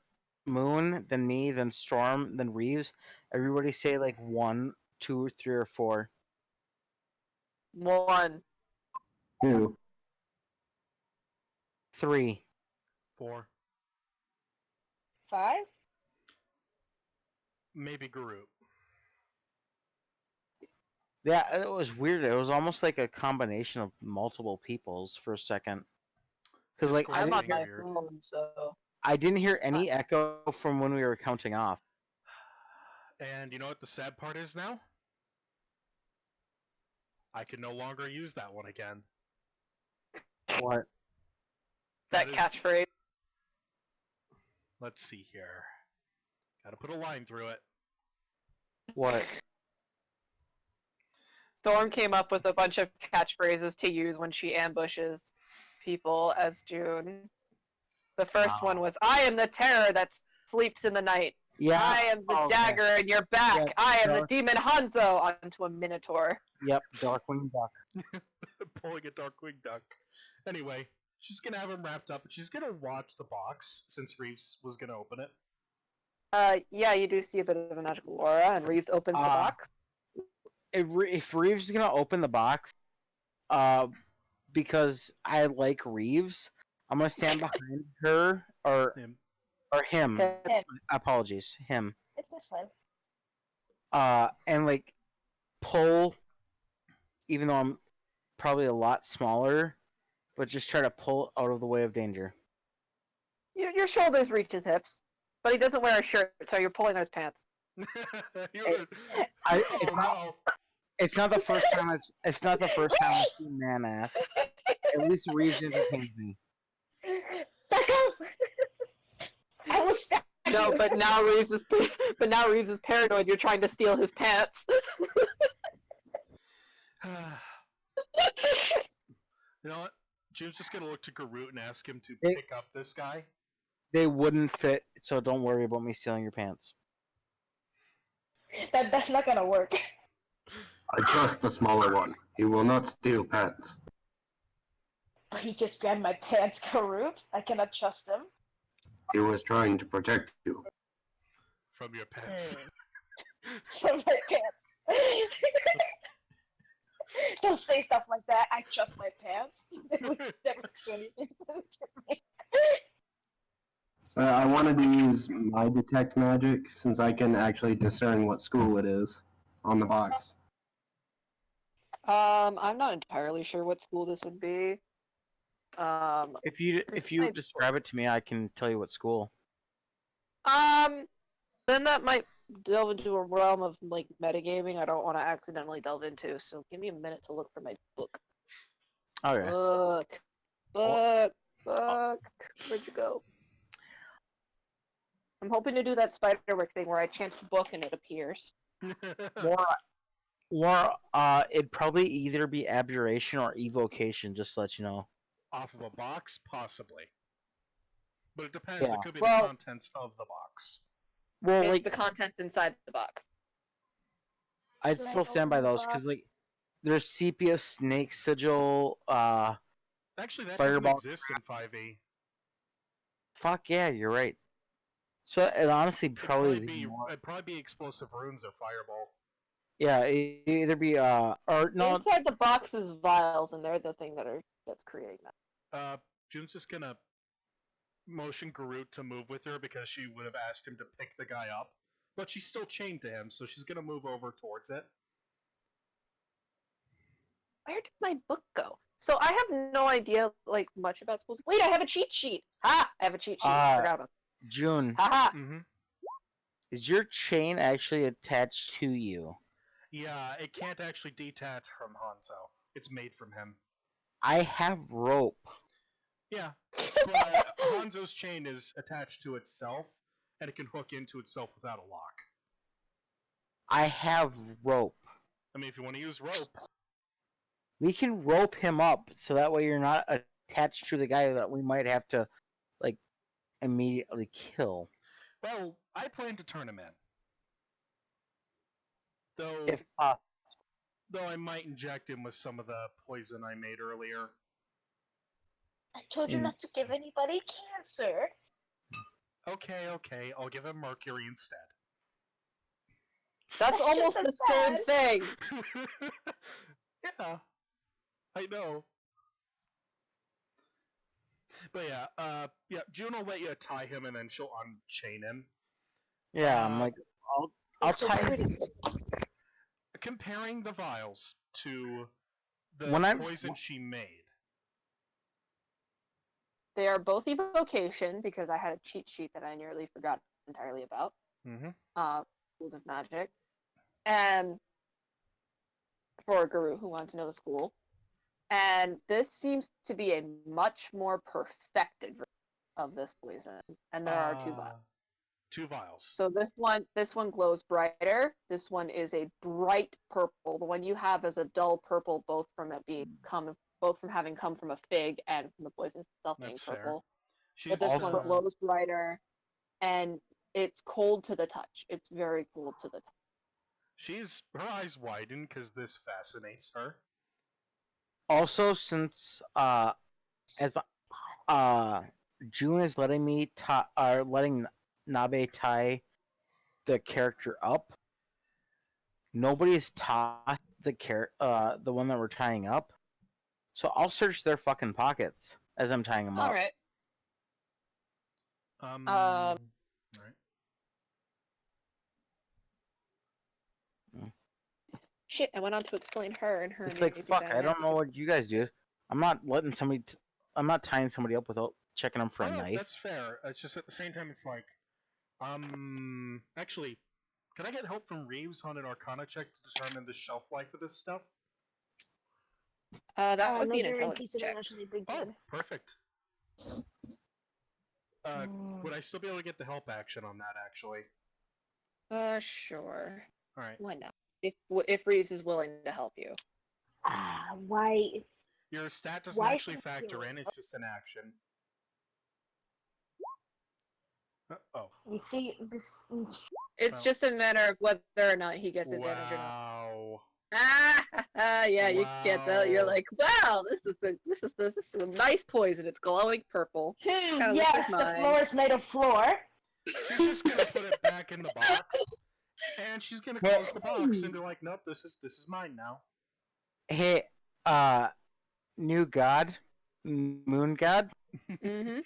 Moon, then me, then Storm, then Reeves. Everybody say like 1, 2, 3, or 4. 1. 2. 3. 4. 5? Maybe Guru. Yeah, it was weird. It was almost like a combination of multiple people's for a second. Because like Discord's I'm on being my weird. phone, so I didn't hear any echo from when we were counting off. And you know what the sad part is now? I can no longer use that one again. What? that is- catchphrase. Let's see here. Gotta put a line through it. What? Storm came up with a bunch of catchphrases to use when she ambushes people as June. The first one was, I am the terror that sleeps in the night. Yeah. I am the okay. dagger in your back. Yeah, I am the dark- demon Hanzo onto a minotaur. Yep. Darkwing Duck. Pulling a Darkwing Duck. Anyway, she's gonna have him wrapped up, and she's gonna watch the box since Reeves was gonna open it. Yeah, you do see a bit of a magical aura, and Reeves opens the box. If Reeves is gonna open the box, because I like Reeves, I'm gonna stand behind her or Him. him. Okay. Apologies, him. It's this one. And like pull, even though I'm probably a lot smaller, but just try to pull out of the way of danger. Your shoulders reach his hips, but he doesn't wear a shirt, so you're pulling on his pants. You're- I, oh it's, not, no! it's not the first time I've seen man ass. At least Reeves entertains me. Back up! I will stab No, you. but now Reeves is paranoid. You're trying to steal his pants. You know what? June's just gonna look to Garut and ask him to They- pick up this guy. They wouldn't fit, so don't worry about me stealing your pants. That's not gonna work. I trust the smaller one. He will not steal pants. But he just grabbed my pants, Karut. I cannot trust him. He was trying to protect you. From your pants. From my pants. Don't say stuff like that. I trust my pants. They would never do anything to me. I wanted to use my detect magic since I can actually discern what school it is on the box. I'm not entirely sure what school this would be. If you describe it to me, I can tell you what school. Then that might delve into a realm of like metagaming I don't want to accidentally delve into. So give me a minute to look for my book. Okay. Book. Where'd you go? I'm hoping to do that spiderwick thing where I chant book and it appears. Or it'd probably either be abjuration or evocation. Just to let you know. Off of a box, possibly. But it depends. Yeah. It could be Well- the contents of the box. Well, It's like the contents inside the box. I'd Can I still stand by open the those because box? like there's sepia, snake sigil. Actually, that Fireball doesn't exist in 5e. Fuck yeah, you're right. So it honestly probably be more. It'd probably be explosive runes or fireball. Yeah, it'd either be or no. Inside the box is vials, and they're the thing that's creating that. June's just gonna motion Garut to move with her because she would have asked him to pick the guy up, but she's still chained to him, so she's gonna move over towards it. Where did my book go? So I have no idea like much about schools. Wait, I have a cheat sheet. Ha! I have a cheat sheet. Forgot about it. June, Haha. Mm-hmm. is your chain actually attached to you? Yeah, it can't actually detach from Hanzo. It's made from him. I have rope. Yeah, but Hanzo's chain is attached to itself, and it can hook into itself without a lock. I have rope. I mean, if you want to use rope, We can rope him up so that way you're not attached to the guy that we might have to, like, immediately kill. well, I plan to turn him in. Though, If though I might inject him with some of the poison I made earlier. I told you not to give anybody cancer. Okay, I'll give him mercury instead. That's That's almost just the as same thing. Yeah, I know. But yeah, June will let you tie him and then she'll unchain him. yeah, I'm like, I'll So tie. pretty. Comparing the vials to the When I'm- poison she made. They are both evocation because I had a cheat sheet that I nearly forgot entirely about. Mm-hmm. Schools of Magic, and for a guru who wanted to know the school. And this seems to be a much more perfected version of this poison. And there are two vials. 2 vials. So this one glows brighter. This one is a bright purple. The one you have is a dull purple, both from having come from a fig and from the poison itself being That's fair. purple. She's But this Also- one glows brighter, and it's cold to the touch. It's very cold to the touch. her eyes widen because this fascinates her. Also, since as June is letting me letting Nabe tie the character up, nobody's taught the one that we're tying up. So I'll search their fucking pockets as I'm tying them up. All right. Right. shit, I went on to explain her and her It's like, amazing fuck, I dynamic. don't know what you guys do. I'm not letting somebody. I'm not tying somebody up without checking them for a Oh, knife. that's fair. It's just at the same time, it's like, actually, can I get help from Reeves on an Arcana check to determine the shelf life of this stuff? That would No be an guarantee, intelligence so check. that's actually big Oh, good. perfect. Would I still be able to get the help action on that, actually? Sure. Alright. Why not? If Reeves is willing to help you. Why? Your stat doesn't Why actually should factor you- in, it's just an action. Oh. You see, this. It's Well. just a matter of whether or not he gets advantage or not. Wow. Yeah, you get that. You're Wow. like, wow, this is a nice poison. It's glowing purple. Kinda looks Yes, like the mine. floor is made of floor. She's just gonna put it back in the box, and she's gonna close the box and be like, nope, this is mine now. Hey, new god, moon god. Mm-hmm.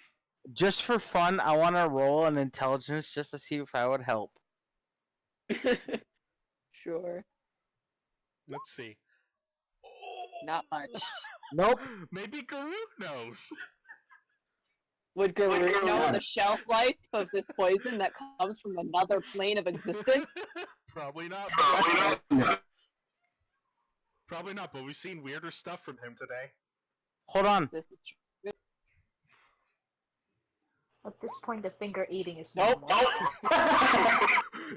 Just for fun, I want to roll an intelligence just to see if I would help. Sure. Let's see. Not much. Nope. Maybe Garou knows. Would Garou know the shelf life of this poison that comes from another plane of existence? Probably not. Probably not, but we've seen weirder stuff from him today. Hold on. This is true. At this point, the finger eating is Nope. normal.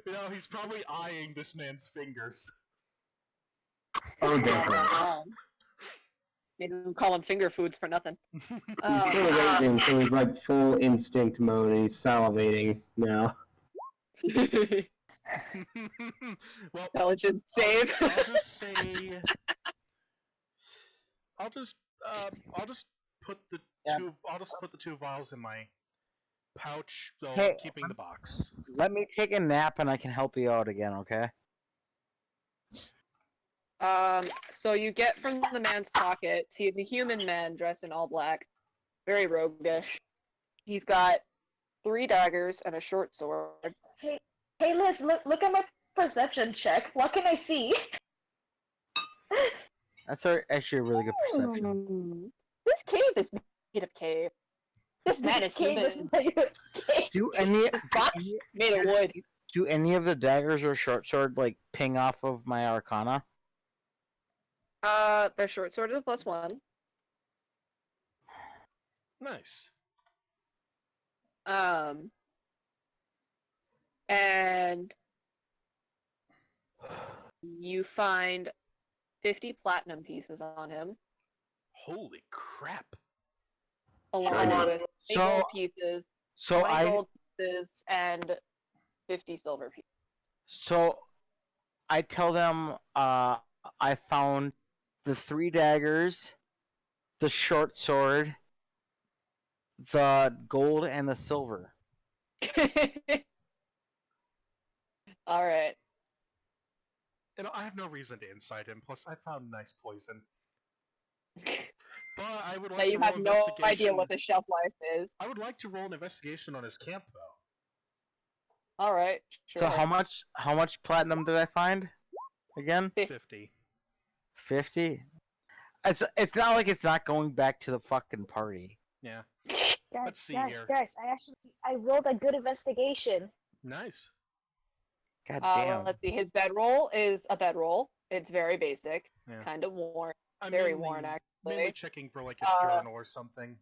You know, he's probably eyeing this man's fingers. Oh, Not definitely. wrong. They don't call them finger foods for nothing. He's still waiting, so he's like full instinct mode. He's salivating now. Well, Intelligence save. I'll just say, I'll just put the two vials in my pouch, though Hey, keeping the box. Let me take a nap and I can help you out again, okay? So you get from the man's pockets, he is a human man dressed in all black, very roguish. He's got 3 daggers and a short sword. Hey, Liz, look at my perception check. What can I see? That's actually a really good perception. This cave is made of cave. This man is cave human. is made of cave. Do any This box made of wood. do any of the daggers or short sword like ping off of my arcana? Their short sword is a +1. Nice. And you find 50 platinum pieces on him, Holy crap. along Shiny. with 8 So- gold pieces, So 20 I gold pieces, and 50 silver pieces. I tell them I found the 3 daggers, the short sword, the gold, and the silver. Alright. You know, I have no reason to incite him. Plus, I found nice poison. But I would Now like to you roll have no investigation. idea what the shelf life is. I would like to roll an investigation on his camp, though. Alright. Sure. So how much platinum did I find? Again? 50. 50? It's not like it's not going back to the fucking party. Yeah. Guys, Let's see guys, here. guys! I rolled a good investigation. Nice. God damn. Let's see. His bedroll is a bedroll. It's very basic. Yeah. Kind of worn. I'm Very mainly, worn, mainly actually. checking for like a journal or something.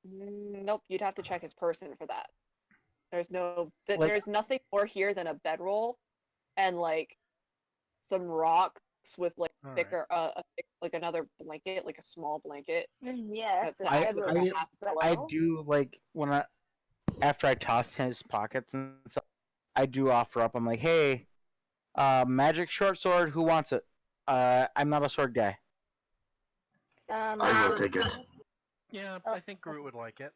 Nope, you'd have to check his person for that. There's Like- there's nothing more here than a bedroll and like some rocks with like All right. thicker like another blanket, like a small blanket. Yes, That's the I- bedroll I- is half I below. do like after I toss his pockets and stuff, I do offer up. I'm like, hey, magic short sword, who wants it? I'm not a sword guy. I will take it. Yeah, Oh, I think Groot would like it.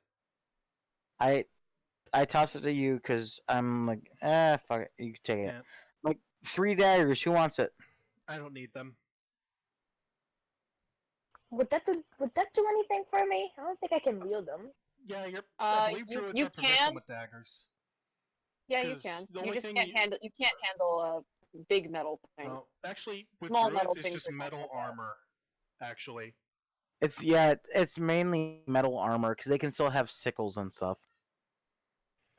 I toss it to you because I'm like, fuck it, you can take it. Yeah. Like 3 daggers, who wants it? I don't need them. Would that do anything for me? I don't think I can wield them. Yeah, I believe you druids are proficient can. with daggers. Yeah, you 'Cause can. the You only just thing can't you- handle. You can't handle big metal thing. Well, actually, with Small druids, metal it's things just are not metal that bad. armor. Actually, It's mainly metal armor because they can still have sickles and stuff.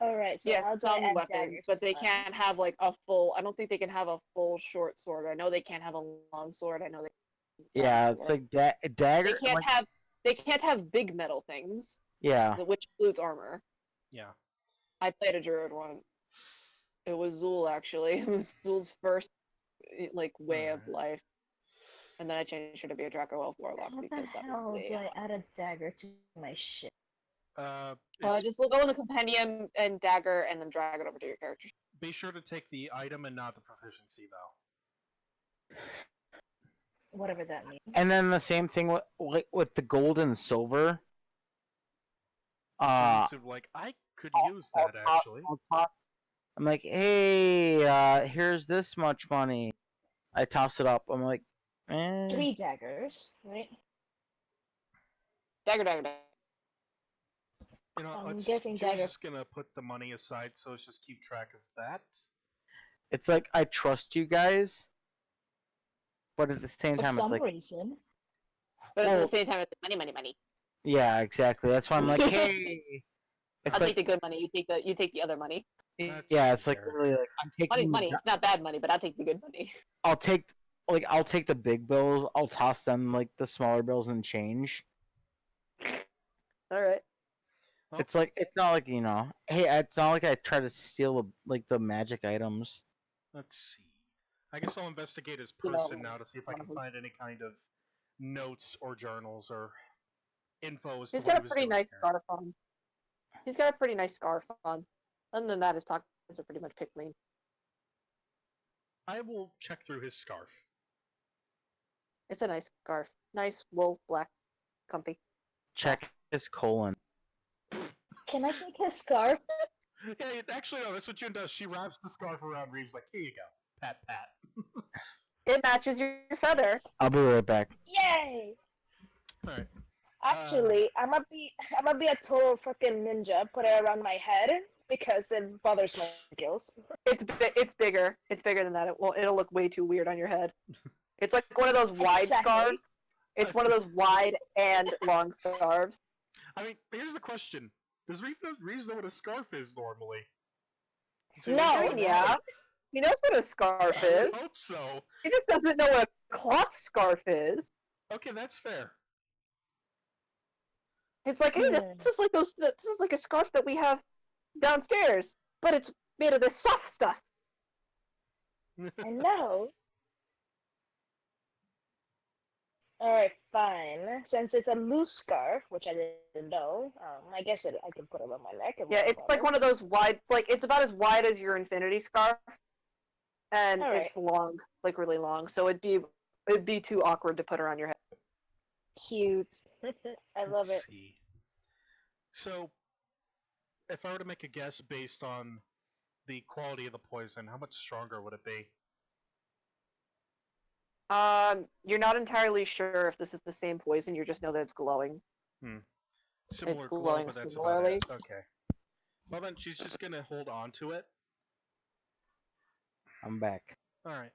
Alright, so Yes, how do I some add weapons, daggers but to they mine? can't have like a full. I don't think they can have a full short sword. I know they can't have a long sword. I know they. Yeah, it's like dagger. They can't like, have. They can't have big metal things, yeah, which includes armor. yeah. I played a druid one. It was Zool actually. It was Zool's first like way of Alright. life, and then I changed her to be a Draco Elf Warlock How the because that hell was do the. I add a dagger to my shit? It's Just go in the compendium and dagger, and then drag it over to your character. be sure to take the item and not the proficiency, though. Whatever that means. and then the same thing with the gold and silver. So, like, I could I'll- use that actually. I'm like, hey, here's this much money. I toss it up. I'm like, 3 daggers, right? Dagger, dagger, dagger. You know, I'm let's. guessing Jill's dagger. just gonna put the money aside, so let's just keep track of that. it's like I trust you guys, but at the same For time, it's some like, reason. But Well- at the same time, it's money, money, money. yeah, exactly. That's why I'm like, hey, it's I'll like, take the good money. You take the other money. Let's yeah, see it's like here. literally like I'm taking. Money. It's not bad money, but I'll take the good money. I'll take the big bills. I'll toss them like the smaller bills and change. All right. Well, It's like it's not like hey, it's not like I try to steal the magic items. let's see. I guess I'll investigate his You know, person now to see if I one can of them. find any kind of notes or journals or info as to He's what got he a was pretty doing nice here. scarf on. He's got a pretty nice scarf on. Other than that, his pockets are pretty much picked clean. I will check through his scarf. It's a nice scarf. Nice wool, black, comfy. Check his colon. Can I take his scarf? Yeah, actually, no, that's what June does. She wraps the scarf around Reeves like, here you go. Pat, pat. It matches your feather. I'll be right back. Yay! Alright. Actually, I'm gonna be a total fucking ninja. Put it around my head because it bothers my gills. It's bigger. It's bigger than that. It'll look way too weird on your head. It's like one of those wide Exactly. scarves. It's one of those wide and long scarves. I mean, here's the question. Does Reeves know what a scarf is normally? No. I mean, yeah. He knows what a scarf I is. would hope so. He just doesn't know what a cloth scarf is. Okay, that's fair. It's like, hey, this is like this is like a scarf that we have downstairs, but it's made of this soft stuff. I know. Alright, fine. Since it's a loose scarf, which I didn't know, I guess I can put it on my neck. Yeah, it's like one of those wide. It's about as wide as your infinity scarf, and All right. it's long, like really long. So it'd be too awkward to put around your head. Cute. I love Let's it. see. So, if I were to make a guess based on the quality of the poison, how much stronger would it be? You're not entirely sure if this is the same poison. You just know that it's glowing. Similar glow, glowing but that's similarly. about it. Okay. Well then, she's just gonna hold on to it. I'm back. Alright.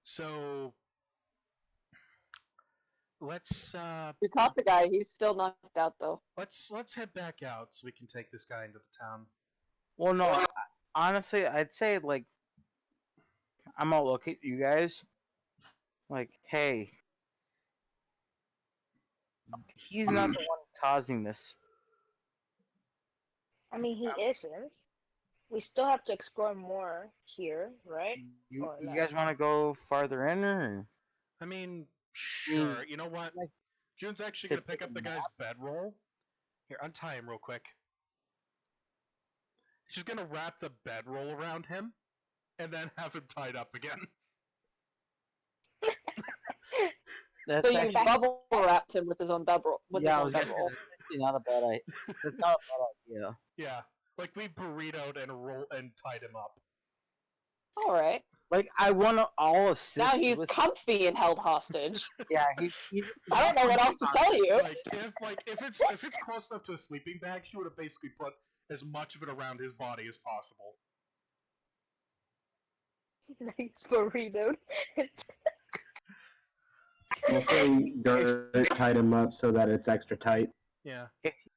So... Let's You caught the guy. He's still knocked out though. let's head back out so we can take this guy into the town. Well, no, honestly, I'd say like I'm gonna look at you guys. Like, hey, he's not the one causing this. I mean, he isn't. We still have to explore more here, right? You Or you no? guys want to go farther in, or I mean, sure. You know what? like, June's actually to gonna pick take up a the guy's bedroll. Here, untie him real quick. She's gonna wrap the bedroll around him, and then have him tied up again. that's So you actually bubble wrapped him with his own bedroll. With yeah, I his own was gonna say, bedroll. that's actually not a bad idea. That's not a bad idea. Yeah, like we burritoed and tied him up. All right. Like I want to all assist. Now he's with, comfy and held hostage. yeah, he's I don't know what else to tell you. If it's close enough to a sleeping bag, she would have basically put as much of it around his body as possible. Nice burrito. Mostly dirt tied him up so that it's extra tight. Yeah.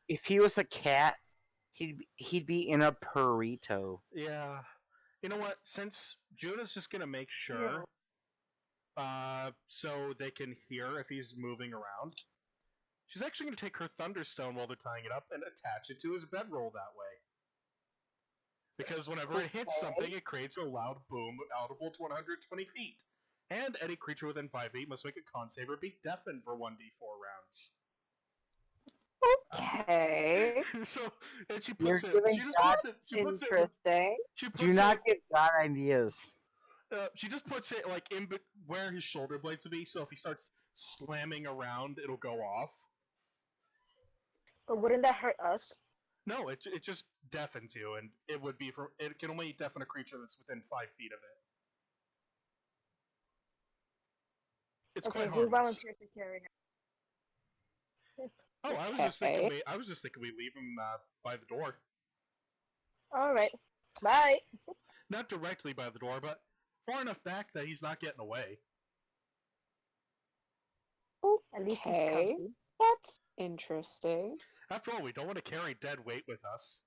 If he was a cat, he'd be in a burrito. Yeah. You know what? Since Juna's just gonna make sure, so they can hear if he's moving around, she's actually gonna take her Thunderstone while they're tying it up and attach it to his bedroll that way. Because whenever it hits something, it creates a loud boom audible to 120 feet. And any creature within 5 feet must make a con save or be deafened for 1d4 rounds. Okay. So, and she You're puts it. giving She just God puts it. She puts it. Interesting. She puts Do not it. give God ideas. She just puts it like where his shoulder blades would be. So if he starts slamming around, it'll go off. But wouldn't that hurt us? No, it just deafens you, and it would be for it can only deafen a creature that's within 5 feet of it. It's Okay, quite who harmless. volunteers to carry him? Oh, I was just thinking. I was just thinking we leave him by the door. All right. Bye. Not directly by the door, but far enough back that he's not getting away. At least he's Okay. comfy. That's interesting. After all, we don't want to carry dead weight with us,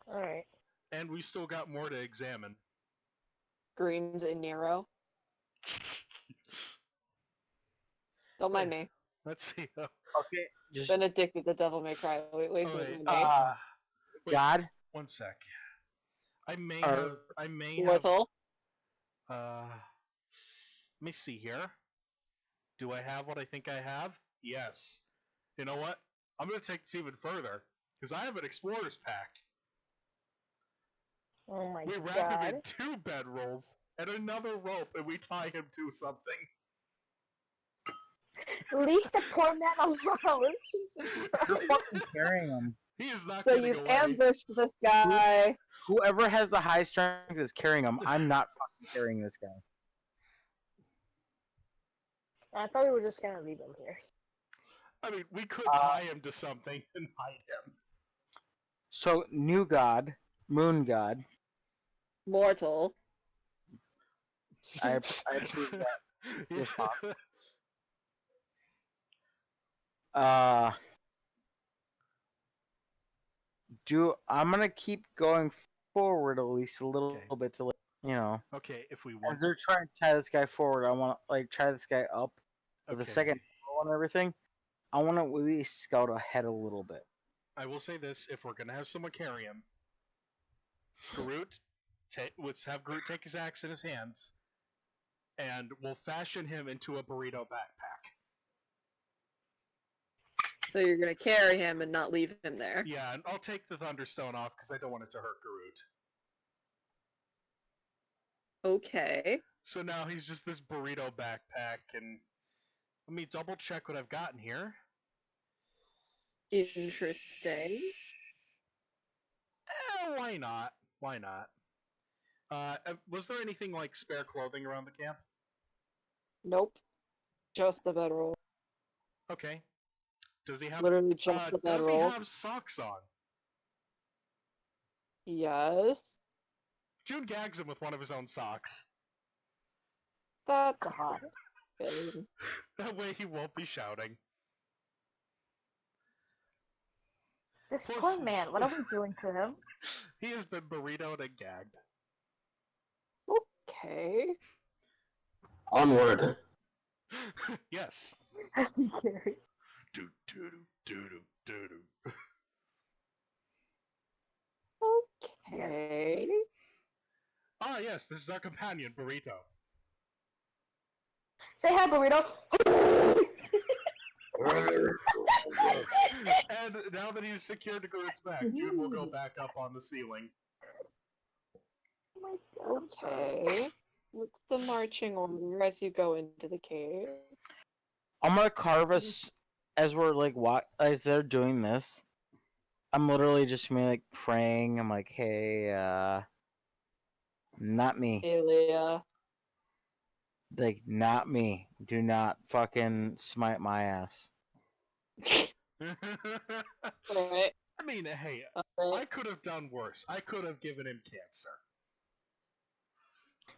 All right. and we still got more to examine. Screams in Nero. Don't mind me. Let's see. Okay, just Been addicted to Devil May Cry. Wait, wait, wait. wait, God. one sec. I may Or- have. I may have. Mortal. Let me see here. Do I have what I think I have? Yes. You know what? I'm gonna take this even further because I have an explorer's pack. Oh my We wrap him god. in 2 bedrolls and another rope, and we tie him to something. Leave the poor man alone. Jesus You're Christ. fucking carrying him. He is not So getting you've away. ambushed this guy. Whoever has the high strength is carrying him. I'm not fucking carrying this guy. I thought we were just gonna leave him here. I mean, we could tie him to something and hide him. So, new god, moon god. Mortal. I approve that. response. I'm gonna keep going forward at least a little Okay. bit to, Okay, if we as want. they're trying to tie this guy forward, I want to try this guy up with the Okay. second roll and everything. I want to at least scout ahead a little bit. I will say this: if we're gonna have someone carry him, Groot, let's have Groot take his axe in his hands, and we'll fashion him into a burrito backpack. So you're gonna carry him and not leave him there. Yeah, and I'll take the Thunderstone off because I don't want it to hurt Groot. Okay. So now he's just this burrito backpack, and let me double check what I've got in here. Interesting. Why not? Why not? Was there anything like spare clothing around the camp? Nope. Just the bedroll. Okay. Does he have? Literally just the Does he bedroll. have socks on? Yes. June gags him with one of his own socks. That's God. good. That way he won't be shouting. This Plus- poor man, what are we doing to him? He has been burritoed and gagged. Okay. Onward. Yes. As he carries. Do do do do do do. Okay. Ah, yes, this is our companion, Burrito. Say hi, burrito. And now that he's secured to Groot's back, June will go back up on the ceiling. Oh my god, I'm sorry. Okay. What's the marching order as you go into the cave? I'm gonna carve us as we're as they're doing this. I'm literally just gonna be like praying. I'm like, hey, not me. Alia. Like, not me. Do not fucking smite my ass. Alright. I mean, hey, I Alright. could have done worse. I could have given him cancer.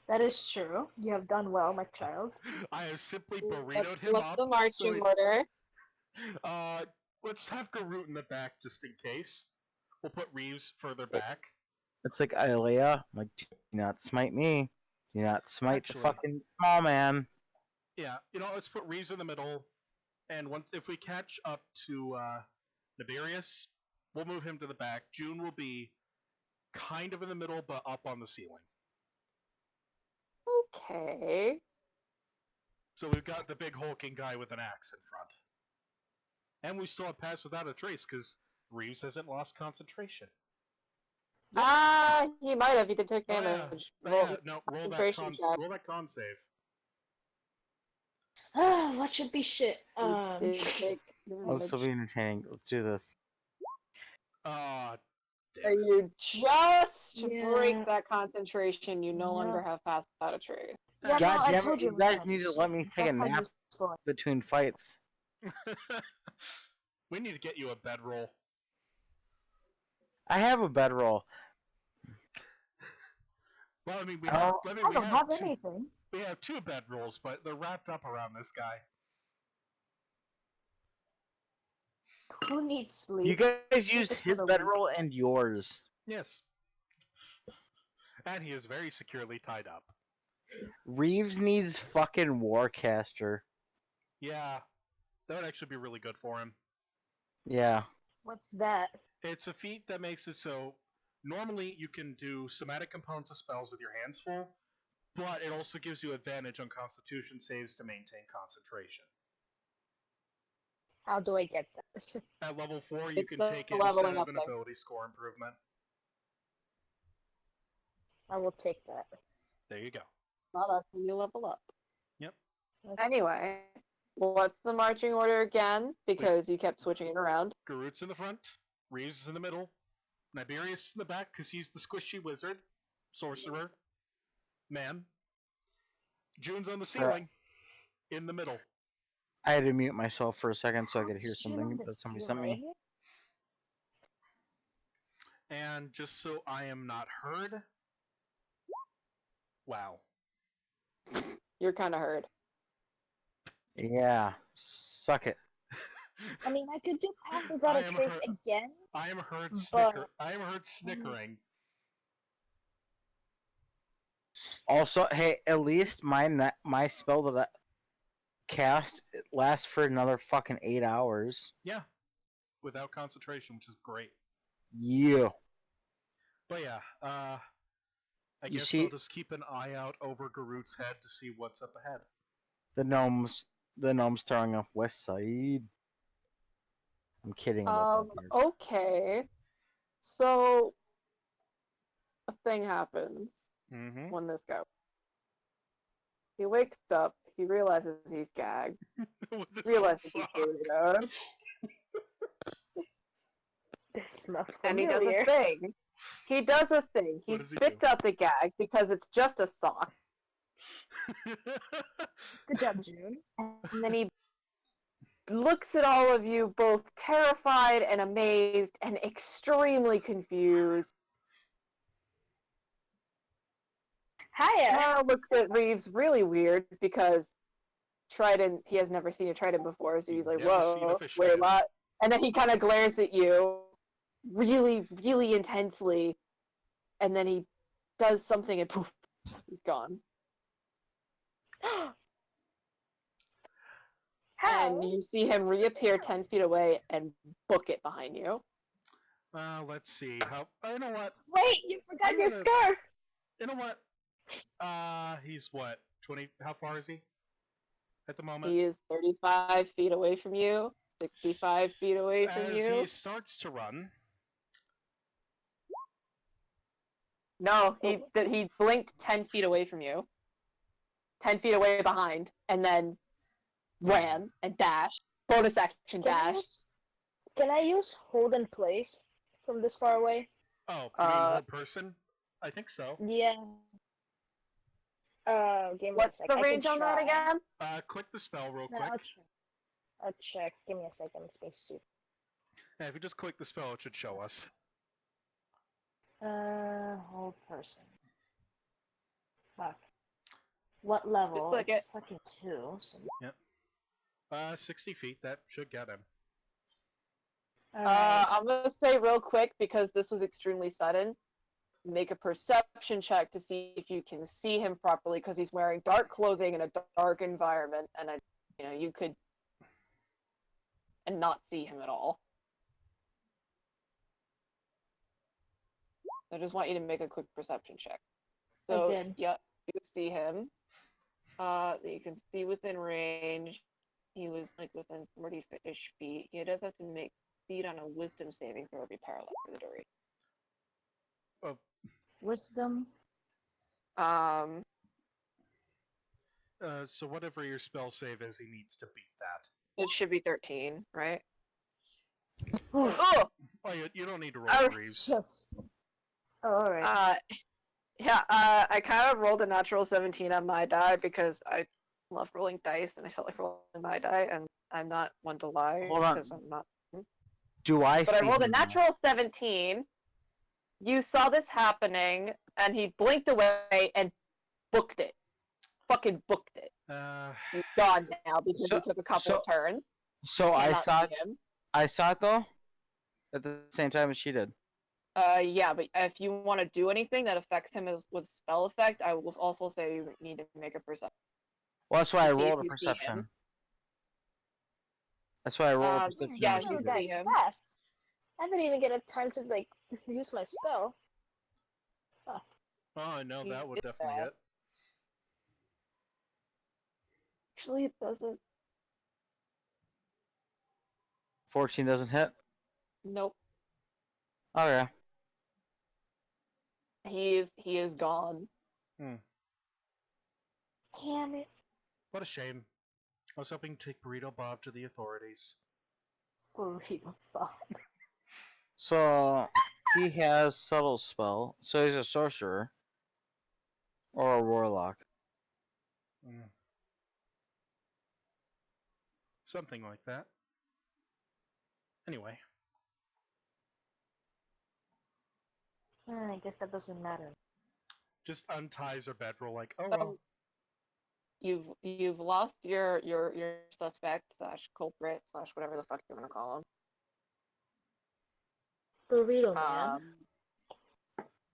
That is true. You have done well, my child. I have simply What's, burritoed him what's up. the marching order? Uh, let's have Garut in the back just in case. We'll put Reeves further back. It's like Ilea. I'm like, do not smite me. Do not smite Actually- the fucking small man. Yeah, let's put Reeves in the middle, and if we catch up to Nibirius, we'll move him to the back. June will be kind of in the middle, but up on the ceiling. Okay. So we've got the big hulking guy with an axe in front. And we still have Pass Without a Trace, because Reeves hasn't lost concentration. Ah, he might have. He did take Oh, yeah. damage. Oh, yeah, no, roll concentration check. that con save. What should be shit? He did take Oh, this will damage. be entertaining. Let's do this. Ah, So damn it. you just Yeah. break that concentration. You no Yeah. longer have Pass Without a Trace. Yeah, God no, I damn told it, you you, guys man. need to let me take That's a how nap useful. between fights. We need to get you a bedroll. I have a bedroll. Well, I mean, I don't- I don't have anything. we have two bedrolls, but they're wrapped up around this guy. Who needs sleep? You guys Sleep used is for his the weak. bedroll and yours. Yes. And he is very securely tied up. Reeves needs fucking Warcaster. Yeah, that would actually be really good for him. Yeah. What's that? It's a feat that makes it so normally you can do somatic components of spells with your hands full, but it also gives you advantage on Constitution saves to maintain concentration. How do I get that? At level 4, you It's can the take it leveling instead of up an thing. ability score improvement. I will take that. There you go. Well, that's when you level up. Yep. Anyway, what's the marching order again? Because you kept switching it around. Garut's in the front, Reeves is in the middle, Nibirius is in the back because he's the squishy wizard, sorcerer, man. June's on the ceiling, in the middle. I had to mute myself for a second so I could hear How's she on something the that somebody sent me. ceiling? And just so I am not heard. Wow. You're kind of heard. Yeah. Suck it. I mean, I could do Pass Without I a am Trace hurt. again. I am heard But- I am heard snickering. Also, hey, at least my spell that I cast lasts for another fucking 8 hours. Yeah. Without concentration, which is great. Yeah. But yeah, I You guess see- I'll just keep an eye out over Garut's head to see what's up ahead. The gnome's throwing up West Side. I'm kidding about that part. Okay. So, a thing happens Mm-hmm. when this goes. He wakes up, he realizes he's gagged, realizes he's burritoed, This smells and he does familiar. a thing. He does a thing. He What does he spits do? out the gag because it's just a sock, Good job, June. and then he looks at all of you both terrified and amazed and extremely confused. Hiya. Now looks at Reeves really weird because Trident, he has never seen a Trident before, so he's like, Never seen a whoa, fish wait, man." what? And then he kind of glares at you really, really intensely, and then he does something and poof, he's gone. How? And you see him reappear 10 feet away and book it behind you. Let's see. You know what? Wait, you forgot I'm your gonna- scarf. You know what? He's what? 20? How far is he? At the moment? He is 35 feet away from you, 65 feet away from As you. he starts to run, No, he blinked 10 feet away from you. 10 feet away behind, and then ran and dashed. Bonus action dash. Can I use hold in place from this far away? oh, you mean whole person? I think so. Yeah. Give me What's a sec. the I range can on that try. again? Click the spell real No, quick. I'll check. Give me a second. Space suit. Yeah, if you just click the spell, it should show us. Hold person. Fuck. What level? like It's fucking 2. So... 60 feet. That should get him. Alright. I'm gonna say real quick because this was extremely sudden. Make a perception check to see if you can see him properly because he's wearing dark clothing in a dark environment, and you could and not see him at all. I just want you to make a quick perception check. So, I did. Yeah, you see him. You can see within range. He was like within 40-ish feet. He does have to make speed on a wisdom saving throw to be paralyzed for the duration. Oh, Wisdom. so whatever your spell save is, he needs to beat that. It should be 13, right? Oh, Oh! Oh, you don't need to roll Oh, threes. just. Oh, alright. Yeah, I kind of rolled a natural 17 on my die because I love rolling dice and I felt like rolling my die, and I'm not one to lie Hold on. because I'm not. Do I But I see rolled a him now? natural 17. You saw this happening, and he blinked away and booked it. Fucking booked it. He's gone now because he took a couple of turns. So I Cannot saw see him. it though, at the same time as she did. Yeah, but if you want to do anything that affects him with spell effect, I will also say you need to make a perception. Well, that's why I To see if rolled a you see him. perception. That's why I rolled a perception. Yeah, when she you did. see That's him. fast. I didn't even get a time to like use my spell. Oh, no, You that would did definitely that. hit. Actually, it doesn't. 14 doesn't hit. Nope. Okay. He is gone. Damn it. What a shame. I was hoping to take Burrito Bob to the authorities. Burrito Bob. So he has subtle spell. So he's a sorcerer or a warlock. Something like that. Anyway. I guess that doesn't matter. Just unties her bedroll like, oh well. You've lost your suspect / culprit / whatever the fuck you want to call Burrito him. Man.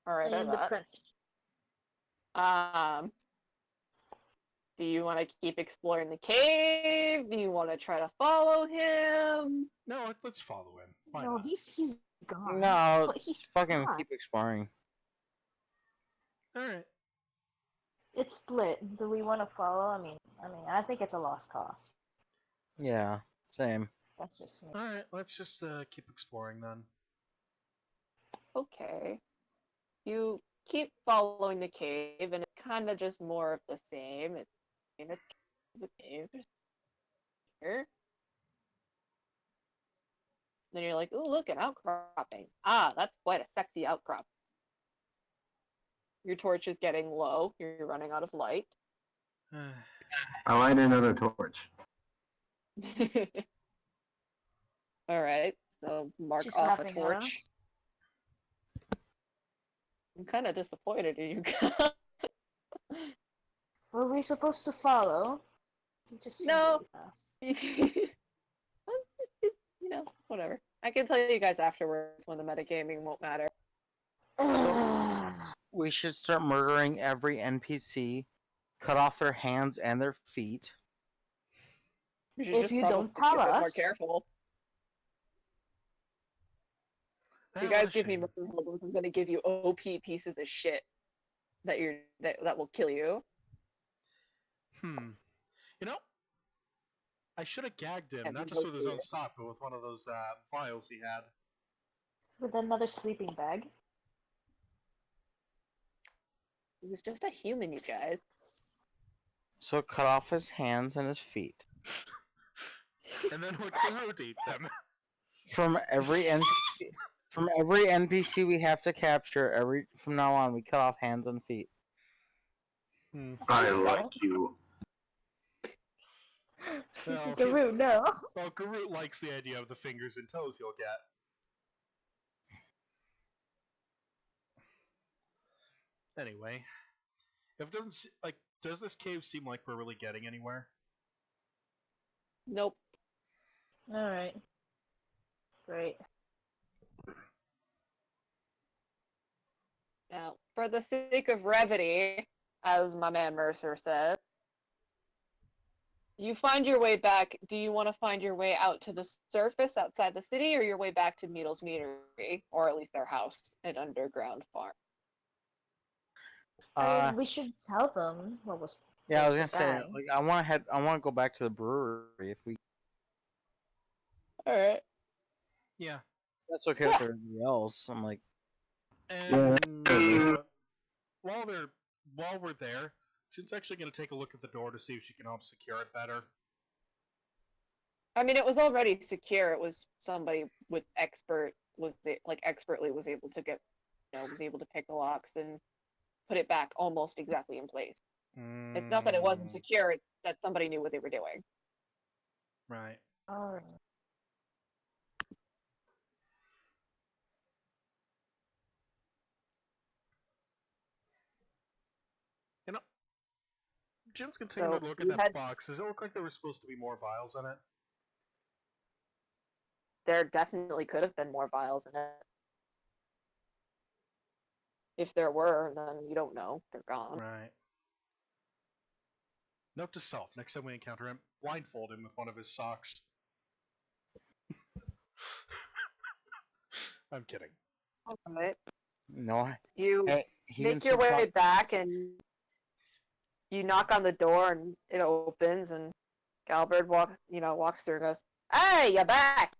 All right, I am depressed. Do you want to keep exploring the cave? Do you want to try to follow him? No, let's follow him. Why No, not? he's gone. No, But he's fucking gone. keep exploring. Alright. It's split. Do we want to follow? I think it's a lost cause. Yeah, same. That's just me. Alright, let's just keep exploring then. Okay. You keep following the cave, and it's kind of just more of the same. It's in the cave. Here. Then you're like, oh, look, an outcropping. Ah, that's quite a sexy outcrop. Your torch is getting low. You're running out of light. I light another torch. All right, so mark She's off a laughing at torch. us. I'm kind of disappointed in you guys. Were we supposed to follow? It just seemed No. really fast. Whatever. I can tell you guys afterwards when the metagaming won't matter. We should start murdering every NPC, cut off their hands and their feet. You should If just you probably don't be tell a bit more us. careful. If you What guys a give me shame. murder holdings, I'm gonna give you OP pieces of shit that will kill you. You know, I should have gagged him, And not you just go with his through own it. sock, but with one of those vials he had. With another sleeping bag. He was just a human, you guys. So cut off his hands and his feet. And then would Garrot eat them? From every NPC we have to capture, from now on we cut off hands and feet. I like you. Well, Garou, no. Well, Garrot likes the idea of the fingers and toes you'll get. Anyway, if it doesn't Does this cave seem like we're really getting anywhere? Nope. Alright. Great. Now, for the sake of brevity, as my man Mercer said, you find your way back. Do you want to find your way out to the surface outside the city, or your way back to Meadle's Meadery, or at least their house, an underground farm? I mean, we should tell them what was. Yeah, I was gonna say, dying. like, I want to go back to the brewery if we. All right. Yeah. That's okay with everybody else. I'm like, And while we're there, she's actually going to take a look at the door to see if she can help secure it better. I mean, it was already secure. It was somebody with expertly was able to get, was able to pick the locks and put it back almost exactly in place. It's not that it wasn't secure; it's that somebody knew what they were doing. Right. Alright. You know, Jim's continuing So to look at you that had box. Does it look like there were supposed to be more vials in it? there definitely could have been more vials in it. If there were, then you don't know. They're gone. Right. Note to self: next time we encounter him, blindfold him with one of his socks. I'm kidding. Right. no. You He make didn't your seem way back and you knock on the door and it opens and Galbert walks through and goes, "Hey, you're back!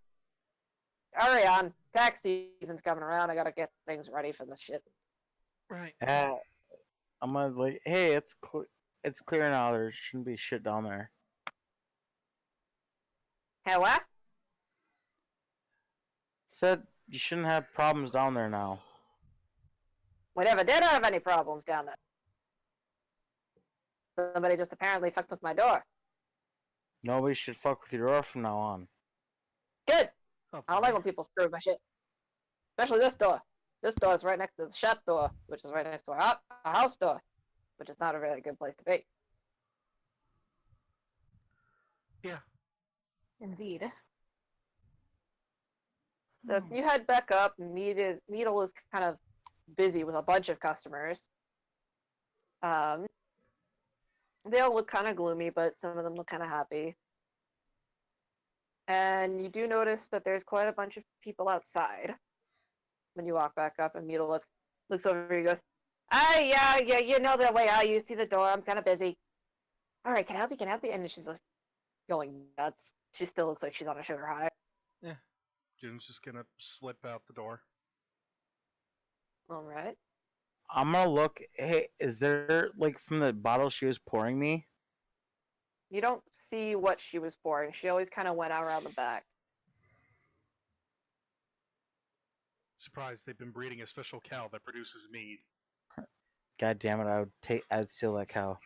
Hurry on, tax season's coming around. I gotta get things ready for the shit." Right. I'm gonna like, hey, it's clear now. There shouldn't be shit down there. Hey, what? Said you shouldn't have problems down there now. We never did have any problems down there. Somebody just apparently fucked with my door. Nobody should fuck with your door from now on. Good. Oh, I don't like when people screw with my shit. Especially this door. This door is right next to the shop door, which is right next to our house door, which is not a very good place to be. Yeah. Indeed. So if you head back up, Needle is kind of busy with a bunch of customers. They all look kind of gloomy, but some of them look kind of happy. And you do notice that there's quite a bunch of people outside when you walk back up, and Needle looks over and goes, yeah, you know the way out. You see the door. I'm kind of busy. All right, can I help you? Can I help you? And she's like going nuts. She still looks like she's on a sugar high. Yeah. Jim's just gonna slip out the door. All right. I'm gonna look. Hey, is there like from the bottle she was pouring me? You don't see what she was pouring. She always kind of went out around the back. Surprised they've been breeding a special cow that produces mead. God damn it! I'd steal that cow.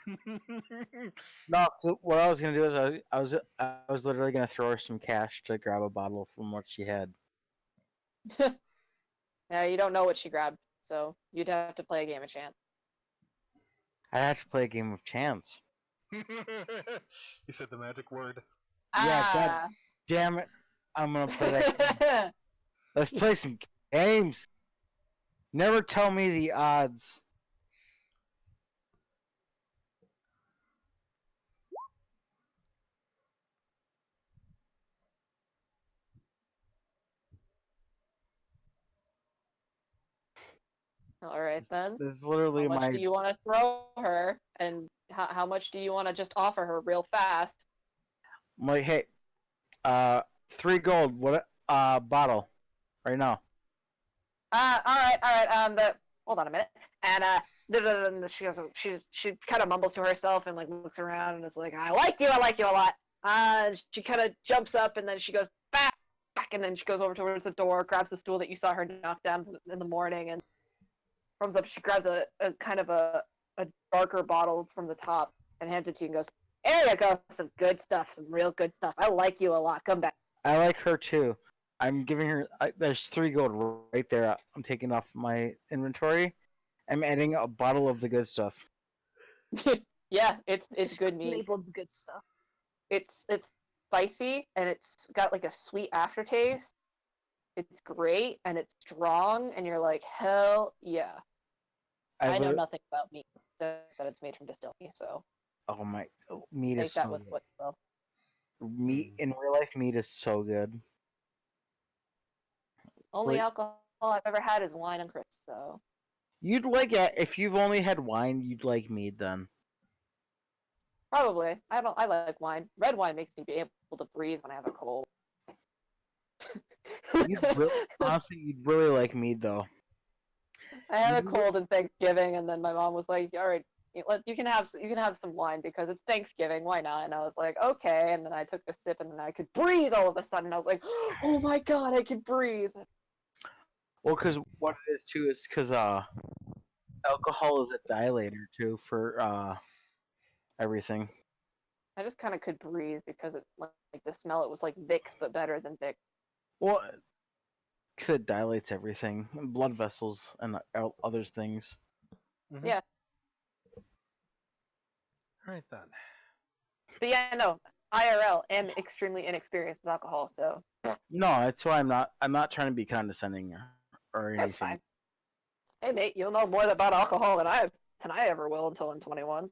No, so what I was gonna do is I was literally gonna throw her some cash to grab a bottle from what she had. Yeah, you don't know what she grabbed, so you'd have to play a game of chance. I'd have to play a game of chance. You said the magic word. Yeah, God damn it! I'm gonna play that game. Let's play some games. Never tell me the odds. All right then. This is literally How much my. do you want to throw her, and how much do you want to just offer her real fast? I'm like, hey, 3 gold. What? Bottle, right now. All right. But hold on a minute. And she goes, she kind of mumbles to herself and like looks around and is like, I like you a lot. She kind of jumps up and then she goes back, and then she goes over towards the door, grabs the stool that you saw her knock down in the morning, and comes up. She grabs a kind of a darker bottle from the top and hands it to you and goes, "There you go, some good stuff, some real good stuff. I like you a lot. Come back." I like her too. I'm giving her. There's 3 gold right there. I'm taking off my inventory. I'm adding a bottle of the good stuff. Yeah, it's Just good meat. labeled good stuff. It's spicy and it's got like a sweet aftertaste. It's great and it's strong and you're like, hell yeah. I know nothing about meat except that it's made from distillery, so Oh my, meat is take that so with good. what will. Meat in real life, meat is so good. Only Like, alcohol I've ever had is wine and Chris, so you'd like it if you've only had wine. You'd like mead then. probably. I like wine. Red wine makes me be able to breathe when I have a cold. Honestly, you'd really like mead though. I had a You'd re- cold in Thanksgiving, and then my mom was like, "All right, you can have some wine because it's Thanksgiving. Why not?" And I was like, "Okay." And then I took a sip, and then I could breathe all of a sudden. I was like, "Oh my god, I can breathe!" Well, because what it is too is because alcohol is a dilator too for everything. I just kind of could breathe because it like the smell. It was like Vicks, but better than Vicks. Well, 'cause it dilates everything, blood vessels and other things. Mm-hmm. Yeah. All right then. But yeah, no, IRL am extremely inexperienced with alcohol, so No, that's why I'm not trying to be condescending or that's anything. fine. Hey mate, you'll know more about alcohol than I ever will until I'm 21.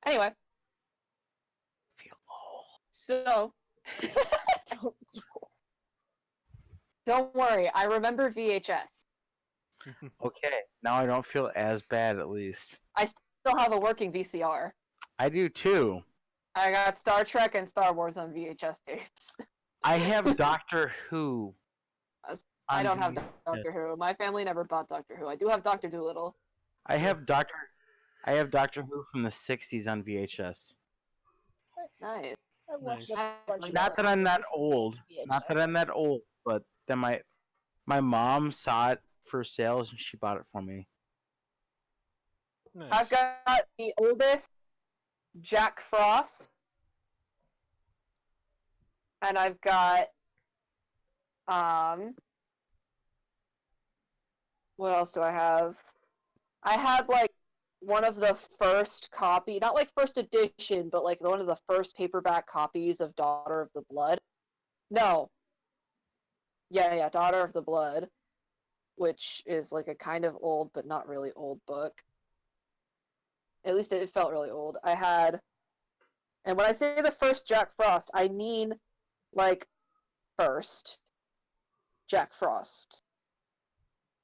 Anyway, Feel old. so don't worry, I remember VHS. Okay, now I don't feel as bad at least. I still have a working VCR. I do too. I got Star Trek and Star Wars on VHS tapes. I have Doctor Who. I on don't have VHS. Doctor Who. My family never bought Doctor Who. I do have Doctor Doolittle. I have Doctor Who from the '60s on VHS. Nice. I watched Nice. a bunch of Not that I'm that old. Not that I'm VHS. that old, but then my mom saw it for sales and she bought it for me. Nice. I've got the oldest Jack Frost, and I've got what else do I have? I had like one of the first copy, not like first edition, but like one of the first paperback copies of Daughter of the Blood. No. Yeah, Daughter of the Blood, which is like a kind of old but not really old book. At least it felt really old. I had, and when I say the first Jack Frost, I mean like first Jack Frost.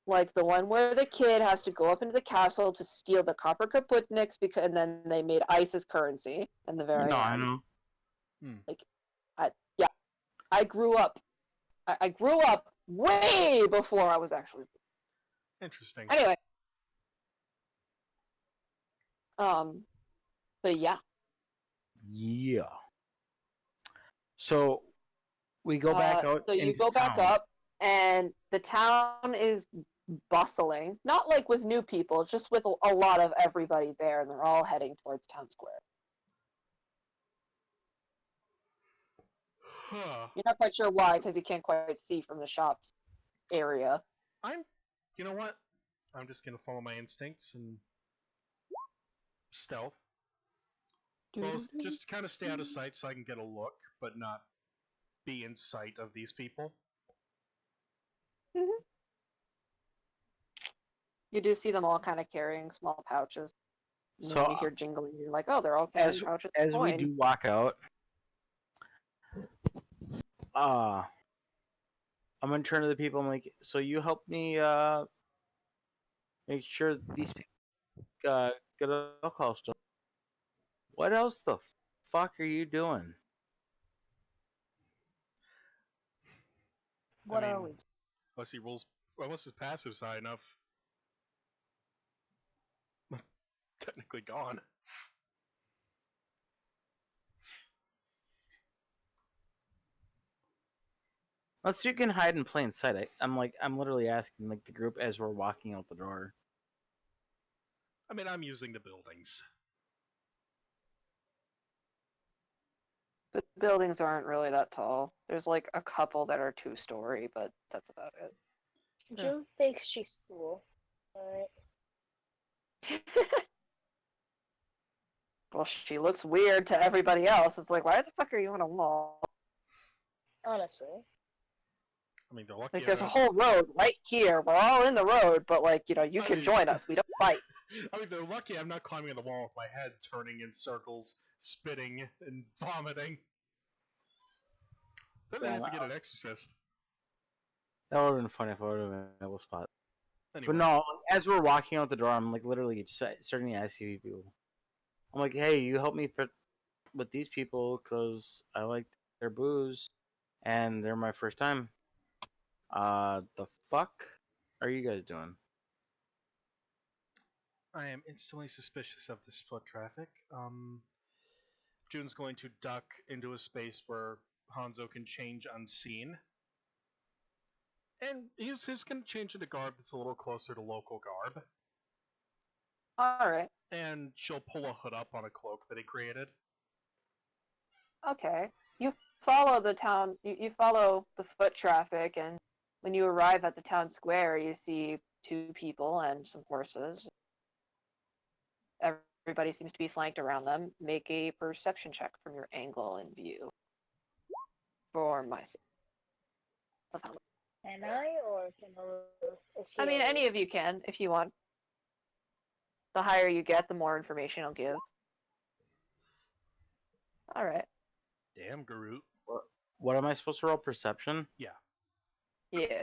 Like the one where the kid has to go up into the castle to steal the copper kaputniks because, and then they made ice as currency in the very No, end. I know. Like, yeah, I grew up. I grew up way before I was actually. Interesting. Anyway, but yeah. Yeah. So we go back out So you into go back town. up, and the town is bustling. Not like with new people, just with a lot of everybody there, and they're all heading towards town square. You're not quite sure why, because you can't quite see from the shops area. You know what? I'm just gonna follow my instincts and stealth. Well, just kind of stay out of sight so I can get a look, but not be in sight of these people. Mm-hmm. You do see them all kind of carrying small pouches. And So then you hear jingling. You're like, oh, they're all carrying pouches. as we Fine. do walk out, I'm gonna turn to the people. I'm like, so you help me make sure these people get alcohol stuff. What else the fuck are you doing? What I are mean, we? unless he rolls, unless his passive's high enough. Technically gone. Unless you can hide in plain sight. I'm literally asking like the group as we're walking out the door. I mean, I'm using the buildings. The buildings aren't really that tall. There's like a couple that are 2-story, but that's about it. June thinks she's cool. Alright. Well, she looks weird to everybody else. It's like, why the fuck are you on a wall? Honestly. I mean, they're lucky. Like, there's a whole road right here. We're all in the road, but like, you I can mean- join us. We don't fight. I mean, they're lucky I'm not climbing on the wall with my head turning in circles, spitting and vomiting. Then they have to get an exorcist. That would have been funny if I would have been in a middle spot. Anyway. But no, as we're walking out the door, I'm like literally starting to ask you people. I'm like, hey, you help me with these people because I like their booze and they're my first time. The fuck are you guys doing? I am instantly suspicious of this foot traffic. June's going to duck into a space where Hanzo can change unseen. And he's going to change into garb that's a little closer to local garb. Alright. And she'll pull a hood up on a cloak that he created. Okay. You follow the town, you follow the foot traffic, and when you arrive at the town square, you see 2 people and some horses. Everybody seems to be flanked around them. Make a perception check from your angle and view. For my sake. Can I, or can I? I mean, any of you can, if you want. The higher you get, the more information I'll give. Alright. Damn, Garut. What am I supposed to roll? Perception? Yeah. Yeah.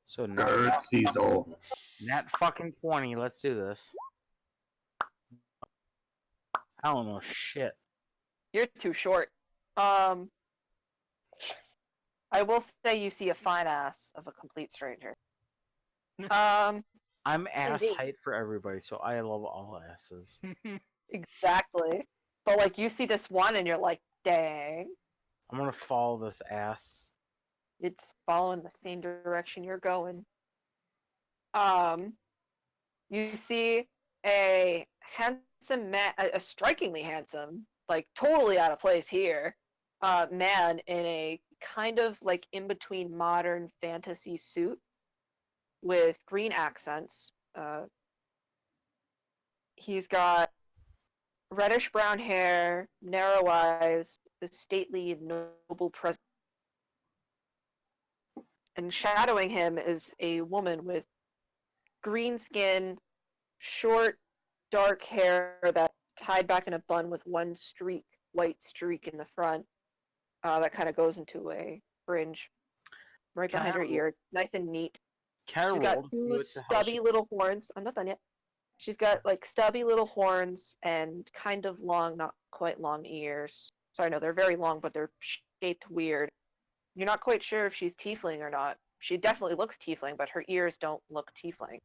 So Garrett sees all. nat fucking 20. Let's do this. I don't know shit. You're too short. I will say you see a fine ass of a complete stranger. I'm ass Indeed. height for everybody, so I love all asses. Exactly. But like you see this one and you're like, dang. I'm gonna follow this ass. It's following the same direction you're going. You see a handsome man, a strikingly handsome, like totally out of place here, man in a kind of like in between modern fantasy suit with green accents. He's got reddish brown hair, narrow eyes, a stately, noble presence. And shadowing him is a woman with green skin, short, dark hair that's tied back in a bun with one streak, white streak in the front, that kind of goes into a fringe right Can behind I her roll- ear. Nice and neat. Can I She's got roll to two do it to how stubby she- little horns. I'm not done yet. She's got like stubby little horns and kind of long, not quite long ears. Sorry, no, they're very long, but they're shaped weird. You're not quite sure if she's tiefling or not. She definitely looks tiefling, but her ears don't look tiefling.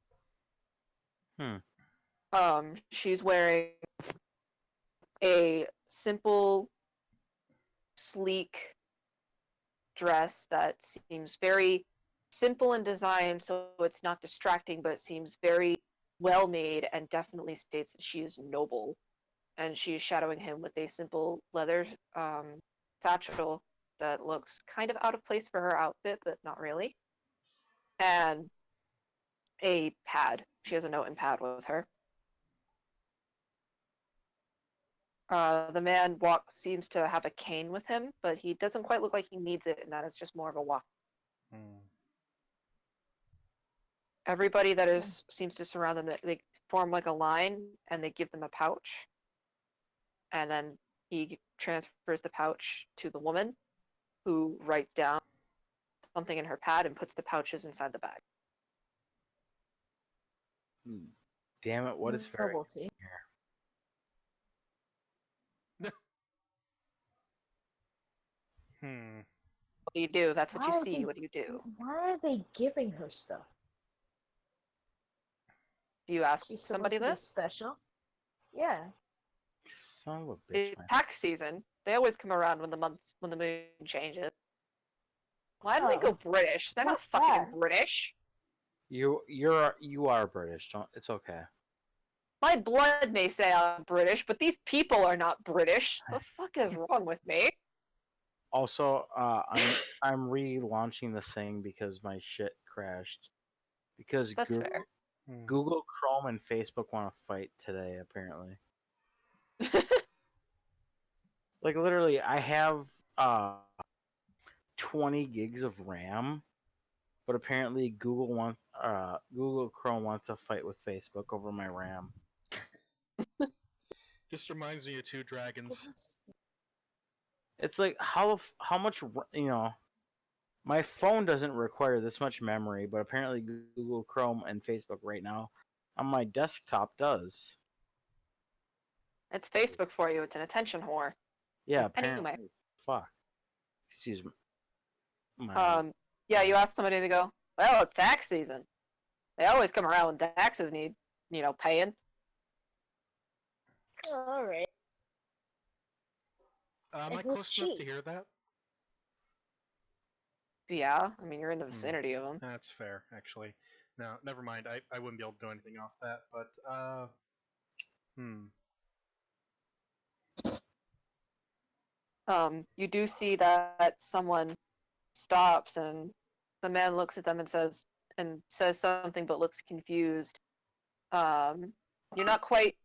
She's wearing a simple, sleek dress that seems very simple in design, so it's not distracting, but seems very well made and definitely states that she is noble. And she is shadowing him with a simple leather satchel that looks kind of out of place for her outfit, but not really. And a pad. She has a note and pad with her. The man seems to have a cane with him, but he doesn't quite look like he needs it, and that is just more of a walk. Everybody that seems to surround them, they form like a line, and they give them a pouch. And then he transfers the pouch to the woman, who writes down something in her pad and puts the pouches inside the bag. Damn it! What is very Novelty. here? What do you do? That's what Why you are see. they- What do you do? Why are they giving her stuff? Do you ask She's somebody supposed to be this? special. Yeah. Son of a bitch, It's man. tax season. They always come around when the moon changes. Why do they go British? They're not What's fucking that? British. You are British. Don't. It's okay. My blood may say I'm British, but these people are not British. The fuck is wrong with me? Also, I'm relaunching the thing because my shit crashed. Because That's fair. Google Chrome and Facebook want to fight today, apparently. Like literally, I have 20 gigs of RAM, but apparently Google Chrome wants to fight with Facebook over my RAM. Just reminds me of Two Dragons. It's like how much my phone doesn't require this much memory, but apparently Google Chrome and Facebook right now on my desktop does. It's Facebook for you. It's an attention whore. Yeah, Anyway. apparently. Fuck. Excuse me. Yeah, you ask somebody, they go, well, it's tax season. They always come around when taxes need, paying. Alright. Am I And who's close enough she? to hear that? Yeah, I mean, you're in the vicinity of them. That's fair, actually. No, never mind. I wouldn't be able to do anything off that, but, You do see that someone stops and the man looks at them and says something but looks confused. You're not quite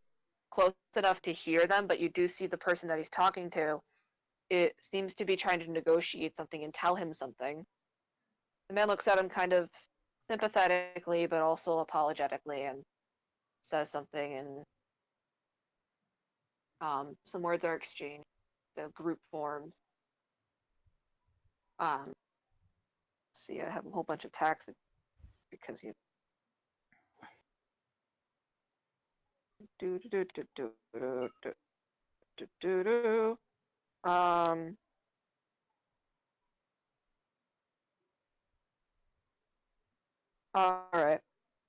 close enough to hear them, but you do see the person that he's talking to. It seems to be trying to negotiate something and tell him something. The man looks at him kind of sympathetically, but also apologetically, and says something, and some words are exchanged. The group forms. See, I have a whole bunch of taxes because you. Do do do do do do do do do. All right.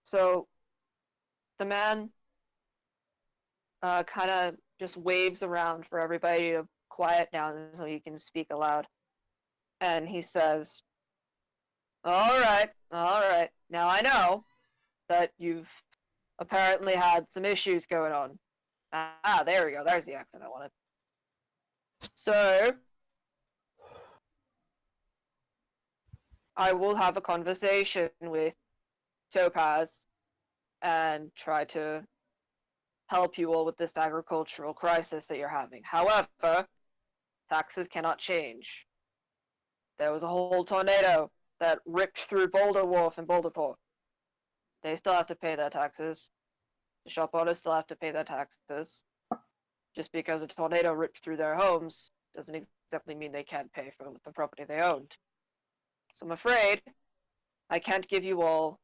So the man kind of just waves around for everybody to quiet down so he can speak aloud. And he says, all right. Now I know that you've apparently had some issues going on. Ah, there we go. There's the accent I wanted. So, I will have a conversation with Topaz and try to help you all with this agricultural crisis that you're having. However, taxes cannot change. There was a whole tornado that ripped through Boulder Wharf and Boulderport. They still have to pay their taxes. The shop owners still have to pay their taxes. Just because a tornado ripped through their homes doesn't exactly mean they can't pay for the property they owned. So I'm afraid I can't give you all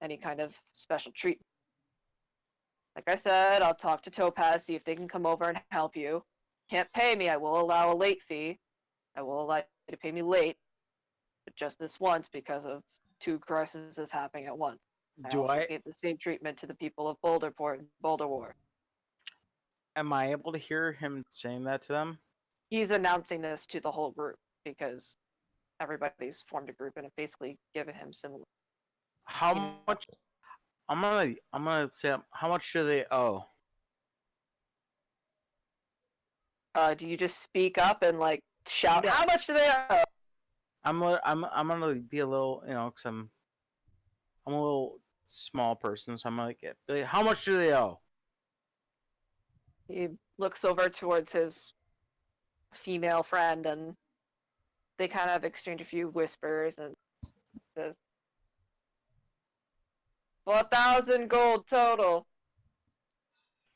any kind of special treatment. Like I said, I'll talk to Topaz, see if they can come over and help you. Can't pay me, I will allow a late fee. I will allow you to pay me late, but just this once because of two crises happening at once. I also gave the same treatment to the people of Boulderport and Boulder Wharf. Am I able to hear him saying that to them? He's announcing this to the whole group because everybody's formed a group and have basically given him similar. How much? I'm gonna say how much do they owe? Do you just speak up and like shout? How much do they owe? I'm gonna be a little, because I'm a little small person, so I'm like, how much do they owe? He looks over towards his female friend and they kind of exchange a few whispers and says, 4,000 gold total,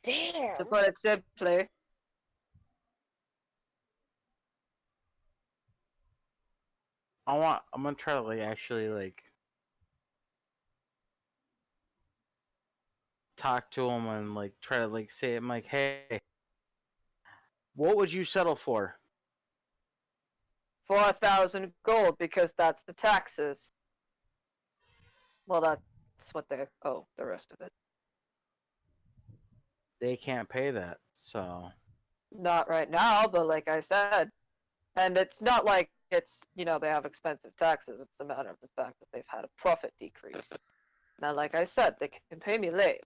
Damn. to put it simply. I'm gonna try to actually talk to him and try to say I'm like, hey, what would you settle for? 4,000 gold because that's the taxes. Well, that's what they owe, the rest of it. They can't pay that, so. Not right now, but like I said, and it's not like it's, they have expensive taxes. It's a matter of the fact that they've had a profit decrease. Now, like I said, they can pay me late.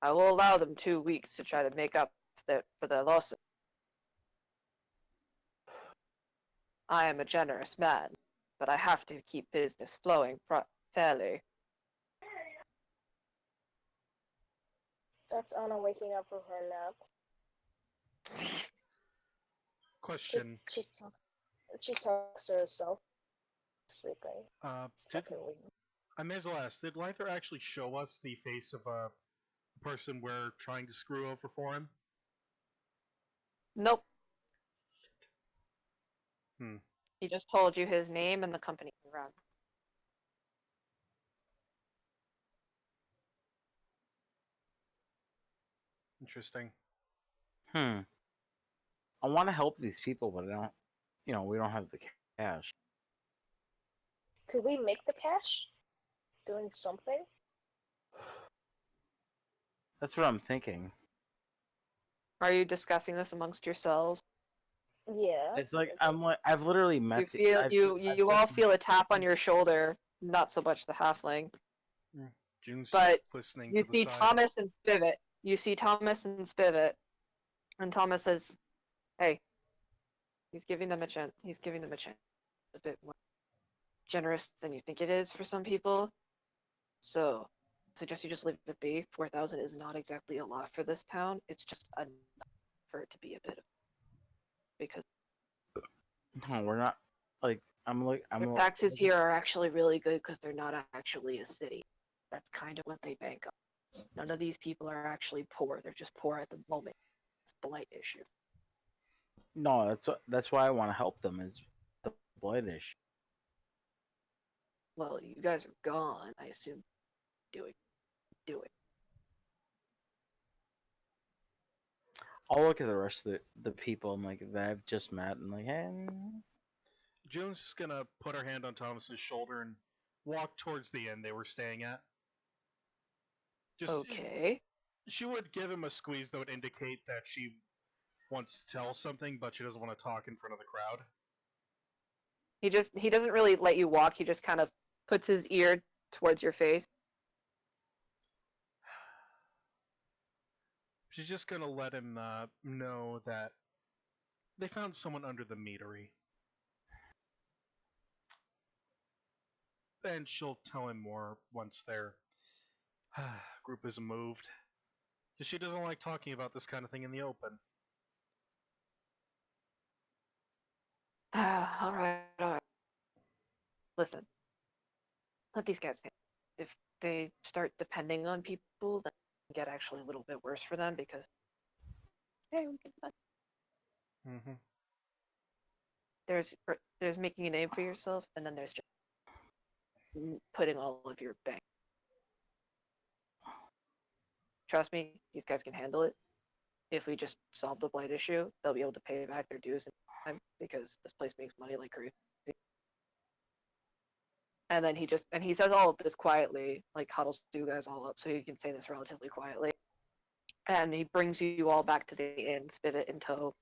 I will allow them 2 weeks to try to make up for their losses. I am a generous man, but I have to keep business flowing fairly. That's Anna waking up from her nap. Question. She talks to herself. Sleeping. Did Fucking weird. I may as well ask, did Lyther actually show us the face of a person we're trying to screw over for him? Nope. Hmm. He just told you his name and the company he runs. Interesting. I want to help these people, but I don't. We don't have the cash. Could we make the cash? Doing something? That's what I'm thinking. Are you discussing this amongst yourselves? Yeah. It's like I've literally met. You feel I've you all feel a tap on your shoulder, not so much the halfling. June's But just listening you to the see side. Thomas and Spivot. And Thomas says, "Hey, he's giving them a chance. He's giving them a chance. A bit more generous than you think it is for some people. So, I suggest you just leave it be. 4,000 is not exactly a lot for this town. It's just enough for it to be a bit of because No, we're not. Like their taxes here are actually really good because they're not actually a city. That's kind of what they bank on. None of these people are actually poor. They're just poor at the moment. It's a blight issue. No, that's why I want to help them. Is the blight issue. Well, you guys are gone. I assume. Do it. I'll look at the rest of the people and that I've just met and hey. June's just gonna put her hand on Thomas's shoulder and walk towards the inn they were staying at. Just Okay. She would give him a squeeze that would indicate that she wants to tell something, but she doesn't want to talk in front of the crowd. He doesn't really let you walk. He just kind of puts his ear towards your face. She's just gonna let him know that they found someone under the meadery. And she'll tell him more once their group is moved. Because she doesn't like talking about this kind of thing in the open. All right. Listen, let these guys. If they start depending on people, then it can get actually a little bit worse for them because hey, we can. Mm-hmm. There's making a name for yourself, and then there's just putting all of your bank. Trust me, these guys can handle it. If we just solve the blight issue, they'll be able to pay back their dues in time because this place makes money like crazy. And then he says all of this quietly, like huddles you guys all up so you can say this relatively quietly. And he brings you all back to the inn, Spivot in tow.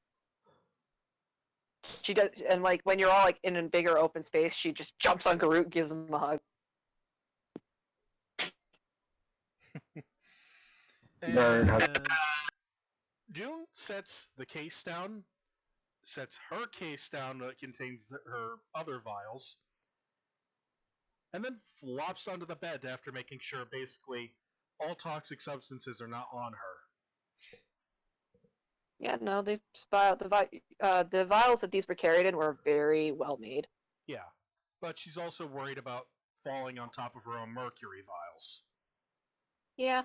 She does, and when you're all in a bigger open space, she just jumps on Garut, gives him a hug. And June sets the case down, sets her case down that contains her other vials, and then flops onto the bed after making sure basically all toxic substances are not on her. Yeah, no, the vials that these were carried in were very well made. Yeah, but she's also worried about falling on top of her own mercury vials. Yeah.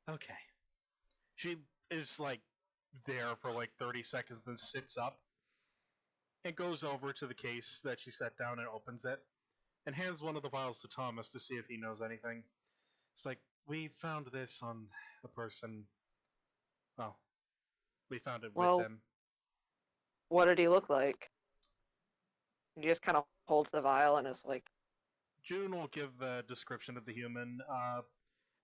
Okay. She is there for 30 seconds, then sits up and goes over to the case that she set down and opens it and hands one of the vials to Thomas to see if he knows anything. It's like, we found this on the person. Well, we found it with them. What did he look like? He just kind of holds the vial and is like, June will give a description of the human,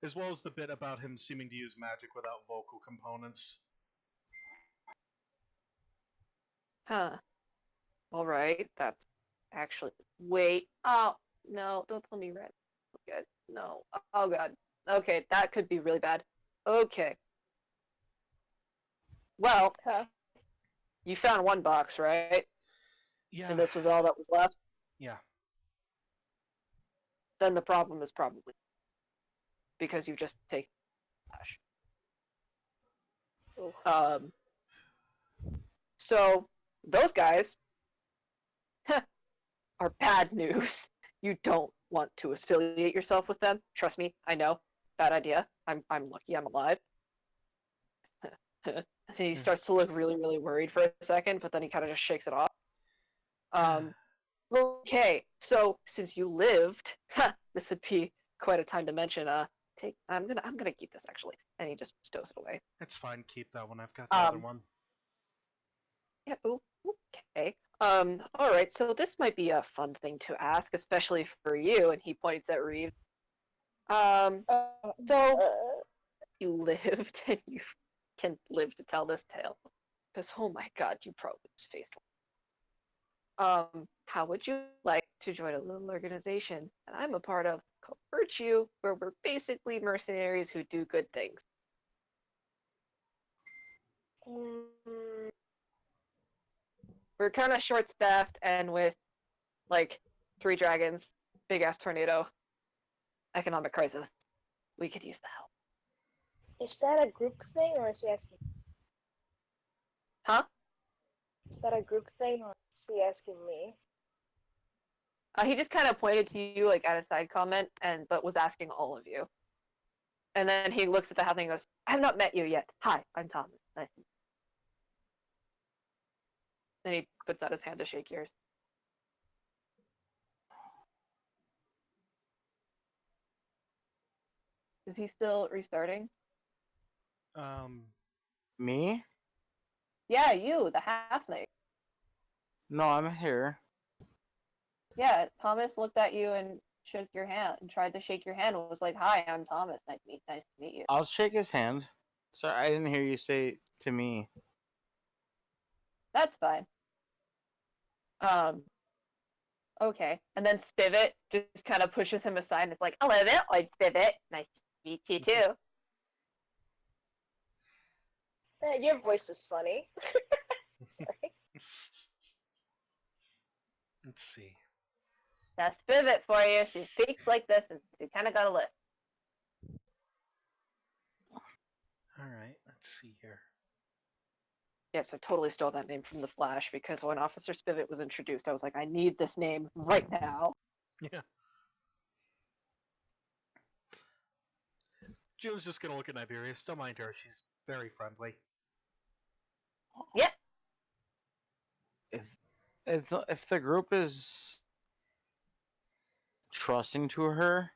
as well as the bit about him seeming to use magic without vocal components. huh. All right, that's actually. Wait. Oh, no, don't tell me red. Good. No. Oh, God. Okay, that could be really bad. Okay. Well, Huh? you found one box, right? Yeah. And this was all that was left? Yeah. Then the problem is probably. because you just take flash. Ooh. So those guys are bad news. You don't want to affiliate yourself with them. Trust me, I know. Bad idea. I'm lucky I'm alive. And he starts to look really, really worried for a second, but then he kind of just shakes it off. Okay, so since you lived, this would be quite a time to mention. I'm gonna keep this actually, and he just stows it away. It's fine. Keep that one. I've got the other one. Yeah. Ooh, okay. All right. So this might be a fun thing to ask, especially for you. And he points at Reeves. So you lived, and you can live to tell this tale, because oh my God, you probably just faced one. How would you like to join a little organization that I'm a part of called Virtue, where we're basically mercenaries who do good things? We're kind of short-staffed, and with like 3 dragons, big ass tornado, economic crisis, we could use the help. Is that a group thing or is he asking? Huh? Is that a group thing or is he asking me? He just kind of pointed to you like at a side comment, but was asking all of you. And then he looks at the halfling and goes, "I have not met you yet. Hi, I'm Thomas. Nice to meet you." Then he puts out his hand to shake yours. Is he still restarting? Me? Yeah, you, the halfling. No, I'm here. Yeah, Thomas looked at you and shook your hand and tried to shake your hand and was like, "Hi, I'm Thomas. Nice to meet you." I'll shake his hand. Sorry, I didn't hear you say to me. That's fine. Okay. And then Spivot just kind of pushes him aside and is like, "Hello there, I'm Spivot. Nice to meet you too." Your voice is funny. Sorry. Let's see. That's Spivot for you. She speaks like this and she kind of got a list. All right. Let's see here. Yes, I totally stole that name from the Flash because when Officer Spivot was introduced, I was like, I need this name right now. Yeah. June's just gonna look at Niberius. Don't mind her. She's very friendly. Yep. If the group is trusting to her,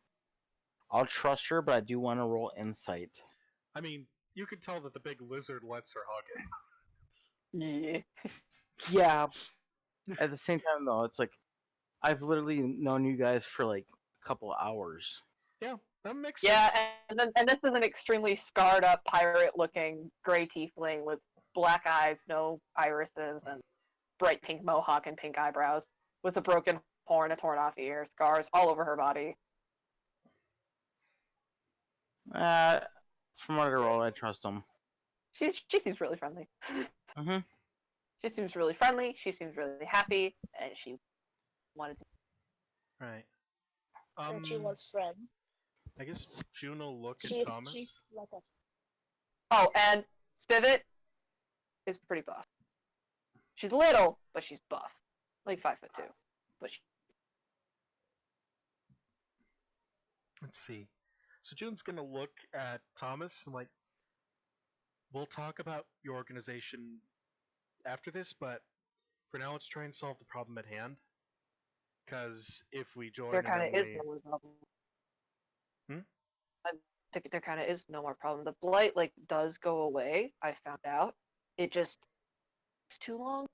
I'll trust her, but I do want to roll insight. I mean, you can tell that the big lizard lets her hug it. Yeah. Yeah. At the same time, though, it's like I've literally known you guys for like a couple hours. Yeah, that makes Yeah, sense. and this is an extremely scarred up pirate-looking gray tiefling with black eyes, no irises, and bright pink mohawk and pink eyebrows, with a broken horn, a torn off ear, scars all over her body. From what I roll, I trust them. She seems really friendly. Mm-hmm. She seems really friendly. She seems really happy, and she wanted to. Right. And she wants friends. I guess June will look at She's Thomas. like a. Oh, and Spivot is pretty buff. She's little, but she's buff, like 5'2". But Let's see. So June's gonna look at Thomas and like, we'll talk about your organization after this, but for now, let's try and solve the problem at hand. Because if we join there and kind then of is we, no more problem. Hmm? There kind of is no more problem. The blight like does go away. I found out. It just takes too long.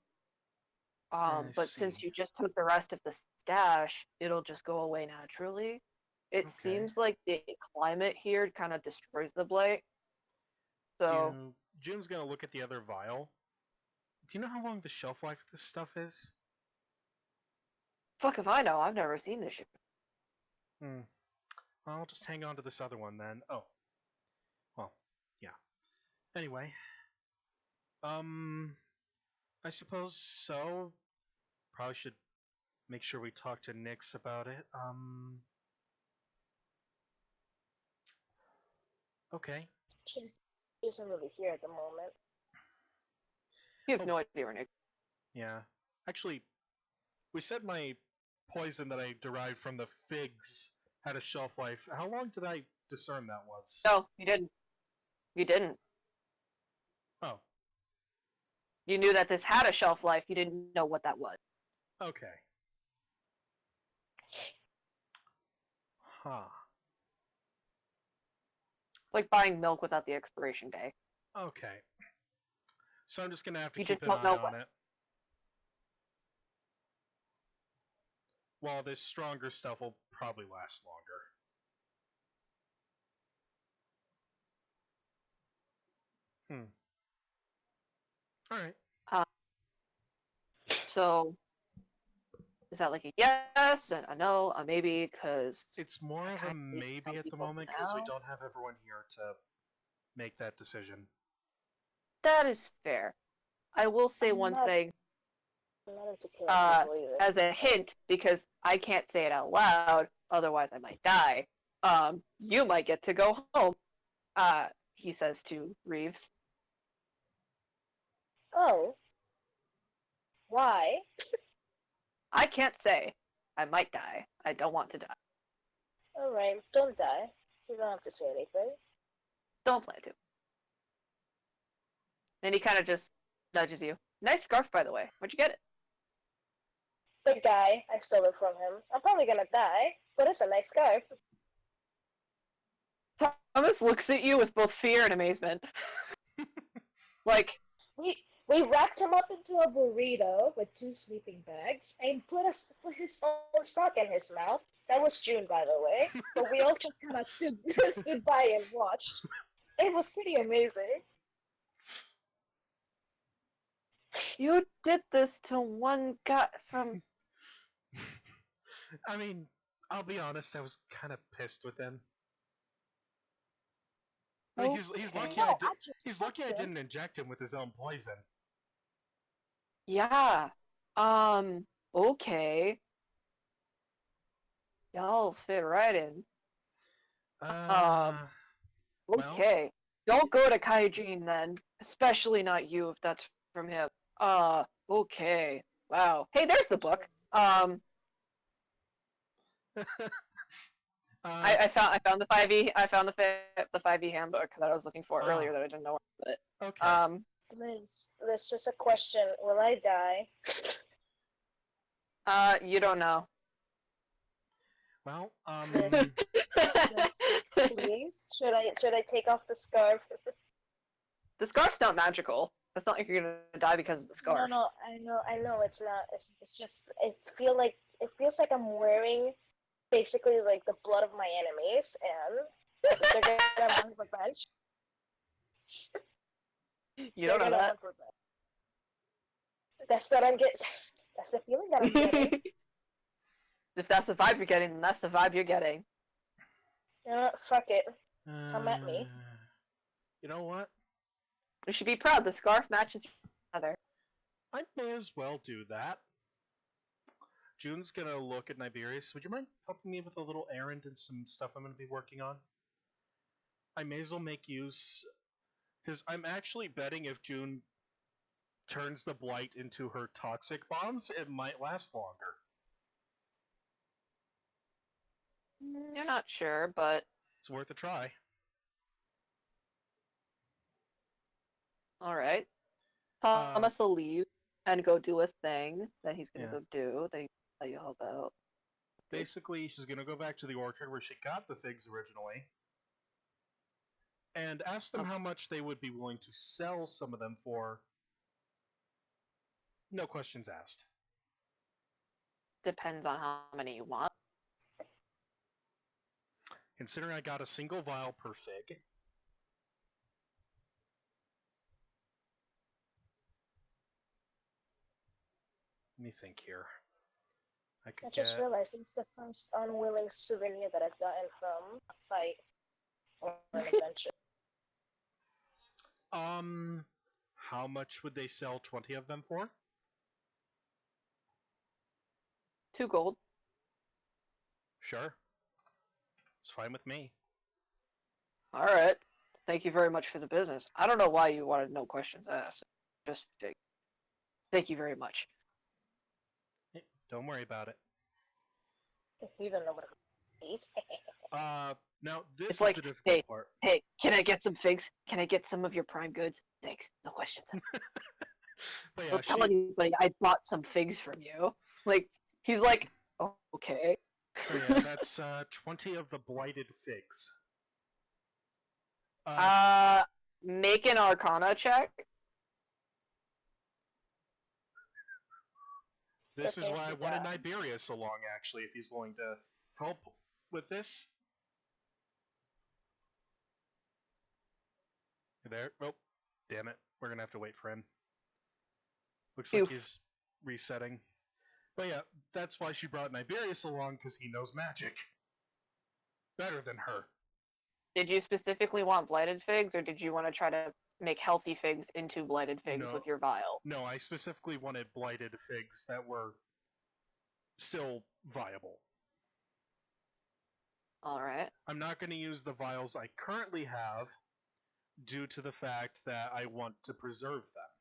But since see. you just took the rest of the stash, it'll just go away naturally. It Okay. seems like the climate here kind of destroys the blight. So June's gonna look at the other vial. Do you know how long the shelf life of this stuff is? fuck if I know. I've never seen this shit. I'll just hang on to this other one then. Oh. Well, yeah. Anyway. I suppose so. Probably should make sure we talk to Nyx about it. Okay. She isn't really here at the moment. You have Oh. no idea where Nick. Yeah. Actually, we said my poison that I derived from the figs had a shelf life. How long did I discern that was? No, you didn't. You didn't. Oh, You knew that this had a shelf life. You didn't know what that was. okay. Huh. Like buying milk without the expiration day. Okay. So I'm just gonna have to You keep just an don't eye know on what. it. While this stronger stuff will probably last longer. Alright. So, is that like a yes, a no, a maybe? Because It's more I of a kind of need to maybe tell at the people moment because we now. don't have everyone here to make that decision. That is fair. I will say I'm one not, thing I'm not into killing people either. as a hint, because I can't say it out loud, otherwise I might die. You might get to go home. He says to Reeves. Oh. Why? I can't say. I might die. I don't want to die. Alright, don't die. You don't have to say anything. Don't plan to. And he kind of just nudges you. Nice scarf, by the way. Where'd you get it? The guy, I stole it from him. I'm probably gonna die, but it's a nice scarf. Thomas looks at you with both fear and amazement. Like, We wrapped him up into a burrito with 2 sleeping bags and put his own sock in his mouth. That was June, by the way. But we all just kind of stood by and watched. It was pretty amazing. you did this to one guy from. I mean, I'll be honest, I was kind of pissed with him. I mean, he's lucky No, I I just he's lucky I fucked him. didn't inject him with his own poison. Yeah. Okay. Y'all fit right in. Uh, well, Okay. Don't go to Kaijin then. Especially not you if that's from him. Okay. Wow. Hey, there's the book. I found the 5e. I found the 5e handbook that I was looking for earlier that I didn't know. But okay. Liz, just a question. Will I die? you don't know. Well, Liz, please. Should I take off the scarf? The scarf's not magical. It's not like you're gonna die because of the scarf. No, I know it's not. It's just it feels like I'm wearing basically like the blood of my enemies, and they're gonna want revenge. You don't know They're gonna that. want revenge. That's what I'm getting. That's the feeling that I'm getting. If that's the vibe you're getting, then that's the vibe you're getting. You know what? Fuck it. Come at me. You know what? You should be proud. The scarf matches your feather. I may as well do that. June's gonna look at Niberius. Would you mind helping me with a little errand and some stuff I'm gonna be working on? I may as well make use, because I'm actually betting if June turns the blight into her toxic bombs, it might last longer. You're not sure, but It's worth a try. all right. Thomas will leave and go do a thing that he's gonna Yeah. go do. That he tell you all about. Basically, she's gonna go back to the orchard where she got the figs originally, and ask them how much they would be willing to sell some of them for. No questions asked. Depends on how many you want. Considering I got a single vial per fig. Let me think here. I could I just realized it's the first unwilling souvenir that I've gotten from a fight or an adventure. How much would they sell 20 of them for? 2 gold. Sure. It's fine with me. All right. Thank you very much for the business. I don't know why you wanted no questions asked. Just thank you very much. Don't worry about it. You don't know what it is. Now this It's is like, the difficult part. Hey, can I get some figs? Can I get some of your prime goods? Thanks. No questions. But yeah, Don't tell anybody I bought some figs from you. Like, he's like, oh, okay. So yeah, that's 20 of the blighted figs. Make an Arcana check. This is Okay, why I yeah. wanted Niberius along, actually, if he's willing to help with this. There. Oh, damn it. We're gonna have to wait for him. Looks like Oof. he's resetting. But yeah, that's why she brought Niberius along, because he knows magic. Better than her. Did you specifically want blighted figs, or did you want to try to make healthy figs into blighted figs No. with your vial? No, I specifically wanted blighted figs that were still viable. Alright. I'm not going to use the vials I currently have due to the fact that I want to preserve them.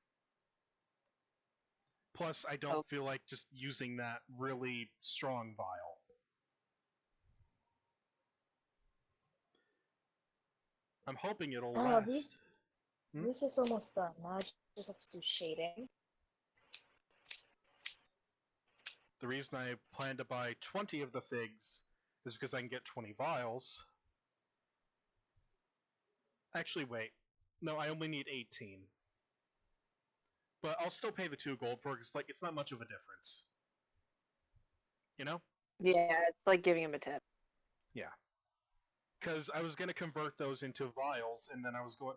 Plus, I don't feel like just using that really strong vial. I'm hoping it'll last. This is almost done. Now I just have to do shading. The reason I plan to buy 20 of the figs is because I can get 20 vials. Actually, wait. No, I only need 18. But I'll still pay the 2 gold for it, because like, it's not much of a difference. You know? Yeah, it's like giving him a tip. Yeah. Because I was going to convert those into vials, and then I was going...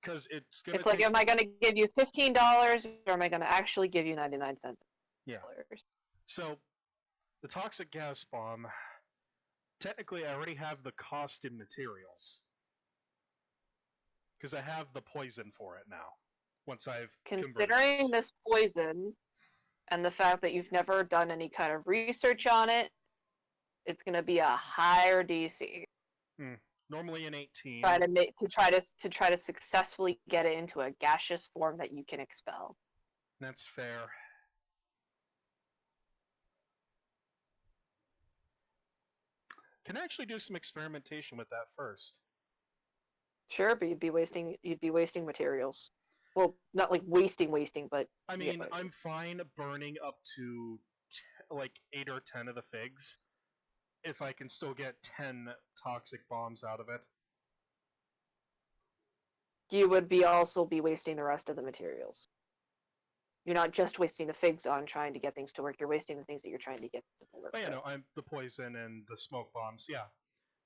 Because it's going to It's like, am I going to give you $15, or am I going to actually give you 99 cents? Yeah. So, the toxic gas bomb, technically I already have the cost in materials. Because I have the poison for it now. Once I've Considering this poison, and the fact that you've never done any kind of research on it, it's going to be a higher DC. Normally an 18. Try to successfully get it into a gaseous form that you can expel. That's fair. Can I actually do some experimentation with that first? Sure, but you'd be wasting materials. Well, not like wasting, but I mean, I'm fine burning up to like 8 or 10 of the figs if I can still get 10 toxic bombs out of it. You would also be wasting the rest of the materials. You're not just wasting the figs on trying to get things to work. You're wasting the things that you're trying to get to work. Oh, yeah, no, I'm the poison and the smoke bombs, yeah.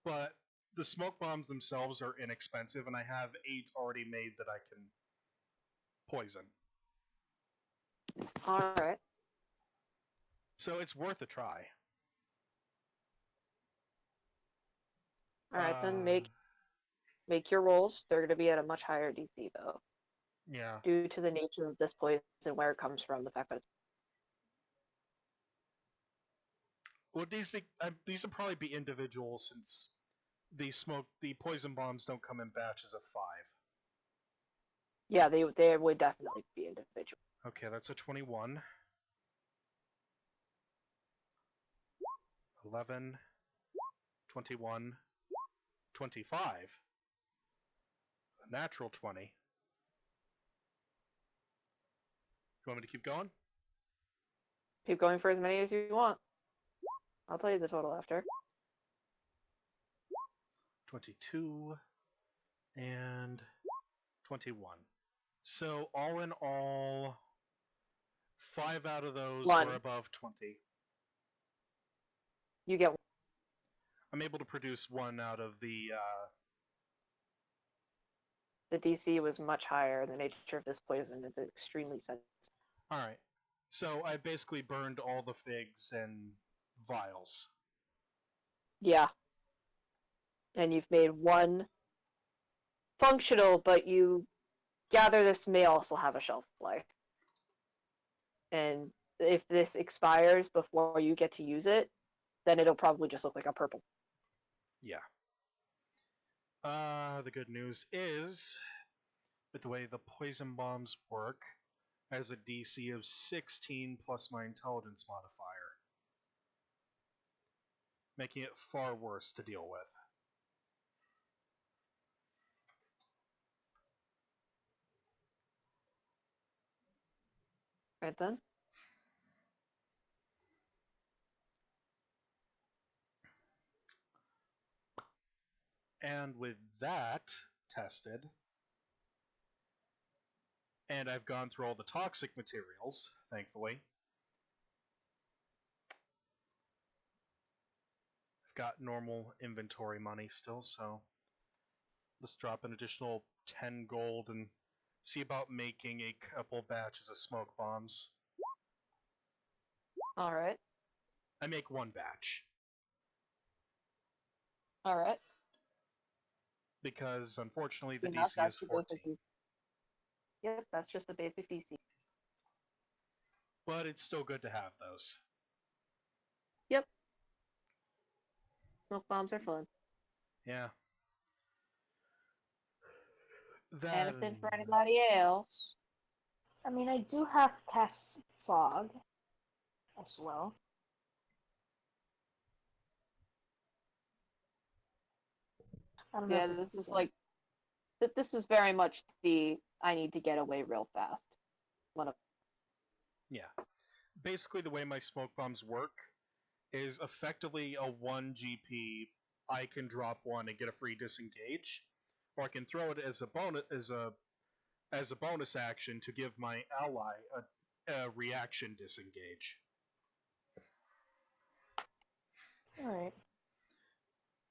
But the smoke bombs themselves are inexpensive, and I have 8 already made that I can poison. Alright. So it's worth a try. Alright, then make your rolls. They're going to be at a much higher DC, though. Yeah. Due to the nature of this poison and where it comes from, the fact that it's... Would these would probably be individual, since the poison bombs don't come in batches of 5. Yeah, they would definitely be individual. Okay, that's a 21. 11, 21, 25. A natural 20. You want me to keep going? Keep going for as many as you want. I'll tell you the total after. 22 and 21. So all in all, 5 out of those were above 20. You get... I'm able to produce 1 out of the... The DC was much higher, and the nature of this poison is extremely sensitive. Alright. So I basically burned all the figs and vials. Yeah. And you've made 1 functional, but you gather this may also have a shelf life. And if this expires before you get to use it, then it'll probably just look like a purple. Yeah. The good news is, with the way the poison bombs work, has a DC of 16 plus my intelligence modifier, making it far worse to deal with. Right then. And with that tested, and I've gone through all the toxic materials, thankfully. I've got normal inventory money still, so let's drop an additional 10 gold and see about making a couple batches of smoke bombs. Alright. I make one batch. Alright. Because, unfortunately, the Enough, DC that's is the 14. basic. Yep, that's just the basic DC. But it's still good to have those. Yep. Smoke bombs are fun. Yeah. That... Anything for anybody else? I mean, I do have cast fog as well. I don't know Yeah, if this is the like... This is very much the I need to get away real fast. One of Yeah. Basically, the way my smoke bombs work is effectively a 1 GP. I can drop one and get a free disengage, or I can throw it as a bonus action to give my ally a reaction disengage. Alright.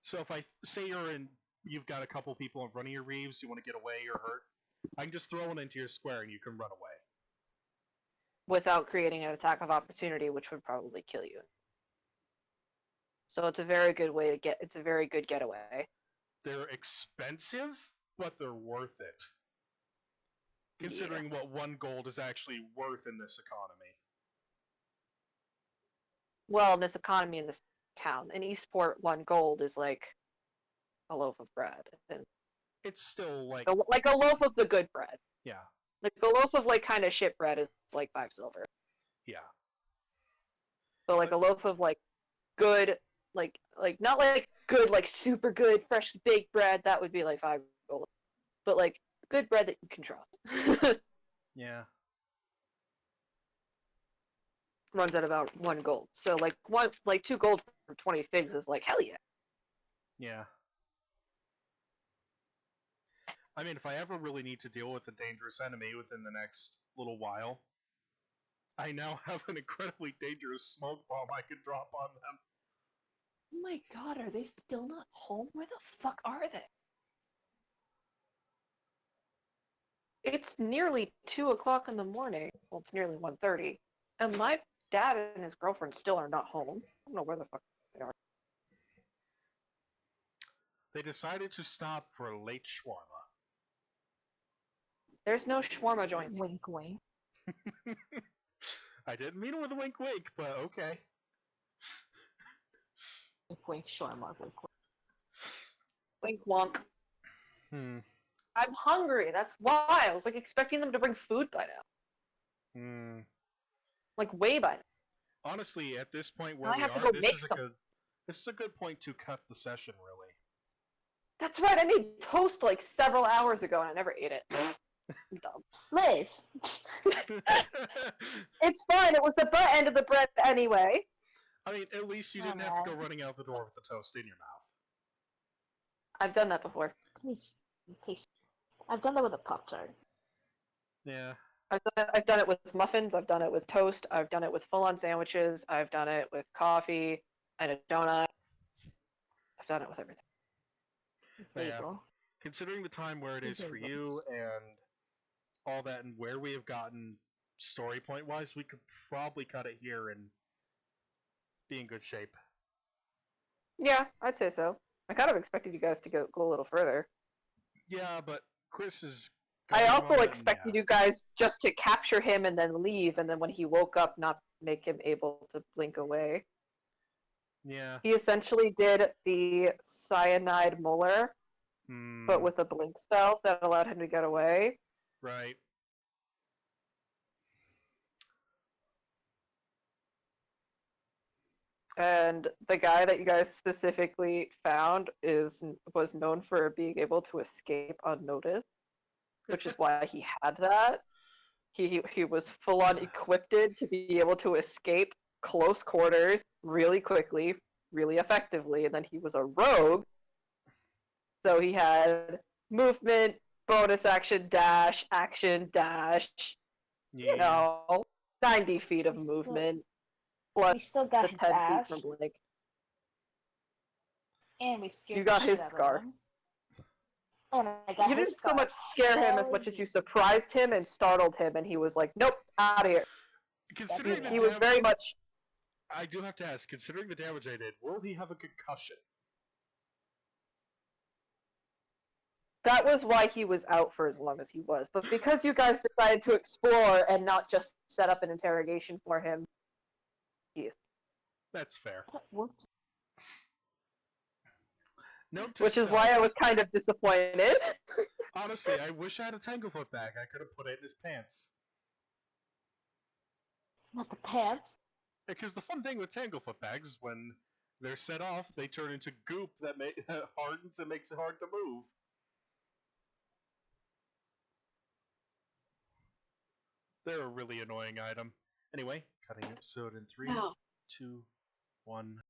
So if I say you've got a couple people in front of your Reeves, you want to get away, you're hurt, I can just throw one into your square and you can run away. without creating an attack of opportunity, which would probably kill you. So it's a very good way to get. It's a very good getaway. They're expensive, but they're worth it. Considering what 1 gold is actually worth in this economy. Well, in this economy in this town, in Eastport, 1 gold is like a loaf of bread, and It's still like a loaf of the good bread. yeah, Like a loaf of like kind of shit bread is like 5 silver. yeah. But like a loaf of like good, like not like good, like super good fresh baked bread, that would be like 5 gold. But like good bread that you can trust. Yeah. Runs at about 1 gold. So like 2 gold for 20 figs is like hell yeah. Yeah. I mean, if I ever really need to deal with a dangerous enemy within the next little while, I now have an incredibly dangerous smoke bomb I can drop on them. Oh my god, are they still not home? Where the fuck are they? It's nearly 2 o'clock in the morning. Well, it's nearly 1:30. And my dad and his girlfriend still are not home. I don't know where the fuck they are. They decided to stop for a late shawarma. There's no shawarma joints. Wink, wink. I didn't mean it with a wink wink, but okay. Wink, wink, shawarma, wink, Wink wonk. Hmm. I'm hungry. That's why. I was like expecting them to bring food by now. Hmm. Like way by now. Honestly, at this point where I we have to are, go make some. this is a good point to cut the session, really. That's right. I made toast like several hours ago and I never ate it. I'm dumb. Liz! It's fine. It was the butt end of the bread anyway. I mean, at least you didn't have to go running out the door with the toast in your mouth. I've done that before. Please, please. I've done that with a Pop-Tart. Yeah. I've done it with muffins. I've done it with toast. I've done it with full-on sandwiches. I've done it with coffee and a donut. I've done it with everything. Yeah. Bagel. Considering the time where it is for you and all that and where we have gotten story point wise, we could probably cut it here and be in good shape. Yeah, I'd say so. I kind of expected you guys to go a little further. Yeah, but Chris is. I also expected you guys just to capture him and then leave, and then when he woke up, not make him able to blink away. Yeah. He essentially did the cyanide molar, but with the blink spells that allowed him to get away. Right. And the guy that you guys specifically found was known for being able to escape unnoticed, which is why he had that. He was full on equipped to be able to escape close quarters really quickly, really effectively, and then he was a rogue, so he had movement, bonus action dash, Yeah. 90 feet of We still- movement, We plus still got the his 10 ass, feet from Blake. and we scared You the got shit his out scar. of him. And I got You his didn't so scar. much scare him as Hell much as yeah. you surprised him and startled him, and he was like, "Nope, out of here." Considering Yeah. the He was damage, very much. I do have to ask. Considering the damage I did, will he have a concussion? That was why he was out for as long as he was. But because you guys decided to explore and not just set up an interrogation for him, That's fair. Whoops. Note to which is self, why I was kind of disappointed. honestly, I wish I had a Tanglefoot bag. I could have put it in his pants. Not the pants. Because the fun thing with Tanglefoot bags is when they're set off, they turn into goop that hardens and makes it hard to move. They're a really annoying item. Anyway, cutting episode in 3, No. 2, 1.